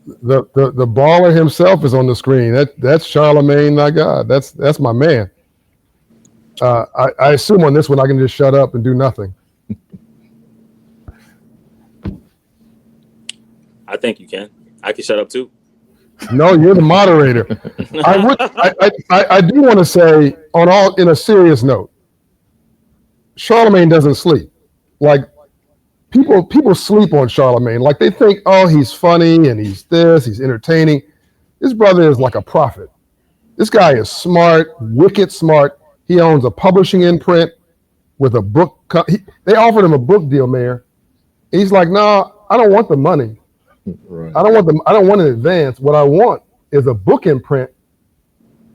The baller himself is on the screen. That's Charlemagne, my God. That's my man. I assume on this one I can just shut up and do nothing. I think you can. I can shut up too. No, you're the moderator. I do want to say, in a serious note, Charlemagne doesn't sleep. Like people sleep on Charlemagne. Like they think, oh, he's funny and he's entertaining. This brother is like a prophet. This guy is smart, wicked smart. He owns a publishing imprint with a book. They offered him a book deal, Mayor. He's like, no, I don't want the money. Right. I don't want an advance. What I want is a book imprint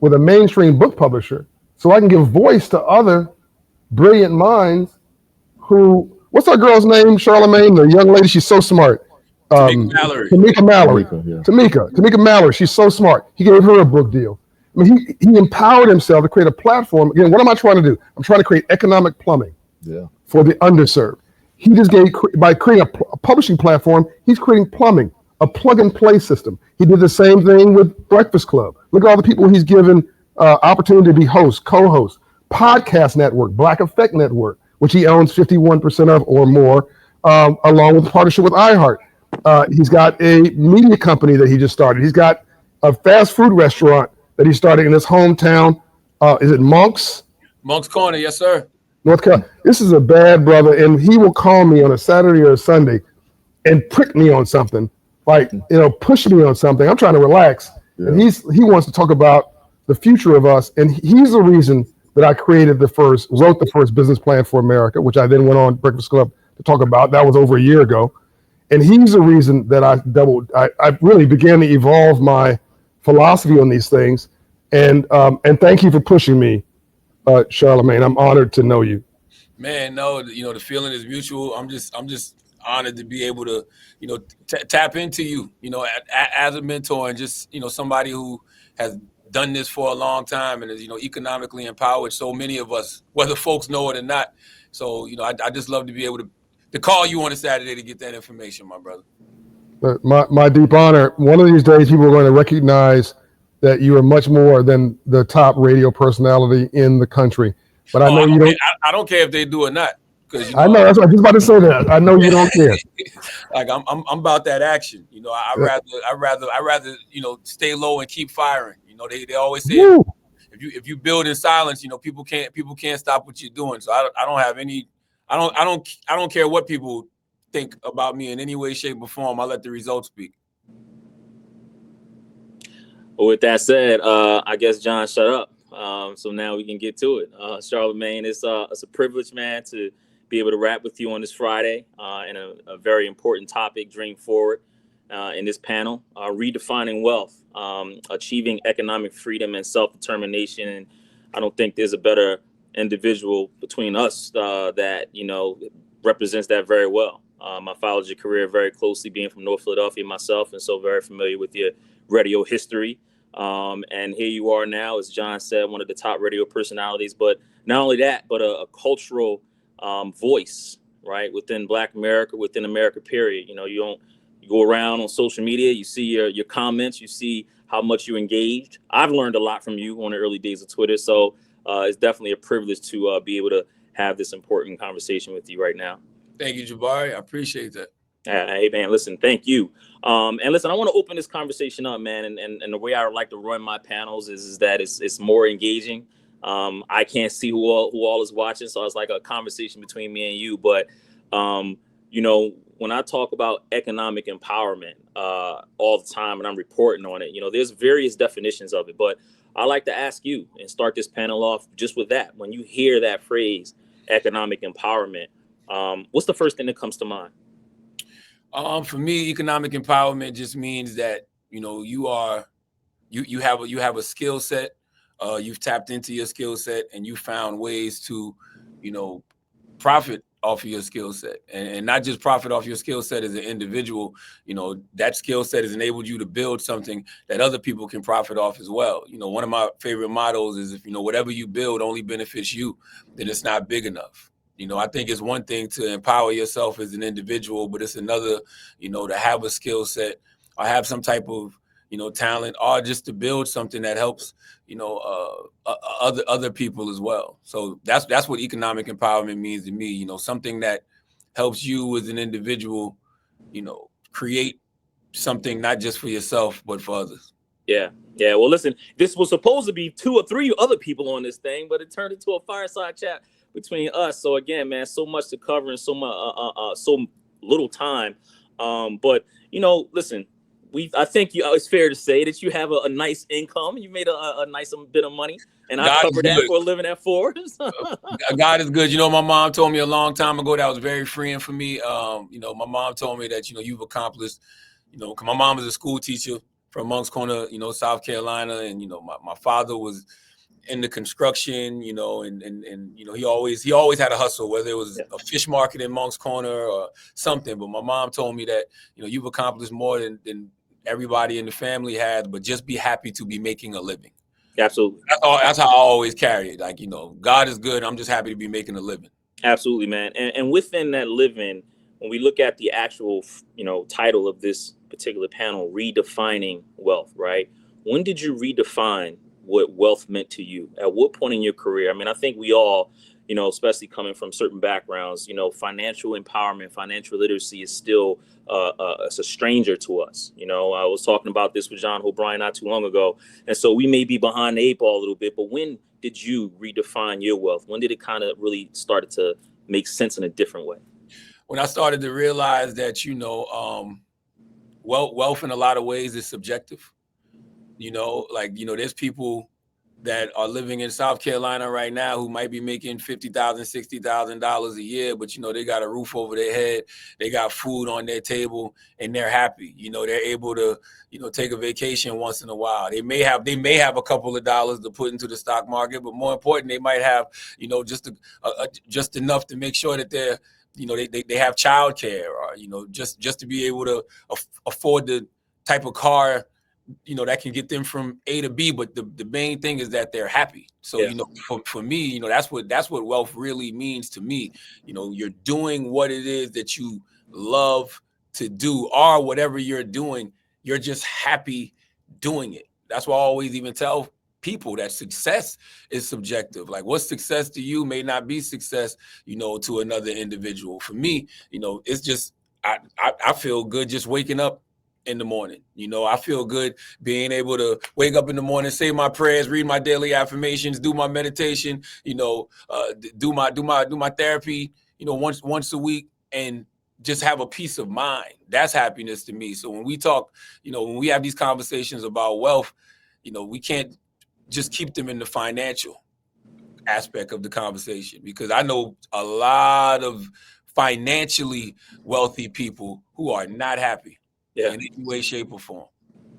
with a mainstream book publisher, so I can give voice to other brilliant minds who. What's our girl's name? Charlemagne, the young lady. She's so smart. Tamika Mallory. Tamika Mallory. She's so smart. He gave her a book deal. I mean, he empowered himself to create a platform. Again, what am I trying to do? I'm trying to create economic plumbing for the underserved. He just by creating a publishing platform, he's creating plumbing, a plug and play system. He did the same thing with Breakfast Club. Look at all the people he's given opportunity to be hosts, co-hosts, podcast network, Black Effect Network, which he owns 51% of or more, along with a partnership with iHeart. He's got a media company that he just started. He's got a fast food restaurant that he started in his hometown. Is it Monk's? Monk's Corner, yes, sir. North Carolina. This is a bad brother, and he will call me on a Saturday or a Sunday and prick me on something, like, push me on something. I'm trying to relax, and he wants to talk about the future of us, and he's the reason that I wrote the first business plan for America, which I then went on Breakfast Club to talk about. That was over a year ago, and he's the reason that I really began to evolve my philosophy on these things, and thank you for pushing me. Charlemagne, I'm honored to know you. Man, no, the feeling is mutual. I'm just honored to be able to, tap into you, as a mentor and just, somebody who has done this for a long time and is, economically empowered so many of us, whether folks know it or not. So, I just love to be able to call you on a Saturday to get that information, my brother. My deep honor. One of these days, people are going to recognize that you are much more than the top radio personality in the country. But I know you don't. I don't care if they do or not, because I know that's what I was just about to say. That I know you don't care. Like I'm about that action. I rather stay low and keep firing. They always say if you build in silence, people can't stop what you're doing. So I don't have any. I don't care what people think about me in any way, shape, or form. I let the results speak. Well, with that said, I guess John, shut up. So now we can get to it. Charlemagne, it's a privilege, man, to be able to rap with you on this Friday and a very important topic, Dream Forward, in this panel, redefining wealth, achieving economic freedom and self-determination. And I don't think there's a better individual between us that, represents that very well. I followed your career very closely, being from North Philadelphia myself, and so very familiar with your radio history. And here you are now, as John said, one of the top radio personalities, but not only that, but a cultural voice, right, within Black America, within America, period. You go around on social media, you see your comments, you see how much you engaged. I've learned a lot from you on the early days of Twitter, so it's definitely a privilege to be able to have this important conversation with you right now. Thank you, Jabari. I appreciate that. Hey man, listen, thank you. And listen, I want to open this conversation up, man. And the way I like to run my panels is that it's more engaging. I can't see who all is watching, so it's like a conversation between me and you. But when I talk about economic empowerment all the time, and I'm reporting on it, there's various definitions of it. But I like to ask you and start this panel off just with that. When you hear that phrase, economic empowerment, what's the first thing that comes to mind? For me, economic empowerment just means that you have a skill set, you've tapped into your skill set, and you found ways to, profit off of your skill set, and not just profit off your skill set as an individual. That skill set has enabled you to build something that other people can profit off as well. One of my favorite mottos is, if whatever you build only benefits you, then it's not big enough. I think it's one thing to empower yourself as an individual, but it's another, to have a skill set or have some type of, talent, or just to build something that helps, other people as well. So that's what economic empowerment means to me. Something that helps you as an individual, create something not just for yourself but for others. Yeah. Well, listen, this was supposed to be 2 or 3 other people on this thing, but it turned into a fireside chat between us. So again, man, so much to cover and so much, so little time. But listen, I think it's fair to say that you have a nice income. You made a nice bit of money, and I covered that for a living at Forbes. God is good. My mom told me a long time ago that was very freeing for me. My mom told me that you've accomplished. 'Cause my mom was a school teacher from Moncks Corner, South Carolina, and my father was in the construction, and he always had a hustle, whether it was a fish market in Moncks Corner or something. But my mom told me that you've accomplished more than everybody in the family has, but just be happy to be making a living. Absolutely. That's how I always carry it. Like, God is good. I'm just happy to be making a living. Absolutely, man. And within that living, when we look at the actual, title of this particular panel, redefining wealth, right? When did you redefine what wealth meant to you? At what point in your career? I mean, I think we all, especially coming from certain backgrounds, financial empowerment, financial literacy is still it's a stranger to us. I was talking about this with John O'Brien not too long ago. And so we may be behind the 8 ball a little bit, but when did you redefine your wealth? When did it kind of really started to make sense in a different way? When I started to realize that, wealth in a lot of ways is subjective. There's people that are living in South Carolina right now who might be making $50,000, $60,000 a year, but they got a roof over their head, they got food on their table, and they're happy. They're able to, take a vacation once in a while. They may have a couple of dollars to put into the stock market, but more important, they might have, just enough to make sure that they're, they have childcare, or just to be able to afford the type of car that can get them from A to B, but the main thing is that they're happy. So, for me, that's what wealth really means to me. You're doing what it is that you love to do, or whatever you're doing, you're just happy doing it. That's why I always even tell people that success is subjective. Like, what's success to you may not be success, to another individual. For me, it's just, I feel good just waking up in the morning. I feel good being able to wake up in the morning, say my prayers, read my daily affirmations, do my meditation, do my therapy, once a week, and just have a peace of mind. That's happiness to me. So when we talk, when we have these conversations about wealth, we can't just keep them in the financial aspect of the conversation, because I know a lot of financially wealthy people who are not happy. In any way, shape, or form.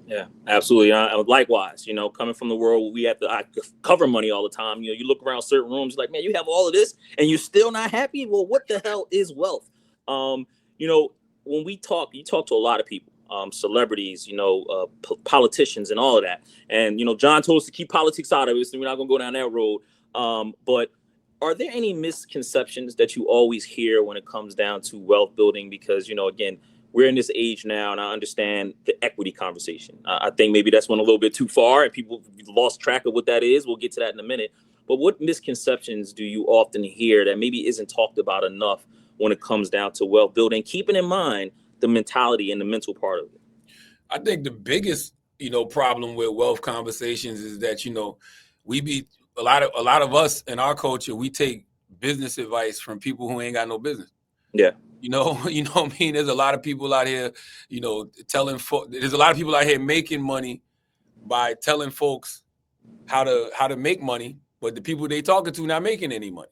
Yeah, absolutely. Likewise, coming from the world, we have to cover money all the time. You look around certain rooms, like, man, you have all of this and you're still not happy. Well, what the hell is wealth? When we talk, you talk to a lot of people, celebrities, politicians and all of that. And, John told us to keep politics out of it, so we're not going to go down that road. But are there any misconceptions that you always hear when it comes down to wealth building? Because, again, we're in this age now, and I understand the equity conversation. I think maybe that's went a little bit too far, and people lost track of what that is. We'll get to that in a minute. But what misconceptions do you often hear that maybe isn't talked about enough when it comes down to wealth building, keeping in mind the mentality and the mental part of it? I think the biggest, problem with wealth conversations is that, a lot of us in our culture, we take business advice from people who ain't got no business. Yeah. You know what I mean? There's a lot of people out here, there's a lot of people out here making money by telling folks how to make money, but the people they talking to not making any money.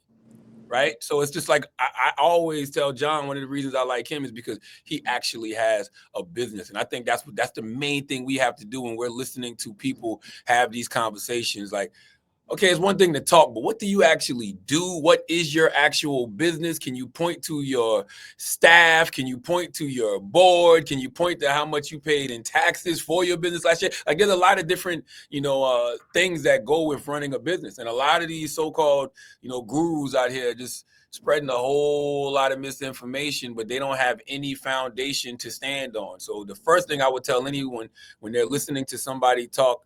Right. So it's just like I always tell John, one of the reasons I like him is because he actually has a business. And I think that's the main thing we have to do when we're listening to people have these conversations. Like, okay, it's one thing to talk, but what do you actually do? What is your actual business? Can you point to your staff? Can you point to your board? Can you point to how much you paid in taxes for your business last year? Like, there's a lot of different, things that go with running a business. And a lot of these so-called, gurus out here just spreading a whole lot of misinformation, but they don't have any foundation to stand on. So the first thing I would tell anyone when they're listening to somebody talk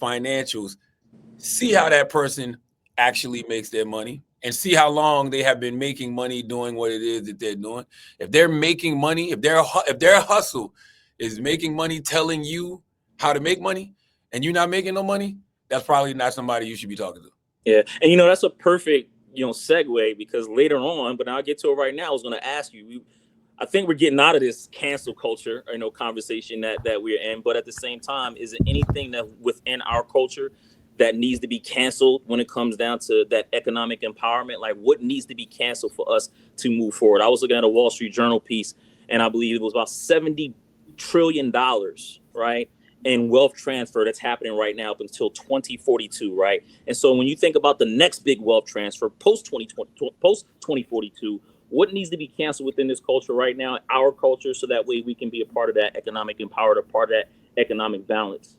financials, see how that person actually makes their money and see how long they have been making money doing what it is that they're doing. If they're making money, if their hustle is making money telling you how to make money and you're not making no money, that's probably not somebody you should be talking to. Yeah. And, that's a perfect, segue, because later on, but I'll get to it right now, I was going to ask you, I think we're getting out of this cancel culture, conversation that we're in. But at the same time, is it anything that within our culture that needs to be canceled when it comes down to that economic empowerment? Like, what needs to be canceled for us to move forward? I was looking at a Wall Street Journal piece, and I believe it was about $70 trillion, right, in wealth transfer that's happening right now up until 2042, right? And so when you think about the next big wealth transfer post 2042, what needs to be canceled within this culture right now, our culture, so that way we can be a part of that economic empowered, a part of that economic balance?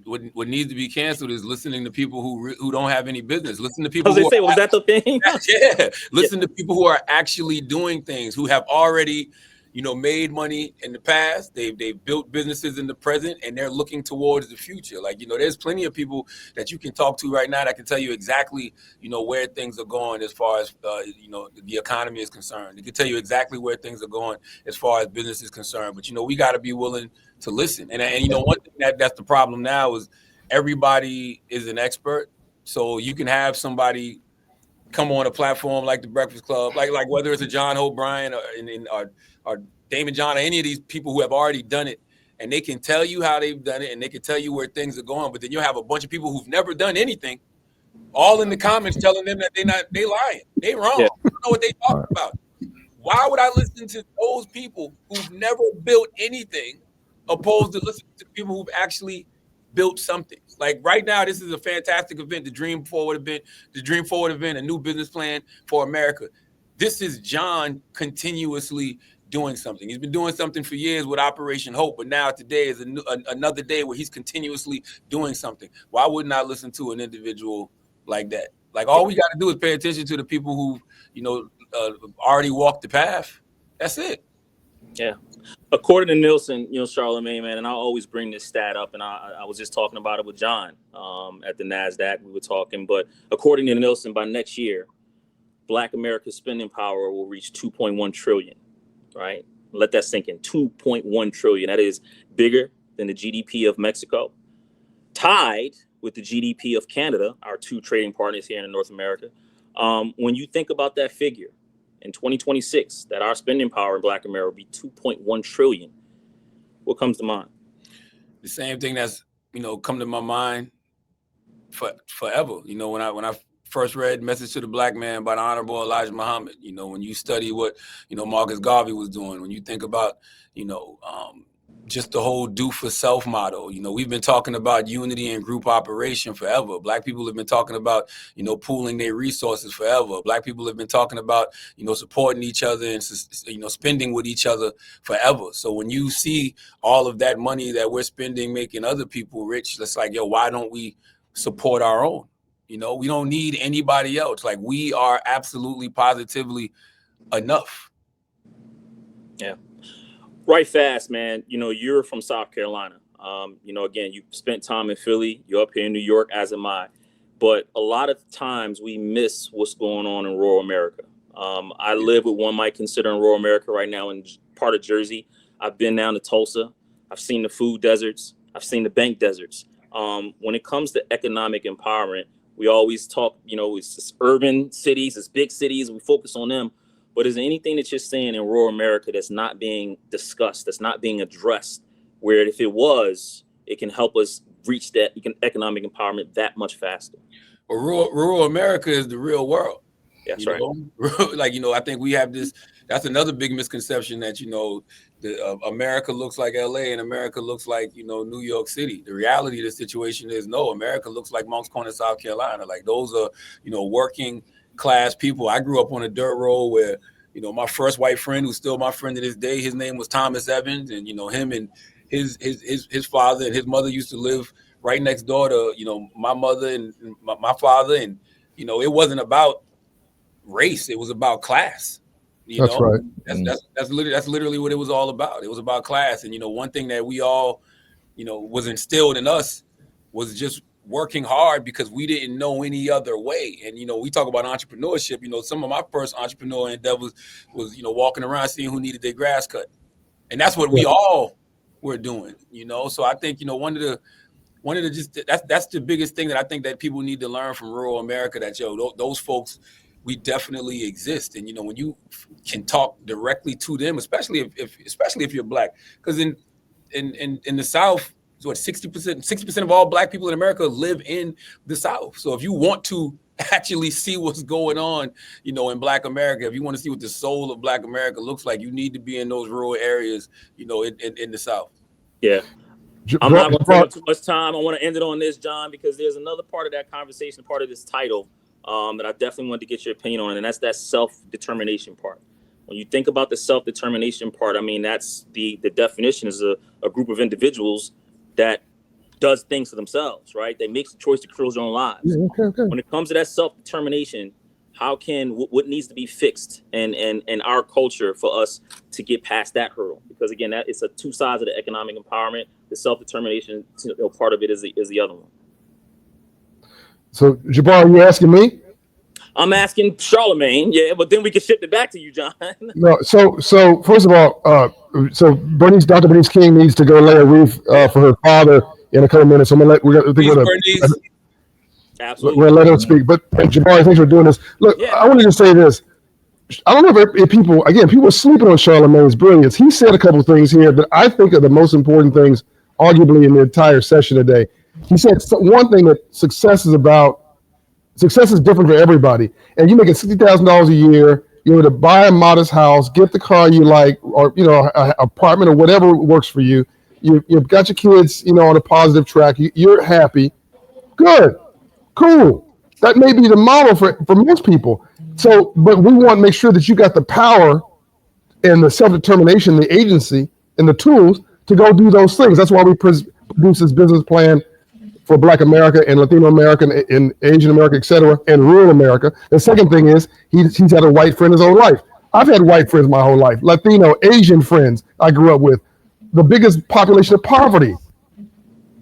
What needs to be canceled is listening to people who don't have any business. Listen to people. Was that the thing? Yeah. Listen to people who are actually doing things, who have already, made money in the past. They've built businesses in the present, and they're looking towards the future. Like, there's plenty of people that you can talk to right now that can tell you exactly, where things are going as far as, the economy is concerned. They can tell you exactly where things are going as far as business is concerned. But, we got to be willing to listen. And one thing that's the problem now is everybody is an expert. So you can have somebody come on a platform like the Breakfast Club, like whether it's a John Hope Bryan or Damon John or any of these people who have already done it, and they can tell you how they've done it and they can tell you where things are going. But then you'll have a bunch of people who've never done anything, all in the comments telling them that they lying, they wrong, yeah. They don't know what they talking about. Why would I listen to those people who've never built anything opposed to listening to people who've actually built something? Like right now, this is a fantastic event, the Dream Forward event, a new business plan for America. This is John continuously doing something. He's been doing something for years with Operation Hope, but now today is another day where he's continuously doing something. Why wouldn't I listen to an individual like that? Like, all we got to do is pay attention to the people who, already walked the path. That's it. Yeah. According to Nielsen, Charlamagne, man, and I always bring this stat up, and I was just talking about it with John at the NASDAQ. We were talking, but according to Nielsen, by next year, Black America's spending power will reach 2.1 trillion, right? Let that sink in. 2.1 trillion. That is bigger than the GDP of Mexico, tied with the GDP of Canada, our two trading partners here in North America. When you think about that figure in 2026, that our spending power in Black America will be 2.1 trillion, what comes to mind? The same thing that's, come to my mind forever. When I first read Message to the Black Man by the Honorable Elijah Muhammad, when you study what, Marcus Garvey was doing, when you think about, just the whole do for self motto. We've been talking about unity and group operation forever. Black people have been talking about, pooling their resources forever. Black people have been talking about, supporting each other and, spending with each other forever. So when you see all of that money that we're spending making other people rich, it's like, why don't we support our own? We don't need anybody else. Like, we are absolutely positively enough. Yeah. Right fast, man. You're from South Carolina. Again, you spent time in Philly. You're up here in New York, as am I. But a lot of times we miss what's going on in rural America. I live with one might consider in rural America right now in part of Jersey. I've been down to Tulsa. I've seen the food deserts. I've seen the bank deserts. When it comes to economic empowerment, we always talk, it's urban cities, it's big cities, we focus on them. But is there anything that you're saying in rural America that's not being discussed, that's not being addressed, where if it was, it can help us reach that economic empowerment that much faster? Well, rural America is the real world. That's right. Like, I think we have this, that's another big misconception that, America looks like LA and America looks like, New York City. The reality of the situation is no, America looks like Moncks Corner, South Carolina. Like those are, working class people. I grew up on a dirt road where, my first white friend, who's still my friend to this day, his name was Thomas Evans, and, him and his father and his mother used to live right next door to, my mother and my father. And, it wasn't about race, it was about class. That's right. That's literally what it was all about. It was about class. And one thing that we all was instilled in us was just working hard because we didn't know any other way. And we talk about entrepreneurship. Some of my first entrepreneur endeavors was walking around seeing who needed their grass cut, and that's what we all were doing. So I think one of the just that's the biggest thing that I think that people need to learn from rural America, that those folks, we definitely exist. And when you can talk directly to them, especially if you're Black, because in the South, what 60% of all Black people in America live in the South. So if you want to actually see what's going on, in Black America, if you want to see what the soul of Black America looks like, you need to be in those rural areas, in the South. Yeah. I'm not going to take up too much time. I want to end it on this, John, because there's another part of that conversation, part of this title, that I definitely want to get your opinion on, and that's that self-determination part. When you think about the self-determination part, I mean, that's the definition is a group of individuals that does things for themselves, right? They make the choice to create their own lives. Yeah, okay. When it comes to that self-determination, how can what needs to be fixed in our culture for us to get past that hurdle? Because again, that it's a two sides of the economic empowerment. The self-determination part of it is the other one. So Jabbar, you asking me? I'm asking Charlemagne, yeah, but then we can shift it back to you, John. No, so first of all, so Dr. Bernice King needs to go lay a wreath for her father in a couple minutes. So I'm gonna we're gonna let her speak. But Jabbar, thanks for doing this. Look, yeah. I wanted to say this. I don't know if people are sleeping on Charlemagne's brilliance. He said a couple of things here that I think are the most important things, arguably, in the entire session today. He said one thing, that success is different for everybody. And you making $60,000 a year, you're to buy a modest house, get the car you like, or an apartment or whatever works for you. You've got your kids, on a positive track. You're happy. Good, cool. That may be the model for most people. So, but we want to make sure that you got the power and the self-determination, the agency, and the tools to go do those things. That's why we produce this business plan for Black America and Latino America and Asian America, et cetera, and rural America. The second thing is he's had a white friend his whole life. I've had white friends my whole life, Latino, Asian friends I grew up with. The biggest population of poverty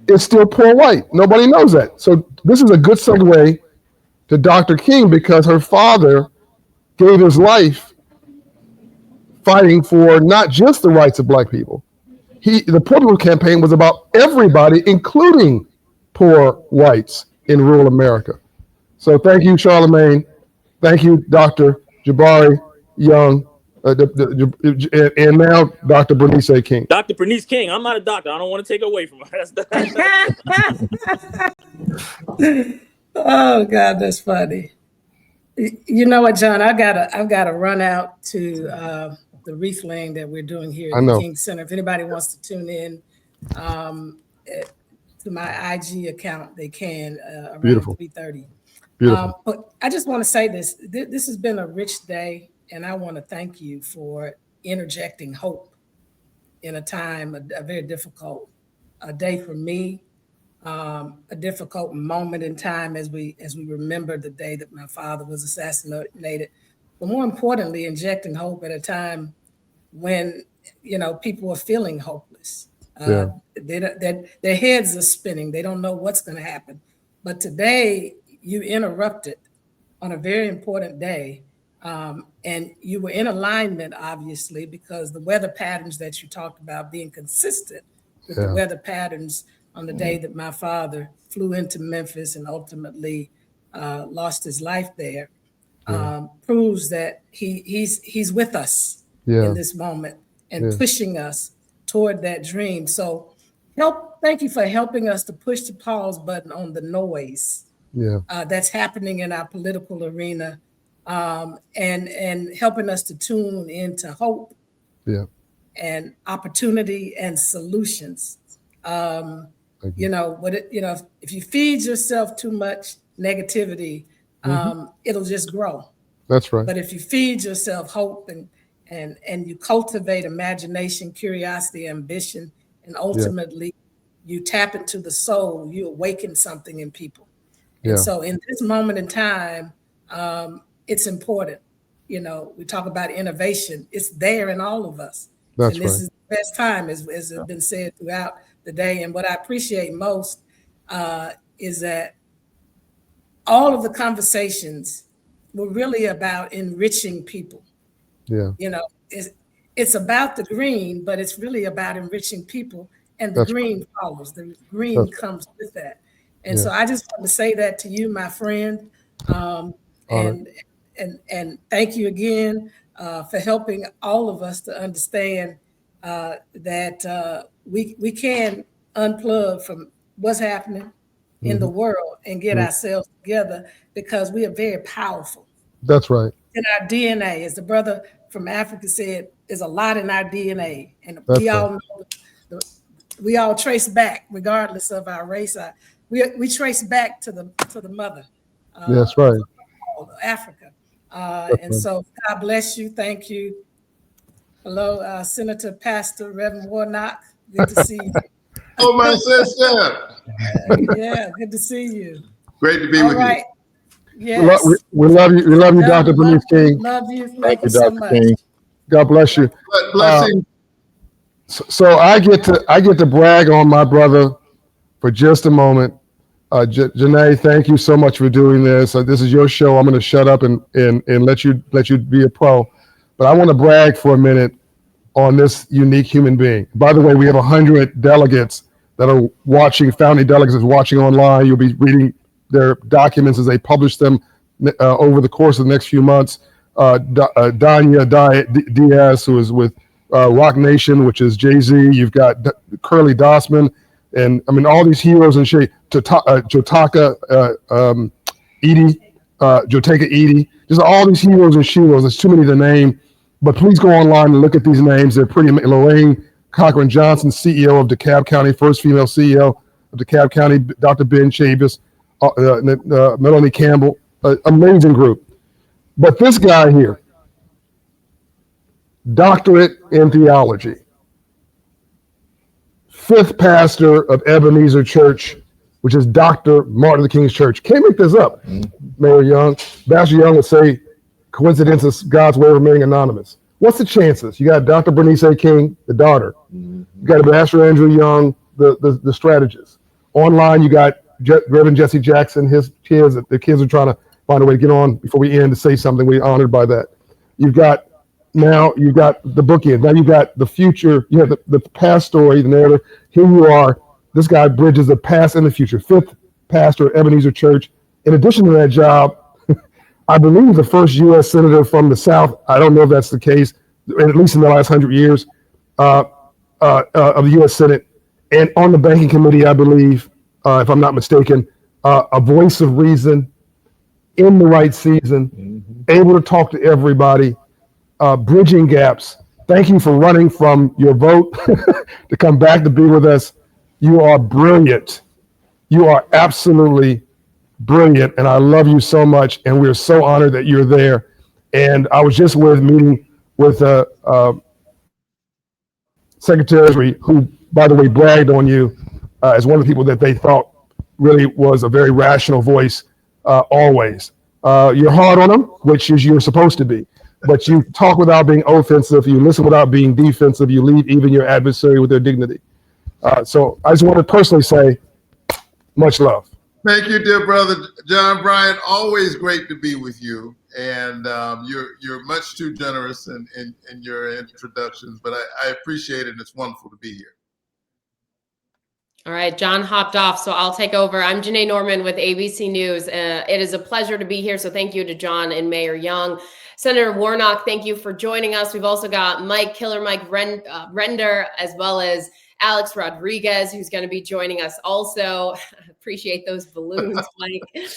is still poor white. Nobody knows that. So this is a good segue to Dr. King, because her father gave his life fighting for not just the rights of Black people. The Poor People Campaign was about everybody, including poor whites in rural America. So thank you, Charlemagne. Thank you, Dr. Jabari Young, and now Dr. Bernice King. Dr. Bernice King, I'm not a doctor. I don't want to take away from her. Oh God, that's funny. You know what, John? I've got to run out to the wreath laying that we're doing here at the King Center. If anybody wants to tune in to my IG account, they can around 3:30. Beautiful. But I just want to say this. This has been a rich day, and I want to thank you for interjecting hope in a time, a very difficult day for me, a difficult moment in time as we remember the day that my father was assassinated. But more importantly, injecting hope at a time when people are feeling hopeless. Their heads are spinning. They don't know what's going to happen. But today, you interrupted on a very important day And you were in alignment, obviously, because the weather patterns that you talked about being consistent with the weather patterns on the day that my father flew into Memphis and ultimately lost his life there, proves that he's with us in this moment and pushing us toward that dream. So thank you for helping us to push the pause button on the noise that's happening in our political arena, and helping us to tune into hope and opportunity and solutions. You know, if you feed yourself too much negativity, it'll just grow. That's right. But if you feed yourself hope and you cultivate imagination, curiosity, ambition, and ultimately you tap into the soul, you awaken something in people. And so in this moment in time, it's important. You know, we talk about innovation. It's there in all of us. That's and this right. is the best time, as has been said throughout the day. And what I appreciate most is that all of the conversations were really about enriching people. Yeah. You know, it's about the green, but it's really about enriching people, and the green follows. The green comes with that. And so I just want to say that to you, my friend, and thank you again for helping all of us to understand that we can unplug from what's happening in the world and get ourselves together, because we are very powerful. That's right. In our DNA, as the brother from Africa said, there's a lot in our DNA, and That's all know we all trace back, regardless of our race. We trace back to the mother. That's right. Africa. And so God bless you. Thank you. Hello, Senator, Pastor, Reverend Warnock. Good to see you. Oh, my sister. Yeah, good to see you. Great to be with you. Yes. We love you. We love you, Dr. Bernice King. Love you. Thank you, so Dr. much. King. God bless you. Blessing. So I get to brag on my brother for just a moment. Janae, thank you so much for doing this. This is your show. I'm going to shut up and let you be a pro. But I want to brag for a minute on this unique human being. By the way, we have 100 delegates that are watching, founding delegates watching online. You'll be reading their documents as they publish them over the course of the next few months. Danya Diaz, who is with Rock Nation, which is Jay-Z. You've got Curly Dossman, and I mean all these heroes and shit. Jotaka Edie. Just all these heroes and sheroes. There's too many to name, but please go online and look at these names. They're pretty. Lorraine Cochran Johnson, CEO of DeKalb County, first female CEO of DeKalb County. Dr. Ben Chavis, Melanie Campbell, amazing group. But this guy here, doctorate in theology, fifth pastor of Ebenezer Church, which is Dr. Martin Luther King's church. Can't make this up, Mayor Young. Pastor Young would say, coincidence is God's way of remaining anonymous. What's the chances? You got Dr. Bernice King, the daughter. You got Pastor Andrew Young, the strategist. Online, you got Reverend Jesse Jackson, his kids. The kids are trying to find a way to get on before we end to say something. We're honored by that. You've got the bookend. Now you've got the future. You have the past story, the narrative. Here you are. This guy bridges the past and the future. Fifth pastor of Ebenezer Church. In addition to that job, I believe the first U.S. senator from the South. I don't know if that's the case, at least in the last 100 years, of the U.S. Senate, and on the banking committee, I believe, if I'm not mistaken, a voice of reason, in the right season, able to talk to everybody, bridging gaps. Thank you for running from your vote to come back to be with us. You are brilliant. You are absolutely brilliant, and I love you so much, and we're so honored that you're there. And I was just meeting with Secretary, who, by the way, bragged on you as one of the people that they thought really was a very rational voice always. You're hard on them, which is you're supposed to be, but you talk without being offensive, you listen without being defensive, you leave even your adversary with their dignity. So I just want to personally say, much love. Thank you, dear brother John Bryant. Always great to be with you. and you're much too generous in your introductions, but I appreciate it, and it's wonderful to be here. All right, John hopped off, so I'll take over. I'm Janae Norman with ABC News. It is a pleasure to be here, so thank you to John and Mayor Young. Senator Warnock, thank you for joining us. We've also got Killer Mike Render, as well as Alex Rodriguez, who's going to be joining us also. Appreciate those balloons, Mike.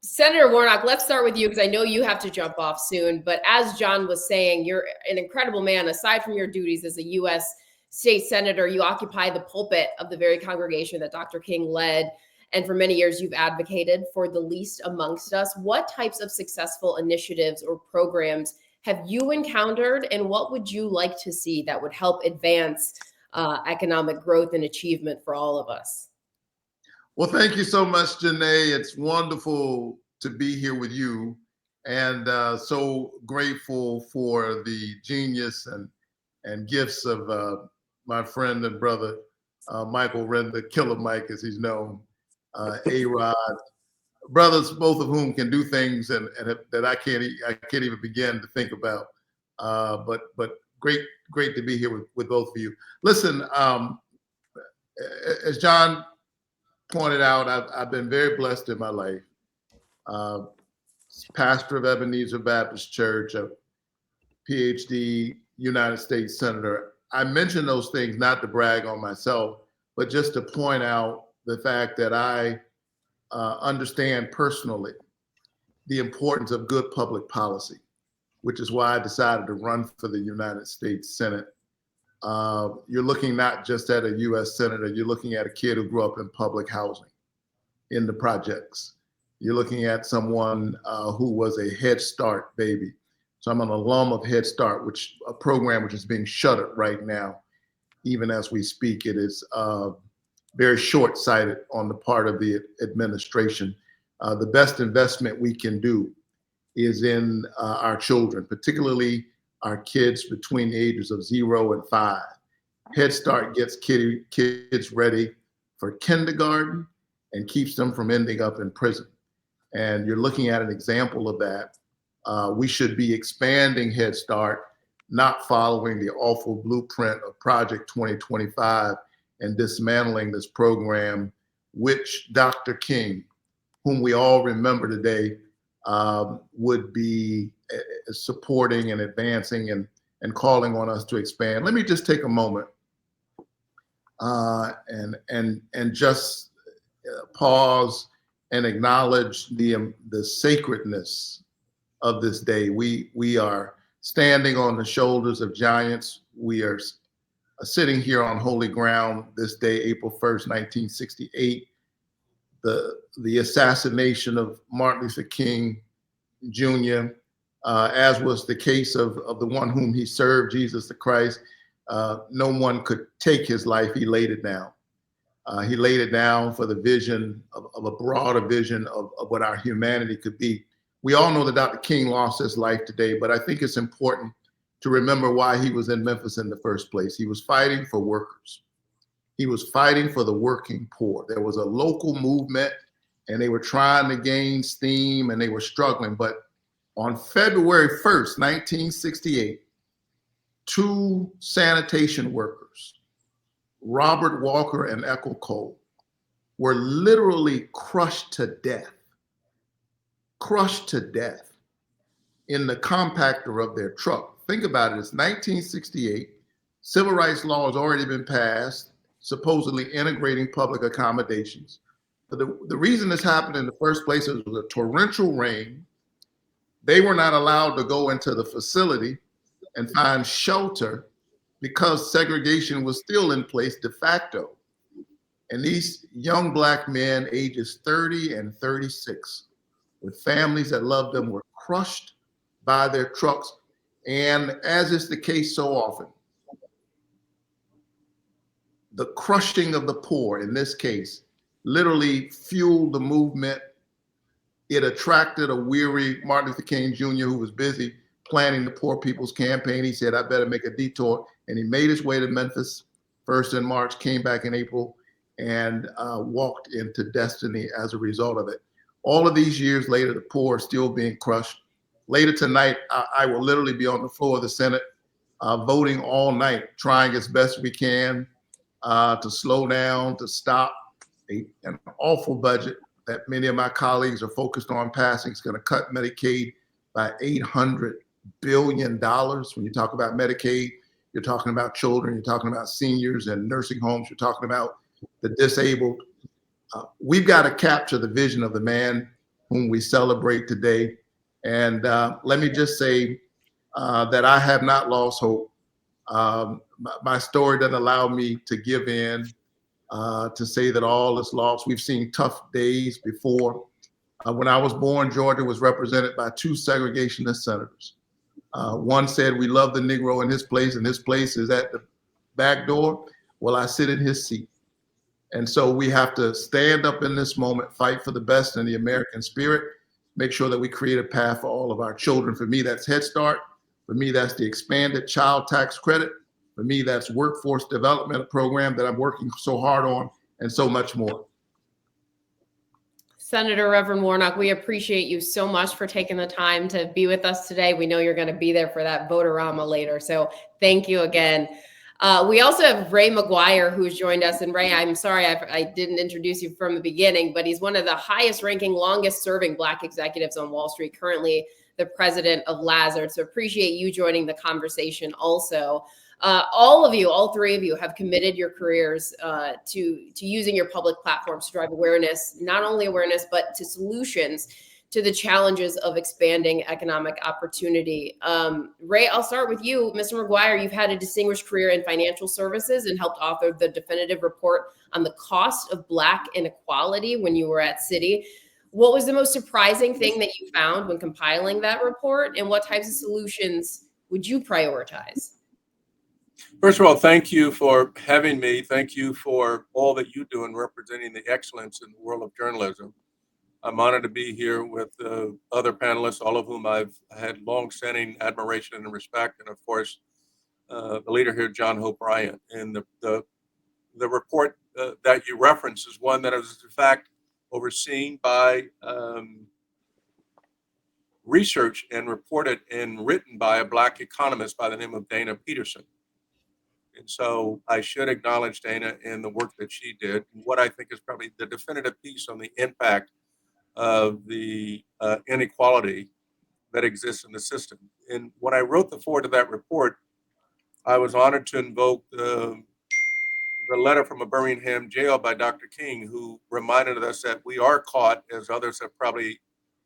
Senator Warnock, let's start with you because I know you have to jump off soon. But as John was saying, you're an incredible man. Aside from your duties as a U.S. state senator, you occupy the pulpit of the very congregation that Dr. King led. And for many years, you've advocated for the least amongst us. What types of successful initiatives or programs have you encountered, and what would you like to see that would help advance economic growth and achievement for all of us? Well, thank you so much, Janae. It's wonderful to be here with you, and so grateful for the genius and gifts of my friend and brother, Michael Render, Killer Mike, as he's known, A-Rod, brothers, both of whom can do things and that I can't even begin to think about. But great to be here with both of you. Listen, as John pointed out, I've been very blessed in my life. Pastor of Ebenezer Baptist Church, a PhD, United States Senator. I mention those things not to brag on myself, but just to point out the fact that I understand personally the importance of good public policy, which is why I decided to run for the United States Senate. You're looking not just at a U.S. Senator, you're looking at a kid who grew up in public housing, in the projects. You're looking at someone who was a Head Start baby. So I'm an alum of Head Start, a program which is being shuttered right now. Even as we speak, it is very short-sighted on the part of the administration. The best investment we can do is in our children, particularly our kids between the ages of 0 and 5. Head Start gets kids ready for kindergarten and keeps them from ending up in prison. And you're looking at an example of that. We should be expanding Head Start, not following the awful blueprint of Project 2025 and dismantling this program, which Dr. King, whom we all remember today, would be supporting and advancing and calling on us to expand. Let me just take a moment and just pause and acknowledge the sacredness of this day. We are standing on the shoulders of giants. We are sitting here on holy ground this day, April 1st, 1968. The assassination of Martin Luther King Jr., as was the case of the one whom he served, Jesus the Christ. No one could take his life. He laid it down. He laid it down for the vision of a broader vision of what our humanity could be. We all know that Dr. King lost his life today, but I think it's important to remember why he was in Memphis in the first place. He was fighting for workers. He was fighting for the working poor. There was a local movement and they were trying to gain steam and they were struggling. But on February 1st, 1968, 2 sanitation workers, Robert Walker and Ethel Cole, were literally crushed to death in the compactor of their truck. Think about it, it's 1968, civil rights law has already been passed, supposedly integrating public accommodations. But the reason this happened in the first place is it was a torrential rain. They were not allowed to go into the facility and find shelter because segregation was still in place de facto. And these young Black men, ages 30 and 36, with families that loved them, were crushed by their trucks. And as is the case so often, the crushing of the poor, in this case, literally fueled the movement. It attracted a weary Martin Luther King Jr. who was busy planning the Poor People's Campaign. He said, I better make a detour. And he made his way to Memphis, first in March, came back in April, and walked into destiny as a result of it. All of these years later, the poor are still being crushed. Later tonight, I will literally be on the floor of the Senate voting all night, trying as best we can to slow down, to stop an awful budget that many of my colleagues are focused on passing. It's going to cut Medicaid by $800 billion. When you talk about Medicaid, you're talking about children, you're talking about seniors and nursing homes, you're talking about the disabled. We've got to capture the vision of the man whom we celebrate today. And let me just say that I have not lost hope. My story doesn't allow me to give in, to say that all is lost. We've seen tough days before. When I was born, Georgia was represented by two segregationist senators. One said, we love the Negro in his place, and his place is at the back door. Well, I sit in his seat. And so we have to stand up in this moment, fight for the best in the American spirit, make sure that we create a path for all of our children. For me, that's Head Start. For me, that's the expanded child tax credit. For me, that's workforce development program that I'm working so hard on, and so much more. Senator Reverend Warnock, we appreciate you so much for taking the time to be with us today. We know you're going to be there for that votorama later, so thank you again. We also have Ray McGuire, who's joined us. And Ray, I'm sorry I didn't introduce you from the beginning, but he's one of the highest ranking, longest serving Black executives on Wall Street, currently the president of Lazard. So appreciate you joining the conversation also. All of you, all three of you, have committed your careers to using your public platforms to drive awareness, not only awareness, but to solutions to the challenges of expanding economic opportunity. Ray, I'll start with you. Mr. McGuire, you've had a distinguished career in financial services and helped author the definitive report on the cost of Black inequality when you were at Citi. What was the most surprising thing that you found when compiling that report, and what types of solutions would you prioritize? First of all, thank you for having me. Thank you for all that you do in representing the excellence in the world of journalism. I'm honored to be here with other panelists, all of whom I've had long-standing admiration and respect, and of course, the leader here, John Hope Bryant. And the report that you reference is one that is, in fact, overseen by research and reported and written by a Black economist by the name of Dana Peterson. And so I should acknowledge Dana and the work that she did, and what I think is probably the definitive piece on the impact of the inequality that exists in the system. And when I wrote the foreword of that report, I was honored to invoke the letter from a Birmingham jail by Dr. King, who reminded us that we are caught, as others have probably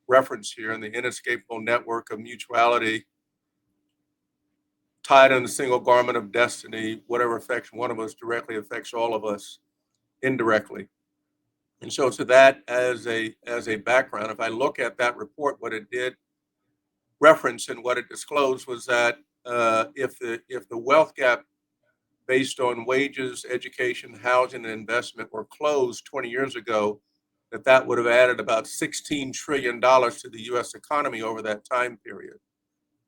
referenced here, in the inescapable network of mutuality, tied in the single garment of destiny. Whatever affects one of us directly affects all of us indirectly. And so to that as a background, if I look at that report, what it did reference and what it disclosed was that if the wealth gap based on wages, education, housing, and investment were closed 20 years ago, that would have added about $16 trillion to the U.S. economy over that time period.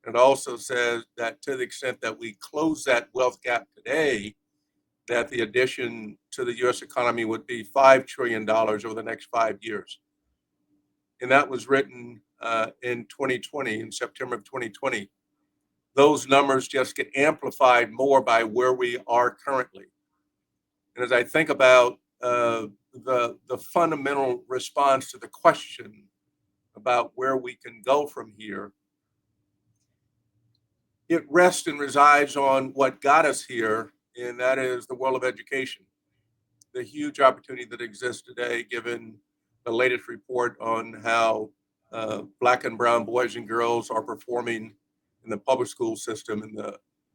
It also says that to the extent that we close that wealth gap today, that the addition to the U.S. economy would be $5 trillion over the next 5 years. And that was written in 2020, in September of 2020. Those numbers just get amplified more by where we are currently. And as I think about the fundamental response to the question about where we can go from here, it rests and resides on what got us here, and that is the world of education. The huge opportunity that exists today, given the latest report on how Black and brown boys and girls are performing in the public school system,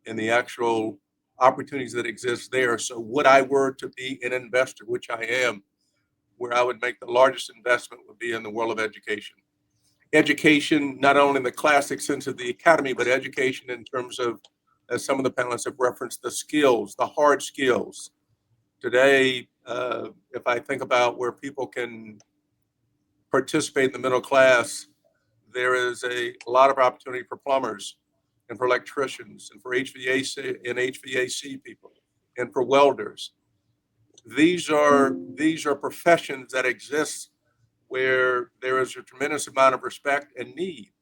and the actual opportunities that exist there. So would I were to be an investor, which I am, where I would make the largest investment would be in the world of education. Education, not only in the classic sense of the academy, but education in terms of, as some of the panelists have referenced, the skills, the hard skills. Today, if I think about where people can participate in the middle class, there is a lot of opportunity for plumbers and for electricians and for HVAC people and for welders. These are professions that exist where there is a tremendous amount of respect and need.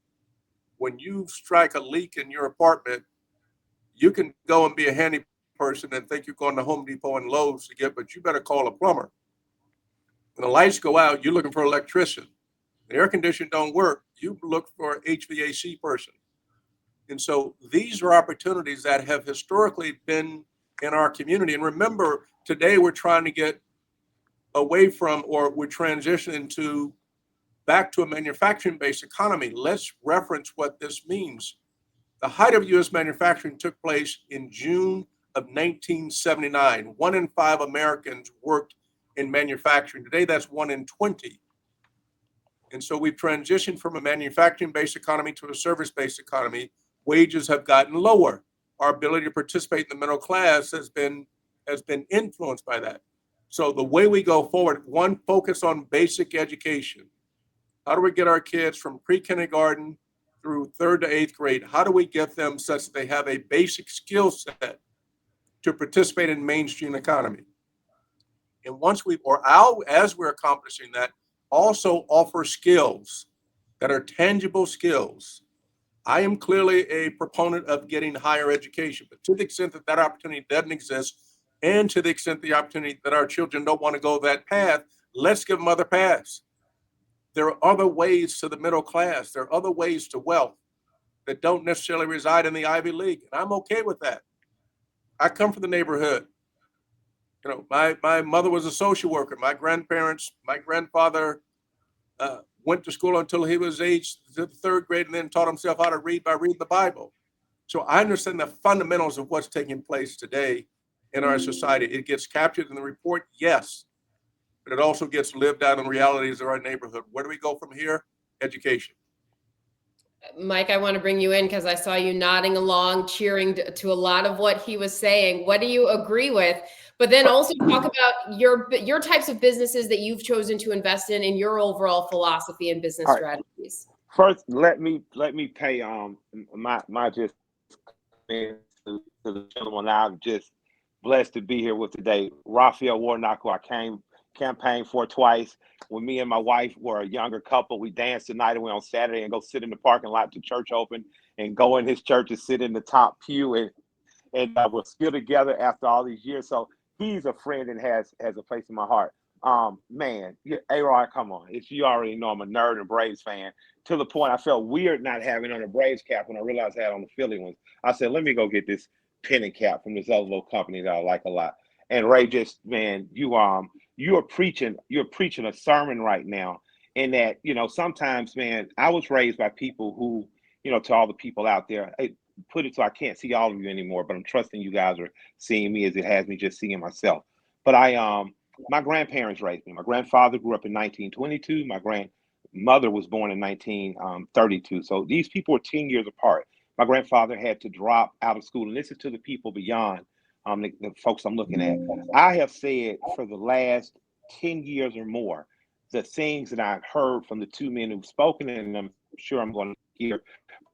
When you strike a leak in your apartment, you can go and be a handy person and think you're going to Home Depot and Lowe's to get, but you better call a plumber. When the lights go out, you're looking for an electrician. The air conditioner don't work, you look for an HVAC person. And so these are opportunities that have historically been in our community. And remember, today we're trying to get away from, or we're transitioning to back to a manufacturing-based economy. Let's reference what this means. The height of U.S. manufacturing took place in June of 1979. 1 in 5 Americans worked in manufacturing. Today, that's 1 in 20. And so we've transitioned from a manufacturing-based economy to a service-based economy. Wages have gotten lower. Our ability to participate in the middle class has been influenced by that. So the way we go forward, one, focus on basic education. How do we get our kids from pre-kindergarten through 3rd to 8th grade? How do we get them such that they have a basic skill set to participate in mainstream economy? And as we're accomplishing that, also offer skills that are tangible skills. I am clearly a proponent of getting higher education, but to the extent that that opportunity doesn't exist, and to the extent the opportunity that our children don't want to go that path, let's give them other paths. There are other ways to the middle class. There are other ways to wealth that don't necessarily reside in the Ivy League, and I'm okay with that. I come from the neighborhood. You know, my mother was a social worker. My grandfather went to school until he was aged the 3rd grade and then taught himself how to read by reading the Bible. So I understand the fundamentals of what's taking place today in our society. It gets captured in the report, yes, but it also gets lived out in realities of our neighborhood. Where do we go from here? Education. Mike, I want to bring you in because I saw you nodding along, cheering to a lot of what he was saying. What do you agree with? But then also talk about your types of businesses that you've chosen to invest in your overall philosophy and business strategies. First, let me pay my just to the gentleman I'm just blessed to be here with today, Raphael Warnock, who I campaigned for twice. When me and my wife were a younger couple, we danced the night away on Saturday and go sit in the parking lot to church open and go in his church and sit in the top pew and we're still together after all these years. So he's a friend and has a place in my heart. Man, A-Rod, come on. You already know I'm a nerd and Braves fan, to the point I felt weird not having on a Braves cap when I realized I had on the Philly ones. I said, let me go get this penny cap from this other little company that I like a lot. And Ray, just, man, you're preaching a sermon right now, in that, sometimes, man, I was raised by people who, to all the people out there, put it so I can't see all of you anymore, but I'm trusting you guys are seeing me as it has me just seeing myself. But my grandparents raised me. My grandfather grew up in 1922. My grandmother was born in 1932. So these people were 10 years apart. My grandfather had to drop out of school, and this is to the people beyond the folks I'm looking at. I have said for the last 10 years or more, the things that I've heard from the two men who've spoken, and I'm sure I'm going to hear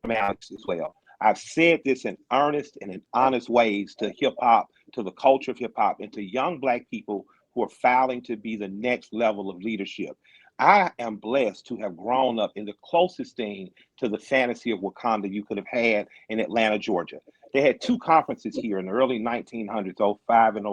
from Alex as well. I've said this in earnest and in honest ways to hip hop, to the culture of hip hop, and to young Black people who are filing to be the next level of leadership. I am blessed to have grown up in the closest thing to the fantasy of Wakanda you could have had in Atlanta, Georgia. They had two conferences here in the early 1900s, 05 and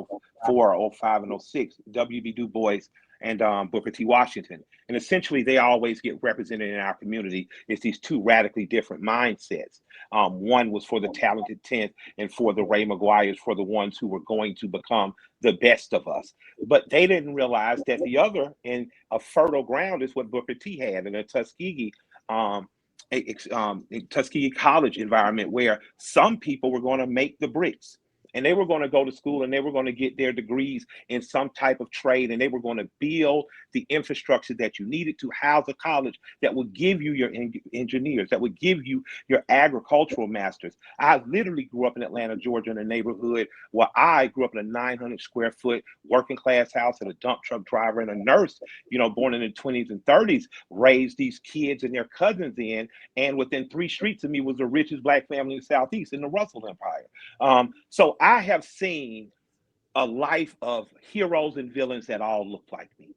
04, 05 and 06, W.B. Du Bois and Booker T. Washington. And essentially, they always get represented in our community. It's these two radically different mindsets. One was for the talented 10th, and for the Ray McGuires, for the ones who were going to become the best of us. But they didn't realize that the other, in a fertile ground, is what Booker T had in a Tuskegee Tuskegee College environment, where some people were going to make the bricks. And they were going to go to school and they were going to get their degrees in some type of trade, and they were going to build the infrastructure that you needed to house a college that would give you your engineers, that would give you your agricultural masters. I literally grew up in Atlanta, Georgia, in a neighborhood where I grew up in a 900 square foot working class house, and a dump truck driver and a nurse, born in the 20s and 30s, raised these kids and their cousins in. And within 3 streets of me was the richest Black family in the Southeast, in the Russell Empire. So I have seen a life of heroes and villains that all look like me.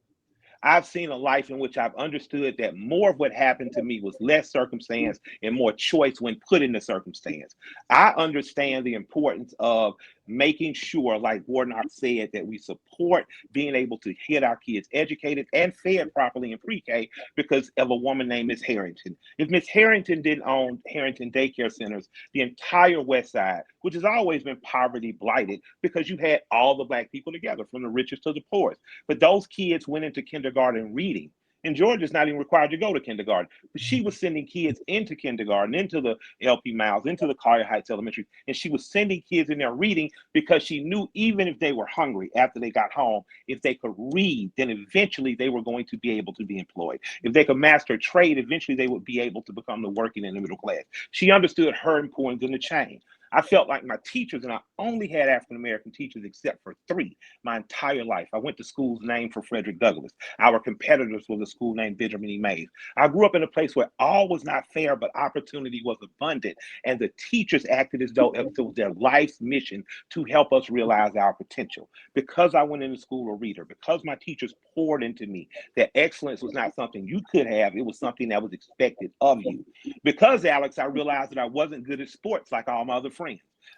I've seen a life in which I've understood that more of what happened to me was less circumstance and more choice when put in the circumstance. I understand the importance of making sure, like Warnock said, that we support being able to get our kids educated and fed properly in pre-K because of a woman named Miss Harrington. If Miss Harrington didn't own Harrington Daycare Centers, the entire West Side, which has always been poverty blighted because you had all the Black people together, from the richest to the poorest. But those kids went into kindergarten reading. And Georgia's not even required to go to kindergarten. But she was sending kids into kindergarten, into the LP Miles, into the Collier Heights Elementary, and she was sending kids in there reading because she knew even if they were hungry after they got home, if they could read, then eventually they were going to be able to be employed. If they could master a trade, eventually they would be able to become the working in the middle class. She understood her importance in the chain. I felt like my teachers, and I only had African-American teachers except for 3 my entire life. I went to schools named for Frederick Douglass. Our competitors was a school named Benjamin E. Mays. I grew up in a place where all was not fair, but opportunity was abundant. And the teachers acted as though it was their life's mission to help us realize our potential. Because I went into school a reader, because my teachers poured into me that excellence was not something you could have, it was something that was expected of you. Because, Alex, I realized that I wasn't good at sports like all my other friends.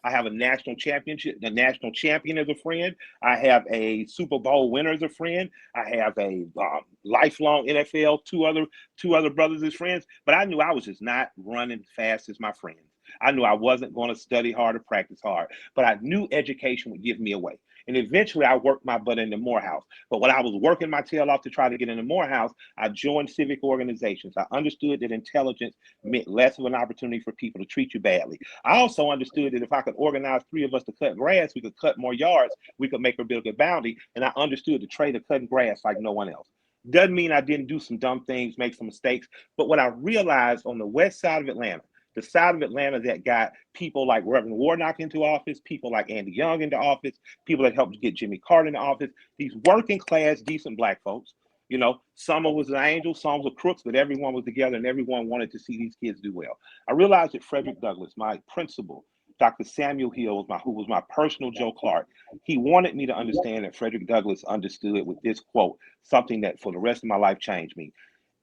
I have a national championship, the national champion as a friend. I have a Super Bowl winner as a friend. I have a lifelong NFL, two other brothers as friends. But I knew I was just not running fast as my friends. I knew I wasn't going to study hard or practice hard, but I knew education would give me away. And eventually I worked my butt into Morehouse. But when I was working my tail off to try to get into Morehouse, I joined civic organizations. I understood that intelligence meant less of an opportunity for people to treat you badly. I also understood that if I could organize 3 of us to cut grass, we could cut more yards, we could make a bigger bounty. And I understood the trade of cutting grass like no one else. Doesn't mean I didn't do some dumb things, make some mistakes. But what I realized on the west side of Atlanta, the side of Atlanta that got people like Reverend Warnock into office, people like Andy Young into office, people that helped get Jimmy Carter into office, these working class, decent Black folks. You know, some was an angel, some was crooks, but everyone was together and everyone wanted to see these kids do well. I realized that Frederick Douglass, my principal, Dr. Samuel Hill, who was my personal Joe Clark, he wanted me to understand that Frederick Douglass understood with this quote, something that for the rest of my life changed me.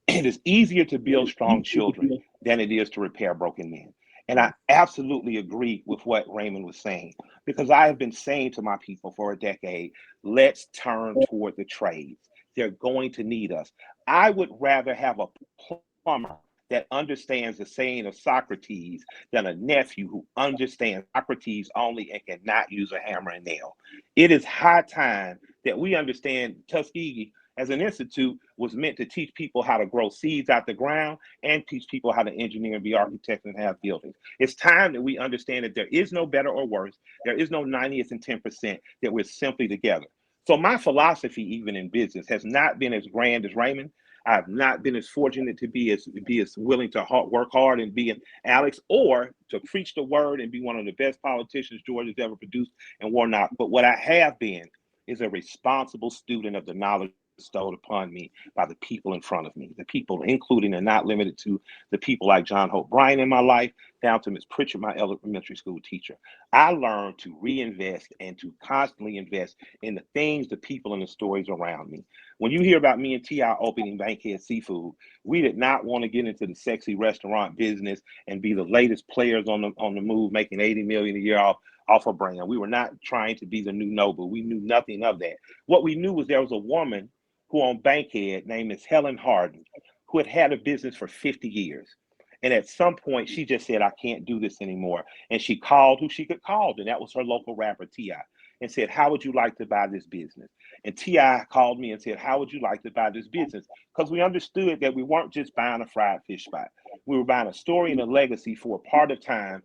It is easier to build strong children than it is to repair broken men. And I absolutely agree with what Raymond was saying, because I have been saying to my people for a decade, let's turn toward the trades. They're going to need us. I would rather have a plumber that understands the saying of Socrates than a nephew who understands Socrates only and cannot use a hammer and nail. It is high time that we understand Tuskegee as an institute was meant to teach people how to grow seeds out the ground and teach people how to engineer and be architects and have buildings. It's time that we understand that there is no better or worse. There is no 90th and 10%, that we're simply together. So my philosophy, even in business, has not been as grand as Raymond. I've not been as fortunate to be as willing to work hard and be an Alex, or to preach the word and be one of the best politicians Georgia's ever produced and Warnock. But what I have been is a responsible student of the knowledge bestowed upon me by the people in front of me, the people, including and not limited to the people like John Hope Bryant in my life, down to Ms. Pritchard, my elementary school teacher. I learned to reinvest and to constantly invest in the things, the people, and the stories around me. When you hear about me and T.I. opening Bankhead Seafood, we did not want to get into the sexy restaurant business and be the latest players on the move, making $80 million a year off a brand. We were not trying to be the new Noble. We knew nothing of that. What we knew was there was a woman who owned Bankhead named Miss Helen Harden, who had had a business for 50 years. And at some point, she just said, I can't do this anymore. And she called who she could call, and that was her local rapper, T.I., and said, how would you like to buy this business? And T.I. called me and said, how would you like to buy this business? Because we understood that we weren't just buying a fried fish spot. We were buying a story and a legacy for a part of town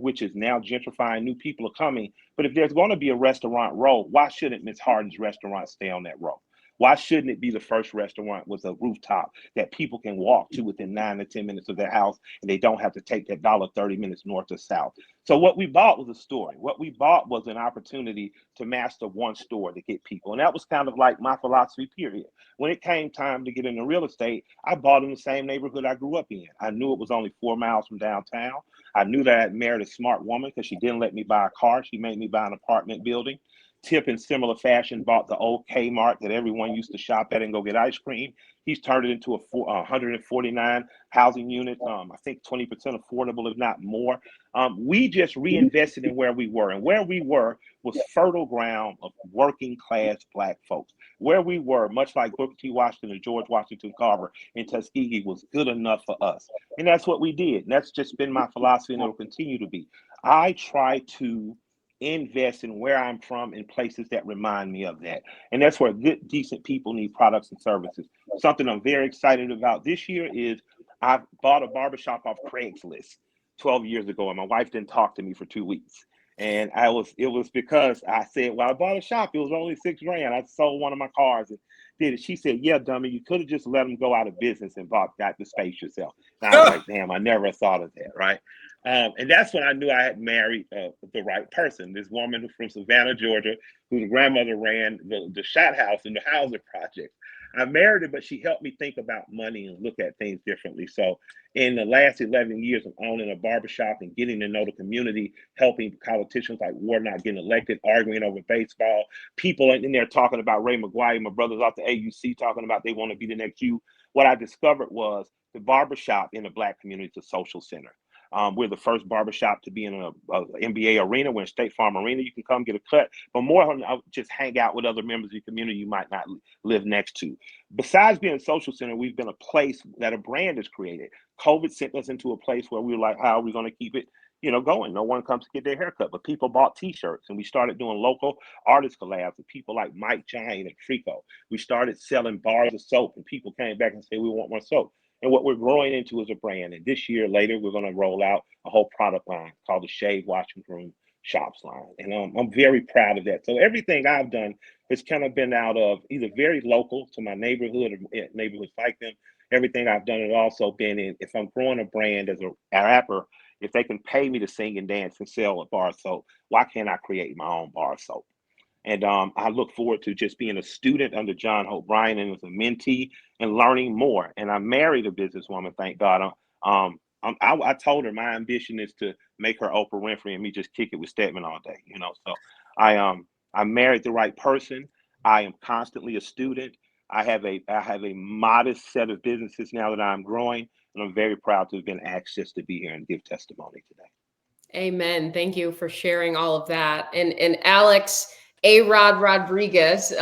which is now gentrifying. New people are coming. But if there's going to be a restaurant row, why shouldn't Miss Harden's restaurant stay on that row? Why shouldn't it be the first restaurant with a rooftop that people can walk to within 9 to 10 minutes of their house, and they don't have to take that $30 minutes north or south? So what we bought was a story. What we bought was an opportunity to master one store to get people. And that was kind of like my philosophy, period. When it came time to get into real estate, I bought in the same neighborhood I grew up in. I knew it was only 4 miles from downtown. I knew that I had married a smart woman because she didn't let me buy a car. She made me buy an apartment building. Tip, in similar fashion, bought the old Kmart that everyone used to shop at and go get ice cream. He's turned it into a 149 housing units. I think 20% affordable, if not more. We just reinvested in where we were, and where we were was fertile ground of working class Black folks. Where we were, much like Booker T. Washington and George Washington Carver in Tuskegee, was good enough for us. And that's what we did. And that's just been my philosophy, and it'll continue to be. I try to invest in where I'm from in places that remind me of that. And that's where good, decent people need products and services. Something I'm very excited about this year is I bought a barbershop off Craigslist 12 years ago, and my wife didn't talk to me for 2 weeks. And it was because I said, well, I bought a shop. It was only $6,000. I sold one of my cars and did it. She said, yeah, dummy, you could have just let them go out of business and got the space yourself. And I was like, damn, I never thought of that, right? And that's when I knew I had married the right person. This woman who's from Savannah, Georgia, whose grandmother ran the shot house and the housing project. I married her, but she helped me think about money and look at things differently. So in the last 11 years of owning a barbershop and getting to know the community, helping politicians like Warnock getting elected, arguing over baseball, people in there talking about Ray McGuire, my brothers off the AUC talking about they want to be the next you. What I discovered was the barbershop in the Black community is a social center. We're the first barbershop to be in an NBA arena. We're in State Farm Arena. You can come get a cut, but more just hang out with other members of your community you might not live next to. Besides being a social center, we've been a place that a brand is created. COVID sent us into a place where we were like, how are we going to keep it, going? No one comes to get their haircut, but people bought T-shirts, and we started doing local artist collabs with people like Mike Giant and Frico. We started selling bars of soap, and people came back and said, we want more soap. And what we're growing into is a brand. And this year, later, we're going to roll out a whole product line called the Shave Washing Room Shops line. And I'm very proud of that. So everything I've done has kind of been out of either very local to my neighborhood or neighborhoods like them. Everything I've done has also been in, if I'm growing a brand as a rapper, if they can pay me to sing and dance and sell a bar of soap, why can't I create my own bar of soap? And I look forward to just being a student under John Hope Bryant and as a mentee and learning more. And I married a businesswoman, thank God. I told her my ambition is to make her Oprah Winfrey and me just kick it with Stedman all day, So I married the right person. I am constantly a student. I have a modest set of businesses now that I'm growing, and I'm very proud to have been asked just to be here and give testimony today. Amen. Thank you for sharing all of that. And Alex A-Rod Rodriguez,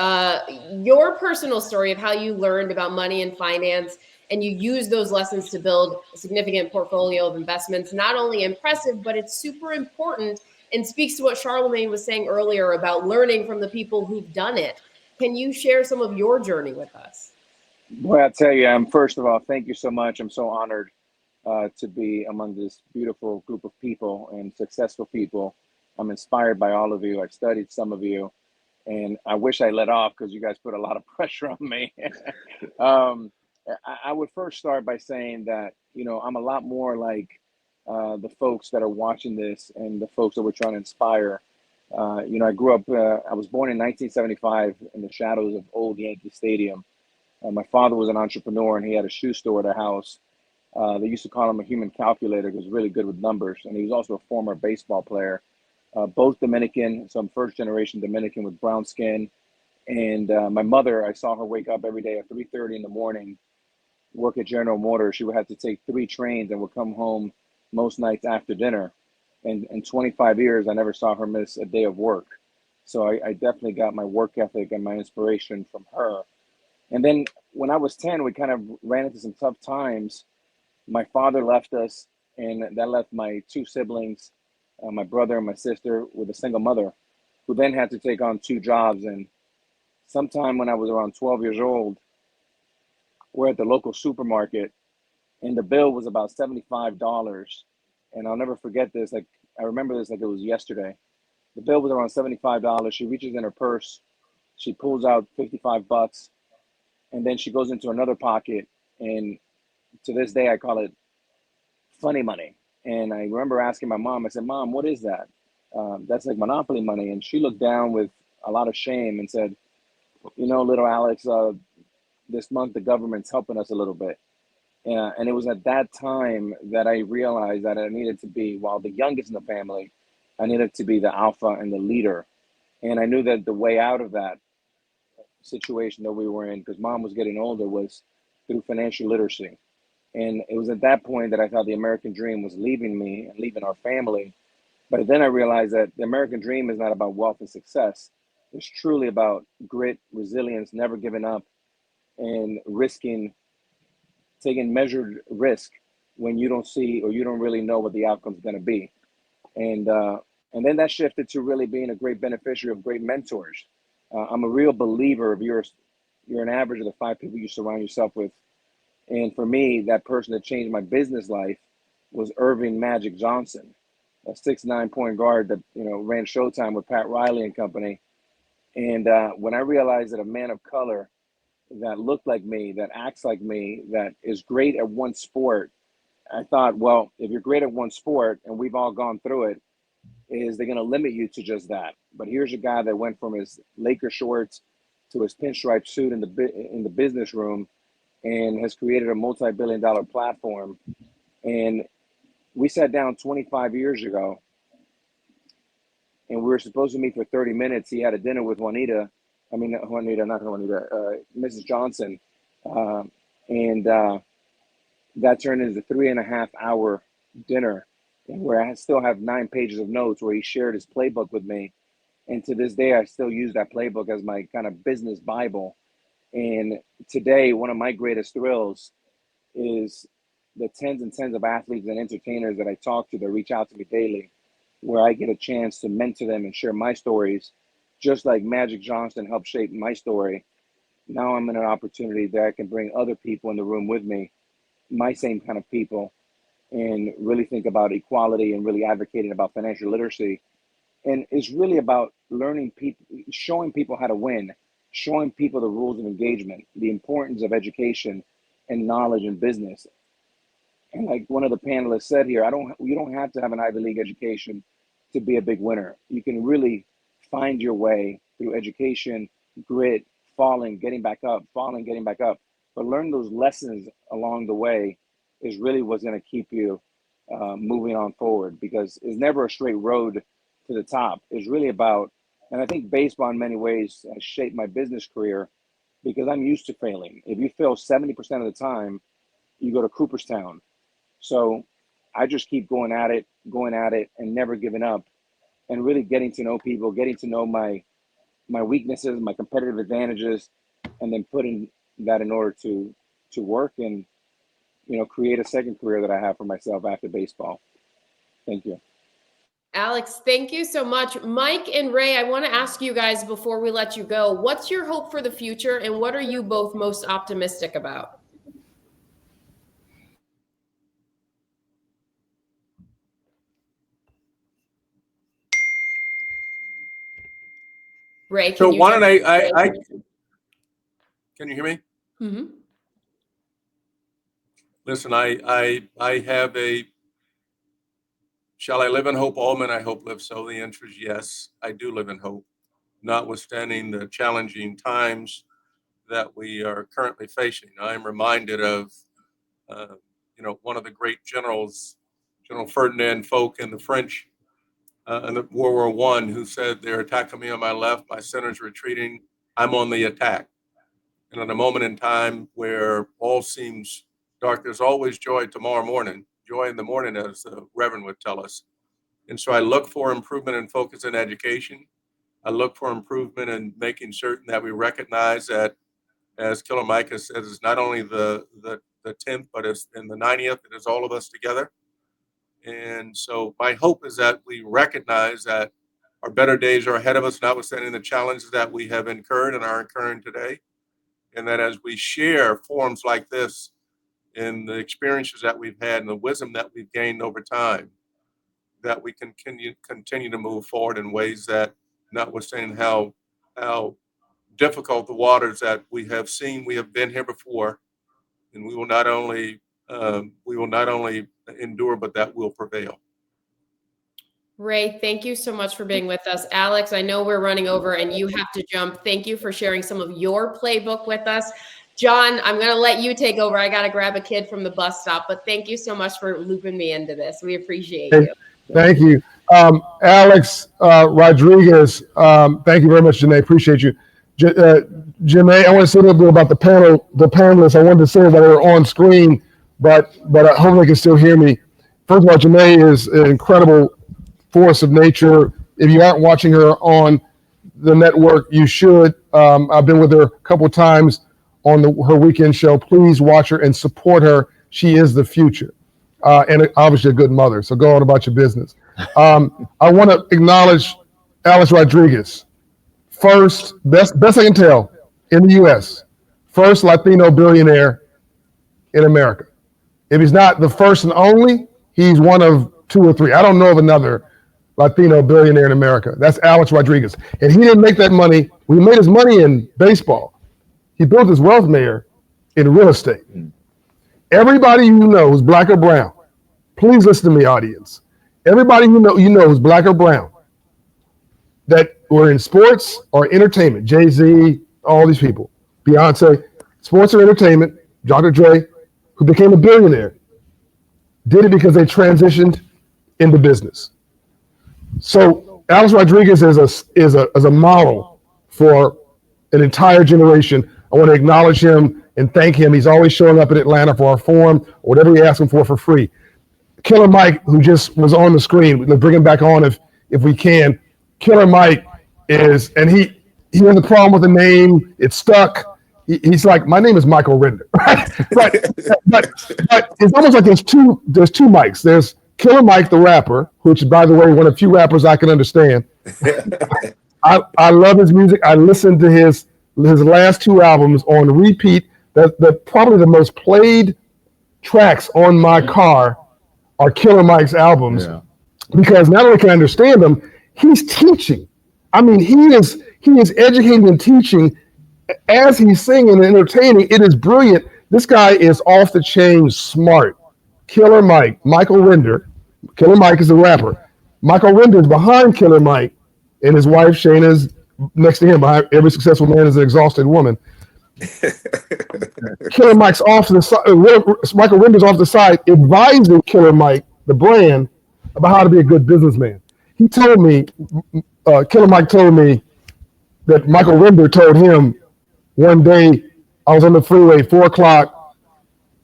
your personal story of how you learned about money and finance and you use those lessons to build a significant portfolio of investments, not only impressive, but it's super important and speaks to what Charlemagne was saying earlier about learning from the people who've done it. Can you share some of your journey with us? Boy, I'll tell you, first of all, thank you so much. I'm so honored to be among this beautiful group of people and successful people. I'm inspired by all of you. I've studied some of you, and I wish I let off because you guys put a lot of pressure on me. I would first start by saying that, I'm a lot more like the folks that are watching this and the folks that we're trying to inspire. I grew up, I was born in 1975 in the shadows of old Yankee Stadium. My father was an entrepreneur and he had a shoe store at our house. They used to call him a human calculator because he was really good with numbers. And he was also a former baseball player, both Dominican, so I'm first generation Dominican with brown skin. And my mother, I saw her wake up every day at 3:30 in the morning, work at General Motors. She would have to take 3 trains and would come home most nights after dinner. And in 25 years, I never saw her miss a day of work. So I definitely got my work ethic and my inspiration from her. And then when I was 10, we kind of ran into some tough times. My father left us, and that left my 2 siblings, my brother and my sister, with a single mother, who then had to take on 2 jobs. And sometime when I was around 12 years old, we're at the local supermarket, and the bill was about $75. And I'll never forget this. Like, I remember this like it was yesterday. The bill was around $75. She reaches in her purse, she pulls out $55, and then she goes into another pocket. And to this day, I call it funny money. And I remember asking my mom, I said, Mom, what is that? That's like Monopoly money. And she looked down with a lot of shame and said, little Alex, this month the government's helping us a little bit. And it was at that time that I realized that I needed to be, while the youngest in the family, I needed to be the alpha and the leader. And I knew that the way out of that situation that we were in, because mom was getting older, was through financial literacy. And it was at that point that I thought the American dream was leaving me and leaving our family. But then I realized that the American dream is not about wealth and success. It's truly about grit, resilience, never giving up, and taking measured risk when you don't see or you don't really know what the outcome is going to be. And then that shifted to really being a great beneficiary of great mentors. I'm a real believer of you're an average of the 5 people you surround yourself with. And for me, that person that changed my business life was Irving Magic Johnson, a 6'9" point guard that ran Showtime with Pat Riley and company. And when I realized that a man of color that looked like me, that acts like me, that is great at one sport, I thought, well, if you're great at one sport, and we've all gone through it, is they're going to limit you to just that. But here's a guy that went from his Laker shorts to his pinstripe suit in the business room, and has created a multi-billion-dollar platform. And we sat down 25 years ago, and we were supposed to meet for 30 minutes. He had a dinner with Mrs. Johnson. And that turned into a 3.5-hour dinner, where I still have 9 pages of notes where he shared his playbook with me. And to this day, I still use that playbook as my kind of business Bible. And today, one of my greatest thrills is the tens and tens of athletes and entertainers that I talk to that reach out to me daily, where I get a chance to mentor them and share my stories, just like Magic Johnson helped shape my story. Now I'm in an opportunity that I can bring other people in the room with me, my same kind of people, and really think about equality and really advocating about financial literacy. And it's really about learning people, showing people how to win, showing people the rules of engagement, the importance of education and knowledge in business. And like one of the panelists said here, you don't have to have an Ivy League education to be a big winner. You can really find your way through education, grit, falling, getting back up, falling, getting back up. But learn those lessons along the way is really what's going to keep you moving on forward, because it's never a straight road to the top. It's really about, and I think baseball in many ways has shaped my business career, because I'm used to failing. If you fail 70% of the time, you go to Cooperstown. So I just keep going at it, and never giving up, and really getting to know people, getting to know my weaknesses, my competitive advantages, and then putting that in order to work and create a second career that I have for myself after baseball. Thank you. Alex, thank you so much. Mike and Ray, I want to ask you guys before we let you go, what's your hope for the future, and what are you both most optimistic about? Ray, can you why don't I can you hear me? Mm-hmm. Listen, I have a, shall I live in hope, all men I hope live so? The answer is yes, I do live in hope, notwithstanding the challenging times that we are currently facing. I'm reminded of, one of the great generals, General Ferdinand Foch in the French in the World War I, who said, "They're attacking me on my left, my center's retreating, I'm on the attack." And at a moment in time where all seems dark, there's always joy tomorrow morning, joy in the morning, as the Reverend would tell us. And so I look for improvement and focus in education. I look for improvement in making certain that we recognize that, as Killer Micah says, it's not only the 10th, but it's in the 90th, it is all of us together. And so my hope is that we recognize that our better days are ahead of us, notwithstanding the challenges that we have incurred and are incurring today. And that as we share forums like this and the experiences that we've had and the wisdom that we've gained over time, that we can continue to move forward in ways that, notwithstanding how difficult the waters that we have seen, we have been here before, and we will not only endure, but that will prevail. Ray, thank you so much for being with us. Alex, I know we're running over and you have to jump. Thank you for sharing some of your playbook with us. John, I'm going to let you take over. I got to grab a kid from the bus stop, but thank you so much for looping me into this. We appreciate you. Thank you. Alex Rodriguez, thank you very much, Janae. Appreciate you. Janae, I want to say a little bit about the panelists. I wanted to say that they were on screen, but hopefully they can still hear me. First of all, Janae is an incredible force of nature. If you aren't watching her on the network, you should. I've been with her a couple of times on her weekend show. Please watch her and support her. She is the future, and obviously a good mother. So go on about your business. I want to acknowledge Alex Rodriguez. First, best I can tell, in the U.S., first Latino billionaire in America. If he's not the first and only, he's one of two or three. I don't know of another Latino billionaire in America. That's Alex Rodriguez. And he didn't make that money. We made his money in baseball. He built his wealth, Mayor, in real estate. Everybody you know who's black or brown, please listen to me, audience. Everybody you know who's black or brown, that were in sports or entertainment, Jay-Z, all these people, Beyonce, sports or entertainment, Dr. Dre, who became a billionaire, did it because they transitioned into business. So Alex Rodriguez is a model for an entire generation. I want to acknowledge him and thank him. He's always showing up in Atlanta for our forum, or whatever we ask him for free. Killer Mike, who just was on the screen, we'll bring him back on if we can. Killer Mike is, and he has a problem with the name. It's stuck. He's like, my name is Michael Render, right? but it's almost like there's two Mikes. There's Killer Mike, the rapper, which, by the way, one of the few rappers I can understand. I love his music. I listened to his last two albums on repeat. That probably the most played tracks on my car are Killer Mike's albums, because not only can I understand them, he's teaching. I mean, he is educating and teaching as he's singing and entertaining. It is brilliant. This guy is off the chain smart. Killer Mike, Michael Render. Killer Mike is the rapper. Michael Render is behind Killer Mike, and his wife Shayna is next to him. Behind every successful man is an exhausted woman. Killer Mike's off to the side. Michael Render's off the side, advising Killer Mike, the brand, about how to be a good businessman. He told me, Killer Mike told me that Michael Render told him one day, I was on the freeway, 4 o'clock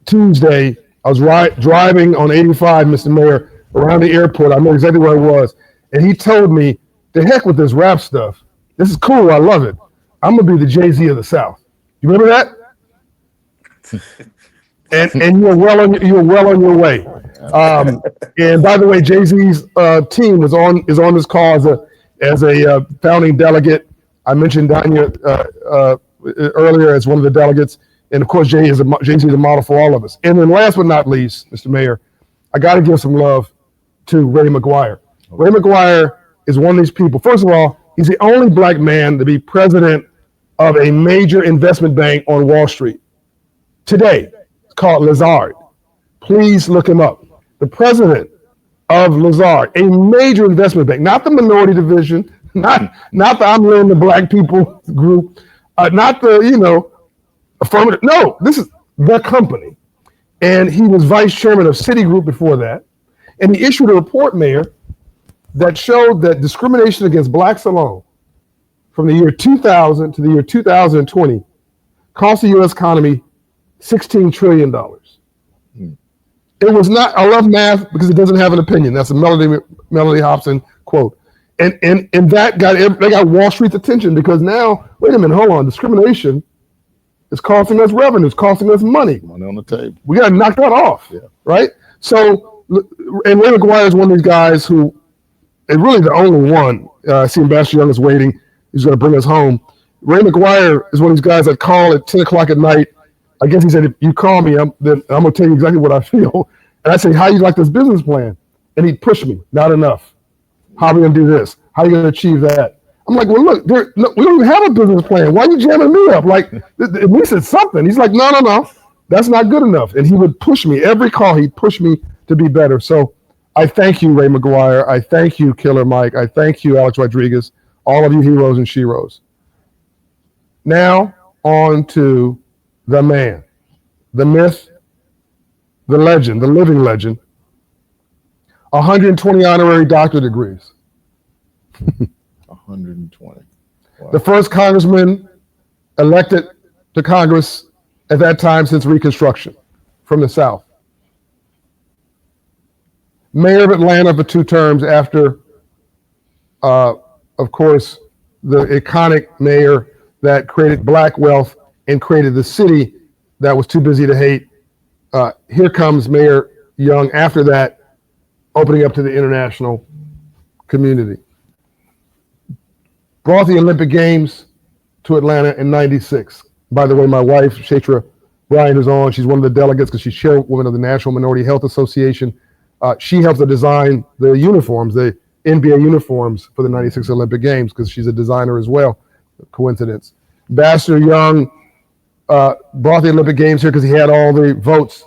Tuesday. I was driving on 85, Mr. Mayor, around the airport. I know exactly where I was. And he told me, the heck with this rap stuff. This is cool. I love it. I'm going to be the Jay-Z of the South. You remember that? and you're well on your way. And by the way, Jay-Z's team is on this call as a founding delegate. I mentioned Danya earlier as one of the delegates, and of course Jay-Z is a model for all of us. And then last but not least, Mr. Mayor, I got to give some love to Ray McGuire. Ray McGuire is one of these people. First of all, he's the only black man to be president of a major investment bank on Wall Street today. It's called Lazard. Please look him up. The president of Lazard, a major investment bank, not the minority division, not the I'm letting the black people group, not the, affirmative. No, this is the company. And he was vice chairman of Citigroup before that. And he issued a report, Mayor, that showed that discrimination against blacks alone from the year 2000 to the year 2020 cost the U.S. economy $16 trillion. It was not, I love math because it doesn't have an opinion. That's a Melody Hobson quote. And that got Wall Street's attention, because now, wait a minute, hold on, discrimination is costing us revenue, it's costing us money. Money on the table. We got to knock that off, right? So, and Ray McGuire is one of these guys who is really the only one. I see Ambassador Young is waiting. He's going to bring us home. Ray McGuire is one of these guys that call at 10 o'clock at night. I guess he said, if you call me, I'm going to tell you exactly what I feel. And I say, how you like this business plan? And he'd push me, not enough. How are we going to do this? How are you going to achieve that? I'm like, well, look, we don't even have a business plan. Why are you jamming me up? Like, at least it's something. He's like, no, that's not good enough. And he would push me. Every call, he'd push me to be better. So I thank you, Ray McGuire. I thank you, Killer Mike. I thank you, Alex Rodriguez, all of you heroes and sheroes. Now on to the man, the myth, the legend, the living legend, 120 honorary doctorate degrees. 120. Wow. The first congressman elected to Congress at that time since Reconstruction from the South. Mayor of Atlanta for 2 terms after, of course, the iconic mayor that created black wealth and created the city that was too busy to hate. Here comes Mayor Young after that, opening up to the international community. Brought the Olympic Games to Atlanta in '96. By the way, my wife, Shatra Bryant, is on. She's one of the delegates because she's chairwoman of the National Minority Health Association. She helped to design the uniforms, the NBA uniforms for the '96 Olympic Games, because she's a designer as well. Coincidence. Ambassador Young brought the Olympic Games here because he had all the votes,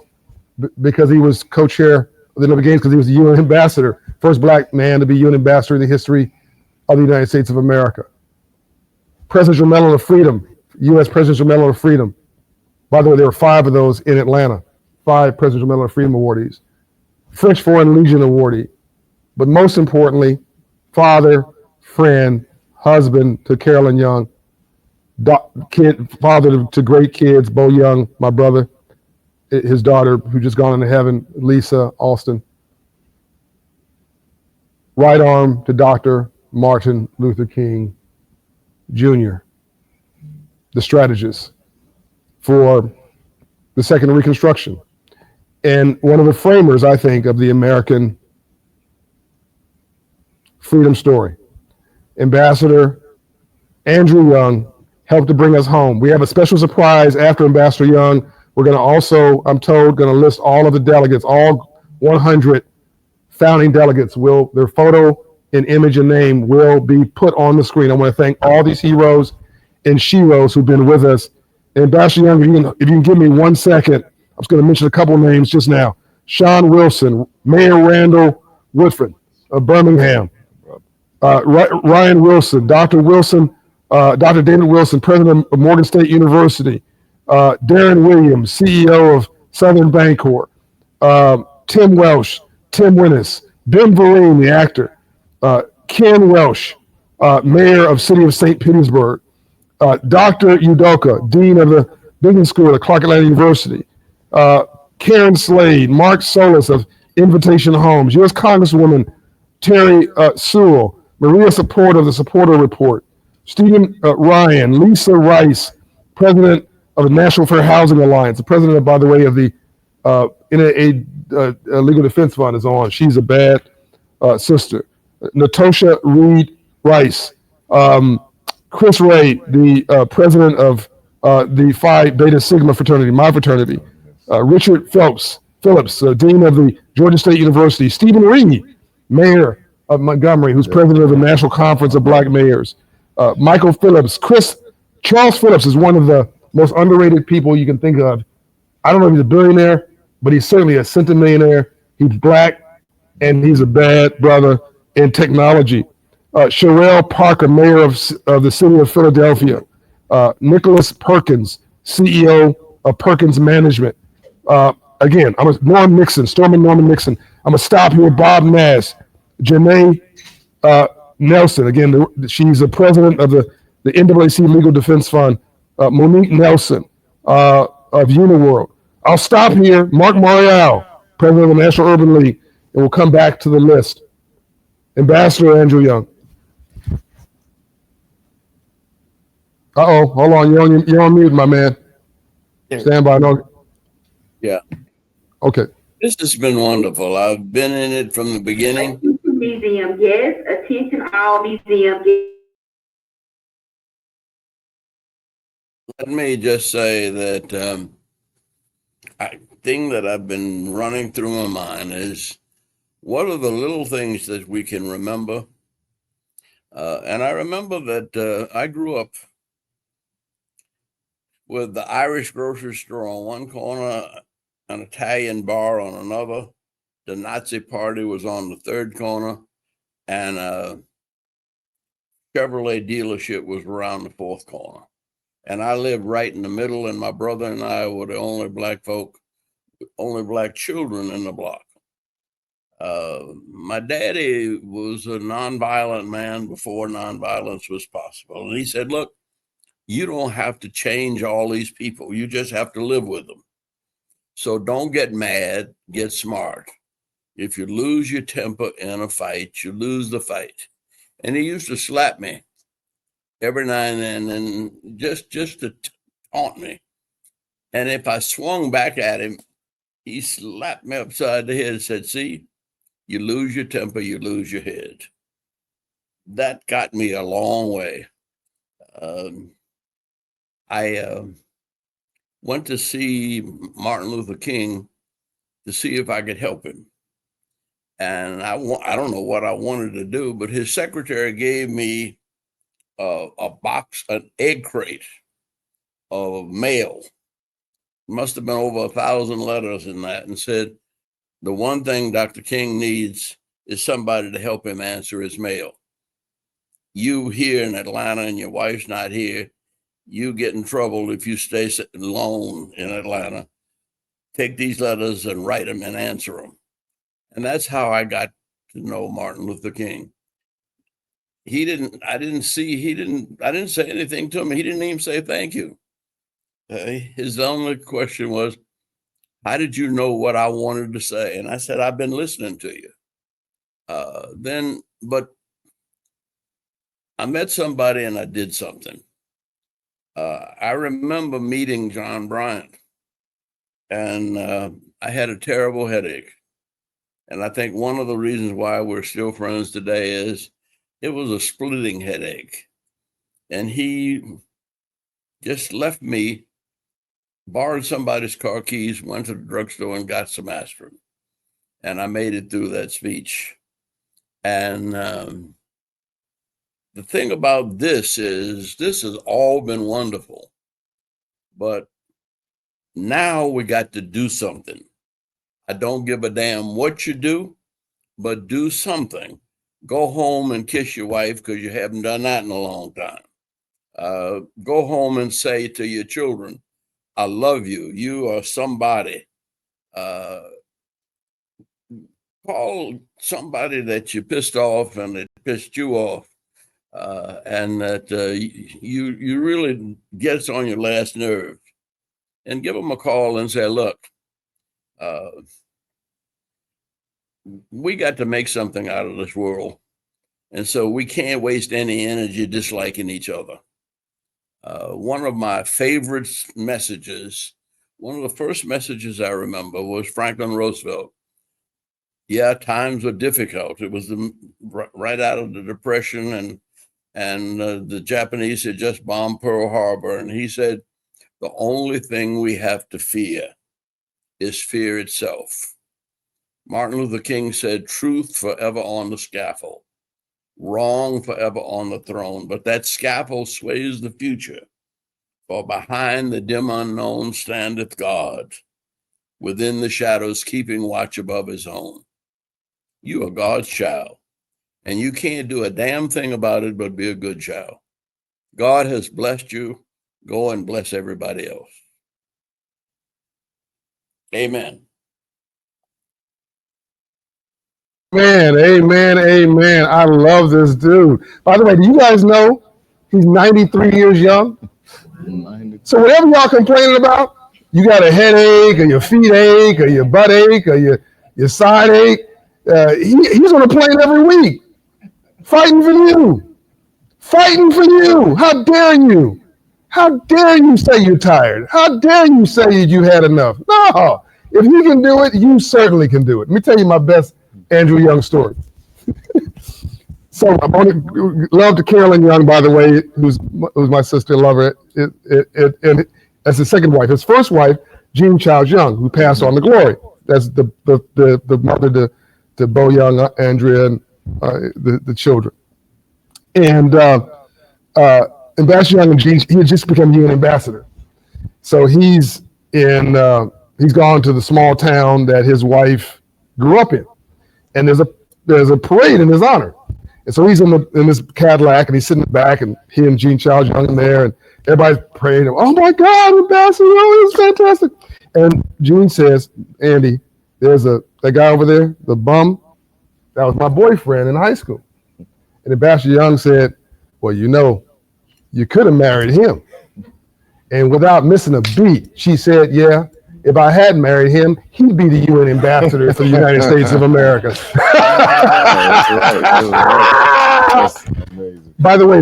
because he was co-chair of the Olympic Games, because he was the UN ambassador, first black man to be UN ambassador in the history of the United States of America. Presidential Medal of Freedom, U.S. Presidential Medal of Freedom. By the way, there were 5 of those in Atlanta, 5 Presidential Medal of Freedom awardees. French Foreign Legion awardee. But most importantly, father, friend, husband to Carolyn Young, father to great kids, Bo Young, my brother, his daughter, who just gone into heaven, Lisa Alston. Right arm to Dr. Martin Luther King Jr., the strategist for the Second Reconstruction, and one of the framers, I think, of the American freedom story. Ambassador Andrew Young helped to bring us home. We have a special surprise after Ambassador Young. We're going to also, I'm told, going to list all of the delegates, all 100 founding delegates. Their photo and image and name will be put on the screen. I want to thank all these heroes and sheroes who've been with us. Ambassador Young, if you can give me 1 second, I was going to mention a couple of names just now. Sean Wilson, Mayor Randall Woodford of Birmingham, Ryan Wilson, Dr. David Wilson, president of Morgan State University, Darren Williams, CEO of Southern Bancorp, Tim Welsh, Tim Winnis, Ben Vereen, the actor, Ken Welsh, mayor of City of St. Petersburg, Dr. Udoka, dean of the business school at Clark Atlanta University, Karen Slade, Mark Solis of Invitation Homes, U.S. Congresswoman Terry Sewell, Maria Support of the Supporter Report, Stephen Ryan, Lisa Rice, president of the National Fair Housing Alliance, the president, by the way, of the Legal Defense Fund is on. She's a bad sister. Natosha Reed Rice, Chris Ray, the president of the Phi Beta Sigma fraternity, my fraternity. Richard Phillips, dean of the Georgia State University. Stephen Reed, mayor of Montgomery, who's president of the National Conference of Black Mayors. Michael Phillips, Charles Phillips is one of the most underrated people you can think of. I don't know if he's a billionaire, but he's certainly a centimillionaire. He's black, and he's a bad brother in technology. Sherelle Parker, mayor of the city of Philadelphia. Nicholas Perkins, CEO of Perkins Management. Again, Norman Nixon. I'm going to stop here. Bob Nass. Janae Nelson. Again, she's the president of the NAACP Legal Defense Fund. Monique Nelson of Uniworld. I'll stop here. Mark Morial, president of the National Urban League, and we'll come back to the list. Ambassador Andrew Young. Hold on. You're on mute, my man. Stand by. No. Yeah. Okay. This has been wonderful. I've been in it from the beginning. Museum, yes. Attention all museum. Let me just say that thing that I've been running through my mind is, what are the little things that we can remember? And I remember that I grew up with the Irish grocery store on one corner, an Italian bar on another. The Nazi party was on the third corner, and a Chevrolet dealership was around the fourth corner. And I lived right in the middle, and my brother and I were the only black folk, only black children in the block. My daddy was a nonviolent man before nonviolence was possible. And he said, look, you don't have to change all these people. You just have to live with them. So don't get mad, get smart. If you lose your temper in a fight, you lose the fight. And he used to slap me every now and then, and just to taunt me. And if I swung back at him, he slapped me upside the head and said, see, you lose your temper, you lose your head. That got me a long way. I went to see Martin Luther King to see if I could help him. And I don't know what I wanted to do, but his secretary gave me a box, an egg crate of mail. Must have been over 1,000 letters in that, and said, the one thing Dr. King needs is somebody to help him answer his mail. You here in Atlanta and your wife's not here, you get in trouble if you stay alone in Atlanta. Take these letters and write them and answer them. And that's how I got to know Martin Luther King. I didn't say anything to him. He didn't even say thank you. His only question was, how did you know what I wanted to say? And I said, I've been listening to you. But I met somebody and I did something. I remember meeting John Bryant, and I had a terrible headache. And I think one of the reasons why we're still friends today is it was a splitting headache. And he just left me, borrowed somebody's car keys, went to the drugstore and got some aspirin. And I made it through that speech. And the thing about this is this has all been wonderful, but now we got to do something. I don't give a damn what you do, but do something. Go home and kiss your wife because you haven't done that in a long time. Go home and say to your children, I love you. You are somebody. Call somebody that you pissed off and that pissed you off, and that you really gets on your last nerve, and give them a call and say, look, we got to make something out of this world. And so we can't waste any energy disliking each other. One of my favorite messages, one of the first messages I remember was Franklin Roosevelt. Yeah, times were difficult. It was right out of the Depression, and the Japanese had just bombed Pearl Harbor. And he said, the only thing we have to fear is fear itself. Martin Luther King said, truth forever on the scaffold, wrong forever on the throne, but that scaffold sways the future. For behind the dim unknown standeth God, within the shadows keeping watch above his own. You are God's child, and you can't do a damn thing about it but be a good child. God has blessed you. Go and bless everybody else. Amen. Man, amen, amen. I love this dude. By the way, do you guys know he's 93 years young? So whatever y'all complaining about, you got a headache or your feet ache or your butt ache or your side ache, he's on a plane every week, fighting for you. Fighting for you. How dare you? How dare you say you're tired? How dare you say you had enough? No. If he can do it, you certainly can do it. Let me tell you my best Andrew Young story. So I love to Carolyn Young, by the way, who's my sister, love her. And that's his second wife. His first wife, Jean Charles Young, who passed on to glory. That's the mother to Bo Young, Andrea, and the children. And Ambassador Young and Jean, he had just become UN ambassador. So he's gone to the small town that his wife grew up in, and there's a parade in his honor. And so he's in this Cadillac, and he's sitting in the back, and he and Jean Charles Young in there, and everybody's praying. Oh my God, Ambassador! Oh, it's fantastic. And Jean says, Andy, there's that guy over there, the bum. That was my boyfriend in high school. And Ambassador Young said, well, you could have married him. And without missing a beat, she said, yeah, if I had married him, he'd be the UN ambassador for the United States of America. That's right. That's amazing. By the way,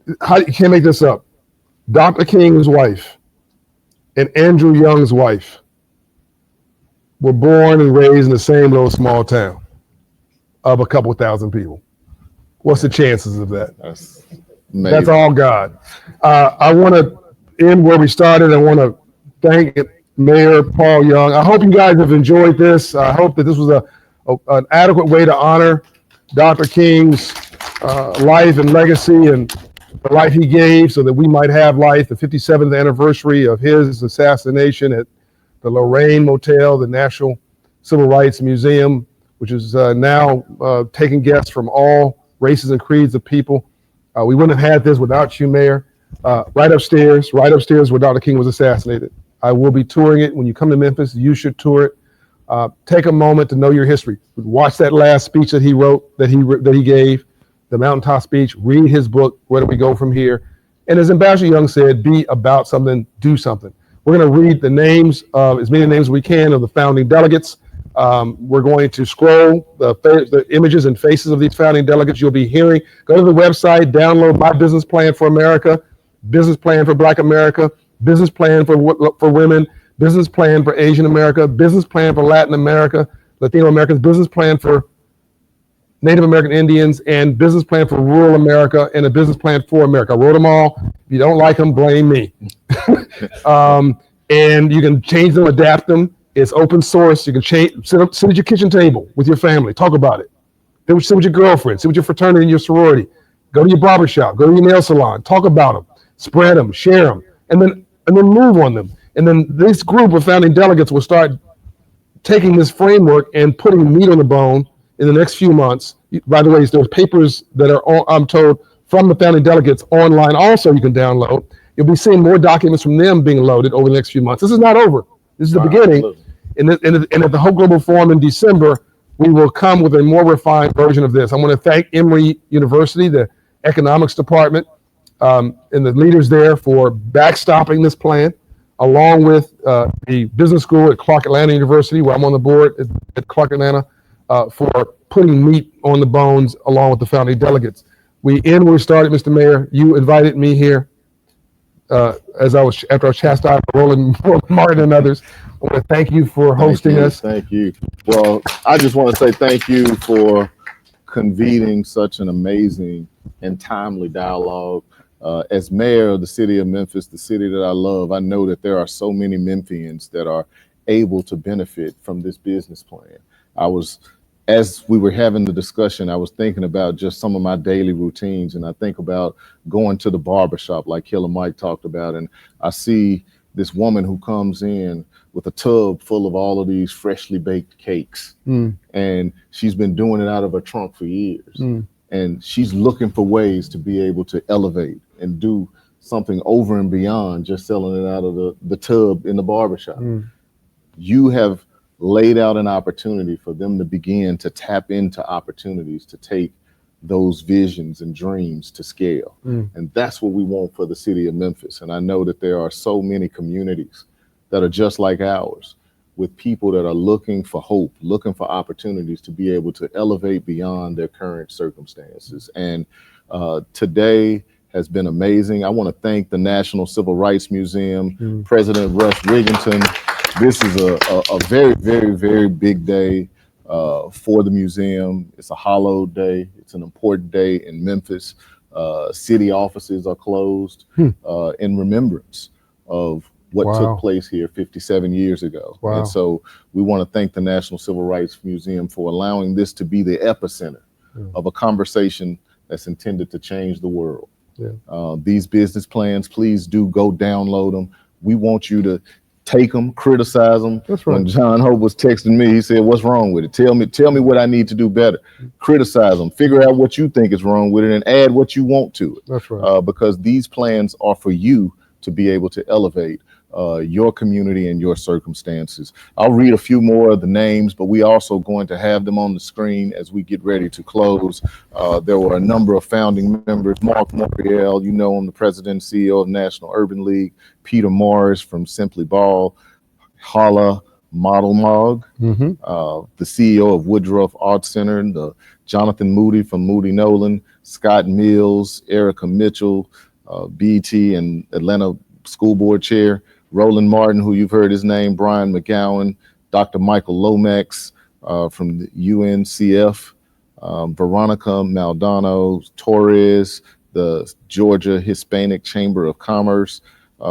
you can't make this up. Dr. King's wife and Andrew Young's wife were born and raised in the same little small town of a couple thousand people. What's the chances of that? That's all God. I want to end where we started. I want to thank Mayor Paul Young. I hope you guys have enjoyed this. I hope that this was an adequate way to honor Dr. King's life and legacy and the life he gave so that we might have life. The 57th anniversary of his assassination at the Lorraine Motel, the National Civil Rights Museum, which is now taking guests from all races and creeds of people. We wouldn't have had this without you, Mayor. Right upstairs where Dr. King was assassinated. I will be touring it. When you come to Memphis, you should tour it. Take a moment to know your history. Watch that last speech that he wrote, that he gave, the mountaintop speech. Read his book, Where Do We Go From Here? And as Ambassador Young said, be about something, do something. We're going to read the names of as many names as we can of the founding delegates. We're going to scroll the images and faces of these founding delegates. You'll be hearing. Go to the website, download My Business Plan for America, Business Plan for Black America, Business Plan for Women, Business Plan for Asian America, Business Plan for Latin America, Latino Americans, Business Plan for Native American Indians, and Business Plan for Rural America, and a Business Plan for America. I wrote them all. If you don't like them, blame me. And you can change them, adapt them. It's open source. You can sit at your kitchen table with your family, talk about it. Sit with your girlfriend, sit with your fraternity and your sorority. Go to your barbershop, go to your nail salon, talk about them, spread them, share them, and then move on them. And then this group of founding delegates will start taking this framework and putting meat on the bone in the next few months. By the way, there's papers that are, I'm told, from the founding delegates online also you can download. You'll be seeing more documents from them being loaded over the next few months. This is not over. This is the beginning. And at the Hope Global Forum in December, we will come with a more refined version of this. I want to thank Emory University, the economics department, and the leaders there for backstopping this plan, along with the business school at Clark Atlanta University, where I'm on the board at Clark Atlanta, for putting meat on the bones along with the founding delegates. We end where we started, Mr. Mayor. You invited me here after I was chastised by Roland Martin and others. I want to thank you for hosting us. Thank you. Well, I just want to say thank you for convening such an amazing and timely dialogue. As mayor of the city of Memphis, the city that I love, I know that there are so many Memphians that are able to benefit from this business plan. As we were having the discussion, I was thinking about just some of my daily routines, and I think about going to the barbershop like Killer Mike talked about, and I see this woman who comes in with a tub full of all of these freshly baked cakes, and she's been doing it out of her trunk for years, and she's looking for ways to be able to elevate and do something over and beyond just selling it out of the tub in the barbershop. You have laid out an opportunity for them to begin to tap into opportunities to take those visions and dreams to scale. And that's what we want for the city of Memphis. And I know that there are so many communities that are just like ours, with people that are looking for hope, looking for opportunities to be able to elevate beyond their current circumstances. And today has been amazing. I want to thank the National Civil Rights Museum, President Russ Riggington. This is a very, very, very big day for the museum. It's a hallowed day. It's an important day in Memphis. City offices are closed in remembrance of what took place here 57 years ago. And so we want to thank the National Civil Rights Museum for allowing this to be the epicenter of a conversation that's intended to change the world. These business plans, please do go download them. We want you to take them, criticize them. That's right. When John Hope was texting me, he said, "What's wrong with it? Tell me what I need to do better." Criticize them, figure out what you think is wrong with it, and add what you want to it. That's right. Because these plans are for you to be able to elevate your community and your circumstances. I'll read a few more of the names, but we also going to have them on the screen as we get ready to close. There were a number of founding members. Mark Moriel, you know him, the president and CEO of National Urban League. Peter Morris from Simply Ball. Hala Model Mog, the CEO of Woodruff Art Center, the Jonathan Moody from Moody Nolan, Scott Mills, Erica Mitchell, BT and Atlanta School Board Chair, Roland Martin, who you've heard his name, Brian McGowan, Dr. Michael Lomax from the UNCF, Veronica Maldonado Torres, the Georgia Hispanic Chamber of Commerce.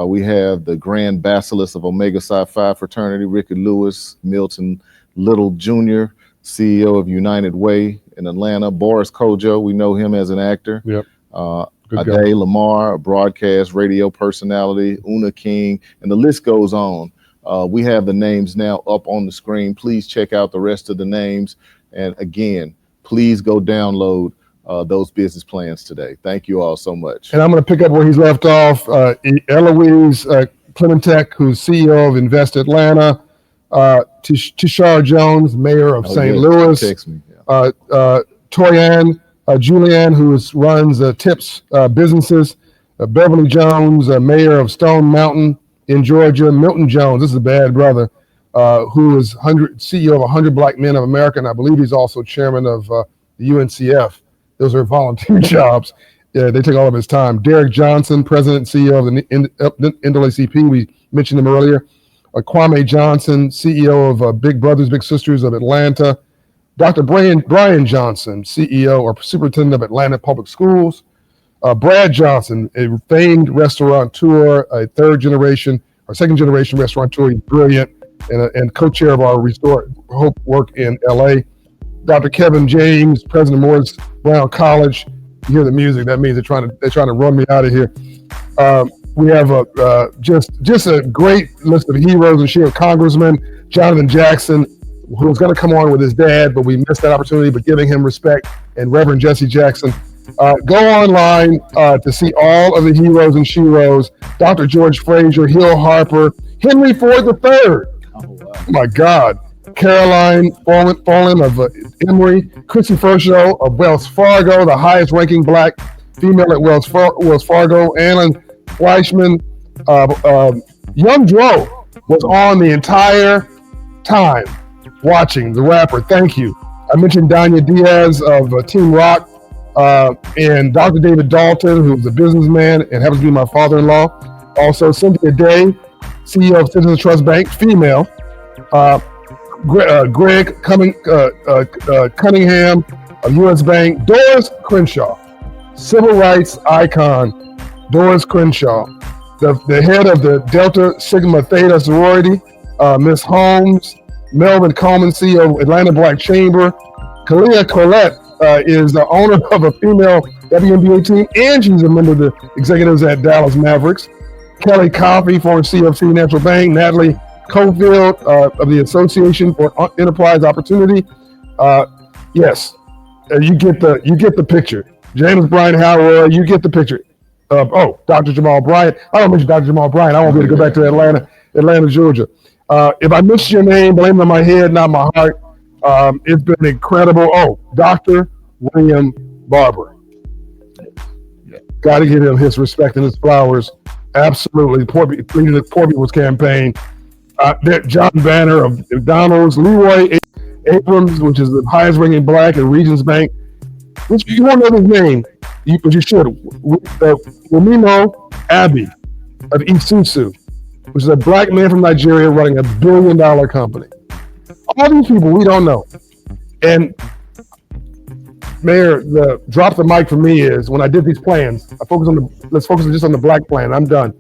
We have the Grand Basilisk of Omega Psi Phi Fraternity, Ricky Lewis, Milton Little Jr., CEO of United Way in Atlanta, Boris Kojo, we know him as an actor. Yep. Ade Lamar, a broadcast radio personality, Una King, and the list goes on. We have the names now up on the screen. Please check out the rest of the names. And again, please go download those business plans today. Thank you all so much. And I'm going to pick up where he's left off. Eloise Clementek, who's CEO of Invest Atlanta. Tishar Jones, mayor of St. Louis. Text me. Toyanne Julianne, who runs Tips Businesses. Beverly Jones, mayor of Stone Mountain in Georgia. Milton Jones, this is a bad brother, who is CEO of 100 Black Men of America, and I believe he's also chairman of the UNCF. Those are volunteer jobs. They take all of his time. Derek Johnson, president and CEO of the NAACP. We mentioned him earlier. Kwame Johnson, CEO of Big Brothers Big Sisters of Atlanta. Dr. Brian Johnson, CEO or superintendent of Atlanta Public Schools. Brad Johnson, a famed restaurateur, a second generation restaurateur. He's brilliant and co-chair of our Restore Hope work in LA. Dr. Kevin James, president of Morris Brown College. You hear the music, that means they're trying to run me out of here. We have just a great list of heroes and share. Congressman Jonathan Jackson, who was going to come on with his dad, but we missed that opportunity, but giving him respect, and Reverend Jesse Jackson. Go online to see all of the heroes and sheroes. Dr. George Frazier, Hill Harper, Henry Ford III. Oh my God. Caroline Follen of Emory, Chrissy Fershaw of Wells Fargo, the highest ranking Black female at Wells Fargo, Alan Fleischman. Young Dro was on the entire time watching, the rapper. Thank you. I mentioned Danya Diaz of Team Rock, and Dr. David Dalton, who's a businessman and happens to be my father-in-law. Also, Cynthia Day, CEO of Citizens Trust Bank, female. Greg Cunningham of U.S. Bank. Doris Crenshaw, civil rights icon. Doris Crenshaw, the head of the Delta Sigma Theta sorority. Miss Holmes. Melvin Coleman, CEO of Atlanta Black Chamber. Kalia Colette is the owner of a female WNBA team, and she's a member of the executives at Dallas Mavericks. Kelly Coffey, former CEO of City National Bank. Natalie Cofield of the Association for Enterprise Opportunity. Yes, you get the picture. James Brian Howard, you get the picture. Dr. Jamal Bryant. I don't mention Dr. Jamal Bryant. I won't be able to go back to Atlanta, Georgia. If I missed your name, blame it on my head, not my heart. It's been incredible. Dr. William Barber. Got to give him his respect and his flowers. Absolutely. Leading the Poor People's Campaign. John Banner of McDonald's. Leroy Abrams, which is the highest ranking Black at Regions Bank. Which you won't know his name, but you should. Wamimo Abbey of Isuzu, which is a Black man from Nigeria running a $1 billion company. All these people we don't know. And Mayor, the drop the mic for me is when I did these plans, let's focus just on the Black plan. I'm done.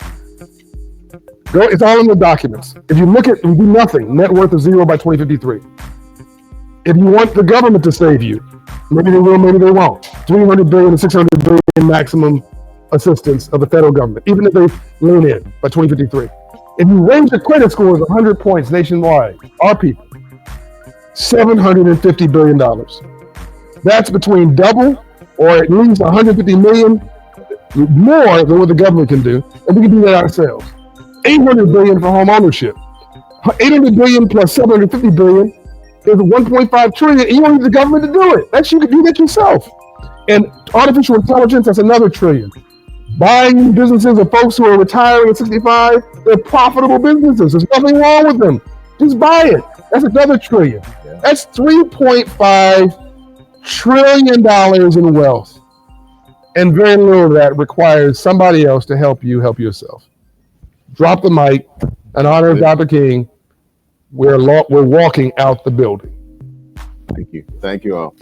It's all in the documents. If you look at, we do nothing, net worth of zero by 2053. If you want the government to save you, maybe they will, maybe they won't. 300 billion to 600 billion maximum assistance of the federal government, even if they lean in by 2053. If you raise your credit scores 100 points nationwide, our people, $750 billion. That's between double or at least 150 million more than what the government can do, and we can do that ourselves. $800 billion for home ownership. $800 billion plus $750 billion is $1.5 trillion, and you don't need the government to do it. You can do that yourself. And artificial intelligence, that's another trillion. Buying businesses of folks who are retiring at 65, they're profitable businesses. There's nothing wrong with them. Just buy it. That's another trillion. That's $3.5 trillion in wealth. And very little of that requires somebody else to help you help yourself. Drop the mic. In honor of Dr. King, we're walking out the building. Thank you. Thank you all.